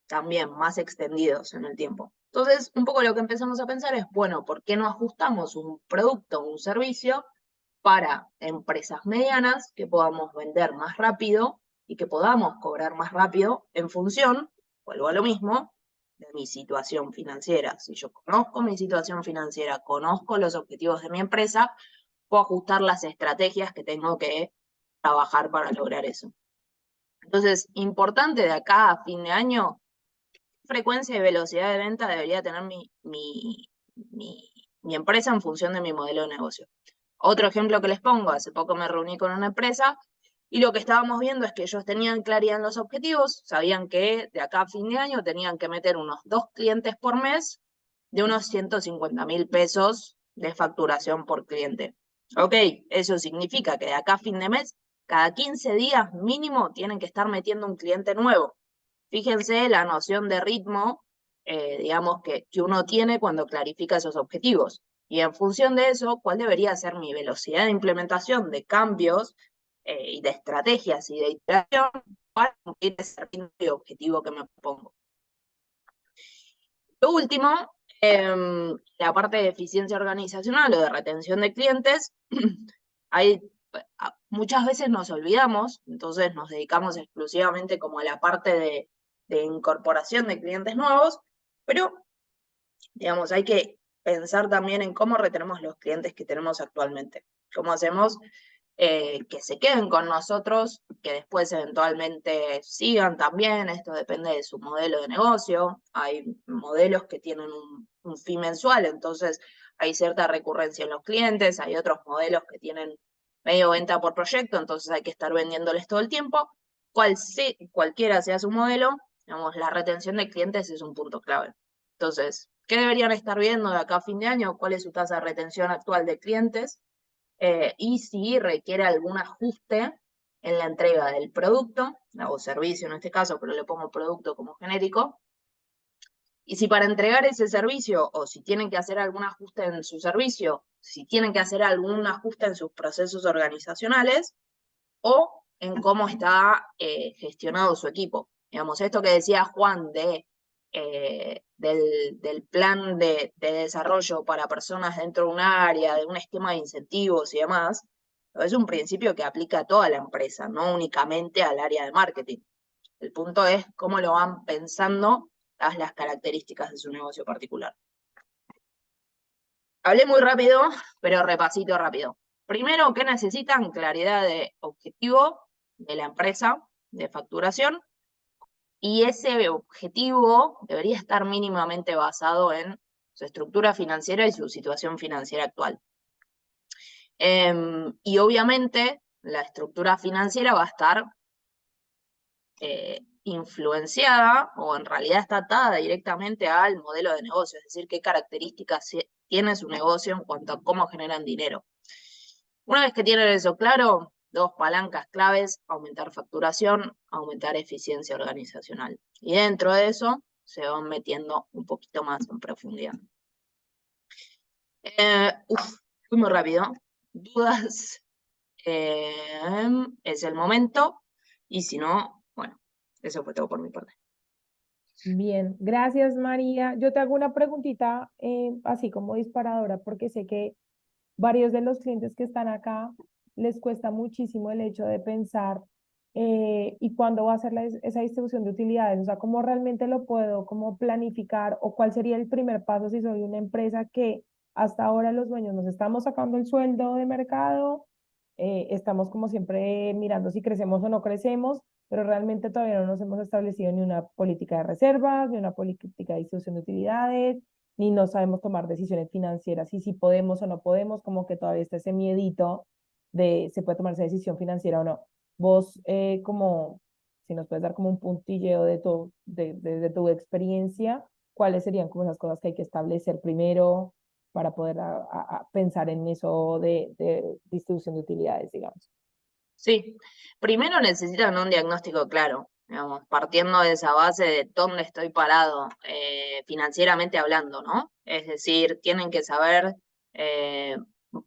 también más extendidos en el tiempo. Entonces, un poco lo que empezamos a pensar es, bueno, ¿por qué no ajustamos un producto o un servicio para empresas medianas que podamos vender más rápido y que podamos cobrar más rápido en función, vuelvo a lo mismo, de mi situación financiera? Si yo conozco mi situación financiera, conozco los objetivos de mi empresa, puedo ajustar las estrategias que tengo que trabajar para lograr eso. Entonces, importante de acá a fin de año, frecuencia y velocidad de venta debería tener mi empresa en función de mi modelo de negocio. Otro ejemplo que les pongo, hace poco me reuní con una empresa y lo que estábamos viendo es que ellos tenían claridad en los objetivos, sabían que de acá a fin de año tenían que meter unos 2 clientes por mes de unos 150.000 pesos de facturación por cliente. Ok, eso significa que de acá a fin de mes, cada 15 días mínimo tienen que estar metiendo un cliente nuevo. Fíjense la noción de ritmo, digamos, que uno tiene cuando clarifica esos objetivos. Y en función de eso, ¿cuál debería ser mi velocidad de implementación de cambios y de estrategias y de iteración para cumplir ese objetivo que me propongo? Lo último, la parte de eficiencia organizacional o de retención de clientes, muchas veces nos olvidamos, entonces nos dedicamos exclusivamente como a la parte de incorporación de clientes nuevos, pero, digamos, hay que pensar también en cómo retenemos los clientes que tenemos actualmente. ¿Cómo hacemos que se queden con nosotros, que después eventualmente sigan también? Esto depende de su modelo de negocio. Hay modelos que tienen un fee mensual, entonces hay cierta recurrencia en los clientes, hay otros modelos que tienen medio venta por proyecto, entonces hay que estar vendiéndoles todo el tiempo. Cualquiera sea su modelo, digamos, la retención de clientes es un punto clave. Entonces, ¿qué deberían estar viendo de acá a fin de año? ¿Cuál es su tasa de retención actual de clientes? Y si requiere algún ajuste en la entrega del producto, o servicio en este caso, pero le pongo producto como genérico. Y si para entregar ese servicio, o si tienen que hacer algún ajuste en su servicio, si tienen que hacer algún ajuste en sus procesos organizacionales, o en cómo está gestionado su equipo. Digamos, esto que decía Juan del plan de desarrollo para personas dentro de un área, de un esquema de incentivos y demás, es un principio que aplica a toda la empresa, no únicamente al área de marketing. El punto es cómo lo van pensando las características de su negocio particular. Hablé muy rápido, pero repasito rápido. Primero, ¿qué necesitan? Claridad de objetivo de la empresa, de facturación, y ese objetivo debería estar mínimamente basado en su estructura financiera y su situación financiera actual. Y obviamente la estructura financiera va a estar influenciada, o en realidad está atada directamente al modelo de negocio, es decir, qué características tiene su negocio en cuanto a cómo generan dinero. Una vez que tienen eso claro, 2 palancas claves: aumentar facturación, aumentar eficiencia organizacional. Y dentro de eso se van metiendo un poquito más en profundidad. Fui muy rápido. ¿Dudas? Es el momento. Y si no, bueno, eso fue todo por mi parte. Bien, gracias María. Yo te hago una preguntita así como disparadora, porque sé que varios de los clientes que están acá les cuesta muchísimo el hecho de pensar y cuándo va a ser esa distribución de utilidades, o sea, cómo realmente lo puedo como planificar, o cuál sería el primer paso si soy una empresa que hasta ahora los dueños nos estamos sacando el sueldo de mercado, estamos como siempre mirando si crecemos o no crecemos, pero realmente todavía no nos hemos establecido ni una política de reservas, ni una política de distribución de utilidades, ni no sabemos tomar decisiones financieras y si podemos o no podemos, como que todavía está ese miedito de se puede tomar esa decisión financiera o no. Vos, como, si nos puedes dar como un puntilleo de tu experiencia, ¿cuáles serían como esas cosas que hay que establecer primero para poder pensar en eso de distribución de utilidades, digamos? Sí, primero necesitan un diagnóstico claro, digamos, partiendo de esa base de dónde estoy parado financieramente hablando, ¿no? Es decir, tienen que saber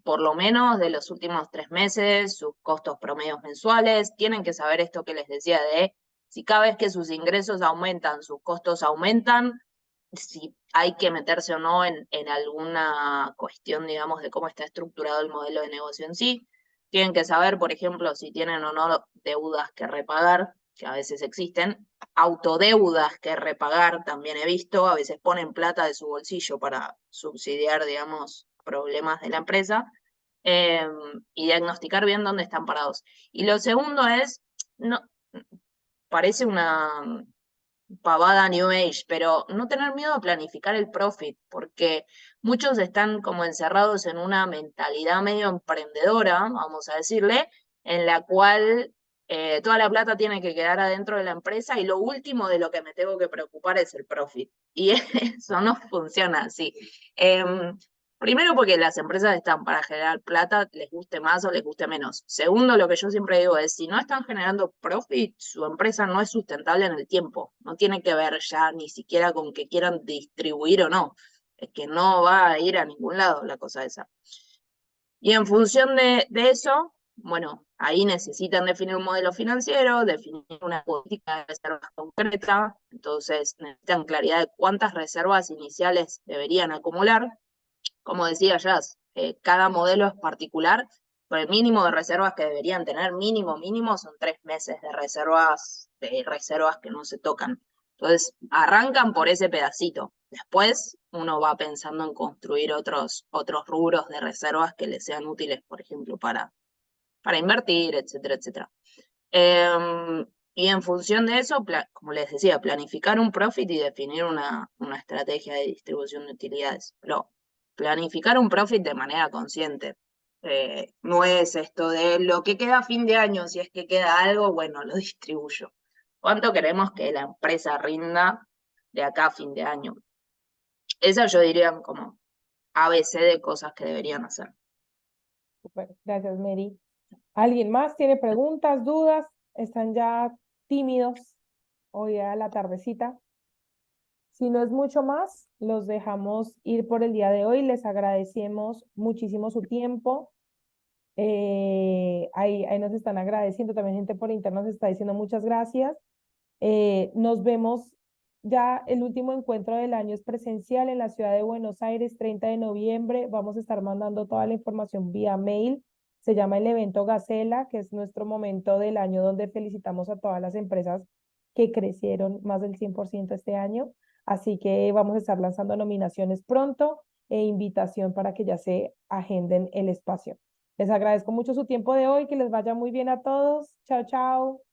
por lo menos de los últimos 3 meses sus costos promedios mensuales, tienen que saber esto que les decía de si cada vez que sus ingresos aumentan, sus costos aumentan, si hay que meterse o no en alguna cuestión, digamos, de cómo está estructurado el modelo de negocio en sí. Tienen que saber, por ejemplo, si tienen o no deudas que repagar, que a veces existen, autodeudas que repagar, también he visto, a veces ponen plata de su bolsillo para subsidiar, digamos, problemas de la empresa, y diagnosticar bien dónde están parados. Y lo segundo es, no, parece una pavada New Age, pero no tener miedo a planificar el profit, porque muchos están como encerrados en una mentalidad medio emprendedora, vamos a decirle, en la cual toda la plata tiene que quedar adentro de la empresa y lo último de lo que me tengo que preocupar es el profit. Y eso no funciona así. Primero porque las empresas están para generar plata, les guste más o les guste menos. Segundo, lo que yo siempre digo es, si no están generando profit, su empresa no es sustentable en el tiempo. No tiene que ver ya ni siquiera con que quieran distribuir o no. Es que no va a ir a ningún lado la cosa esa. Y en función de eso, bueno, ahí necesitan definir un modelo financiero, definir una política de reservas concreta, entonces necesitan claridad de cuántas reservas iniciales deberían acumular. Como decía Jazz, cada modelo es particular, pero el mínimo de reservas que deberían tener, mínimo, son 3 meses de reservas que no se tocan. Entonces, arrancan por ese pedacito. Después, uno va pensando en construir otros rubros de reservas que les sean útiles, por ejemplo, para invertir, etcétera, etcétera. Y en función de eso, como les decía, planificar un profit y definir una estrategia de distribución de utilidades. Pero planificar un profit de manera consciente. No es esto de lo que queda a fin de año, si es que queda algo, bueno, lo distribuyo. ¿Cuánto queremos que la empresa rinda de acá a fin de año? Esa yo diría como ABC de cosas que deberían hacer. Super, gracias, Mary. ¿Alguien más tiene preguntas, dudas? ¿Están ya tímidos hoy a la tardecita? Si no es mucho más, los dejamos ir por el día de hoy. Les agradecemos muchísimo su tiempo. Ahí nos están agradeciendo. También gente por internet nos está diciendo muchas gracias. Nos vemos ya. El último encuentro del año es presencial en la ciudad de Buenos Aires, 30 de noviembre. Vamos a estar mandando toda la información vía mail. Se llama el evento Gacela, que es nuestro momento del año donde felicitamos a todas las empresas que crecieron más del 100% este año. Así que vamos a estar lanzando nominaciones pronto e invitación para que ya se agenden el espacio. Les agradezco mucho su tiempo de hoy, que les vaya muy bien a todos. Chao, chao.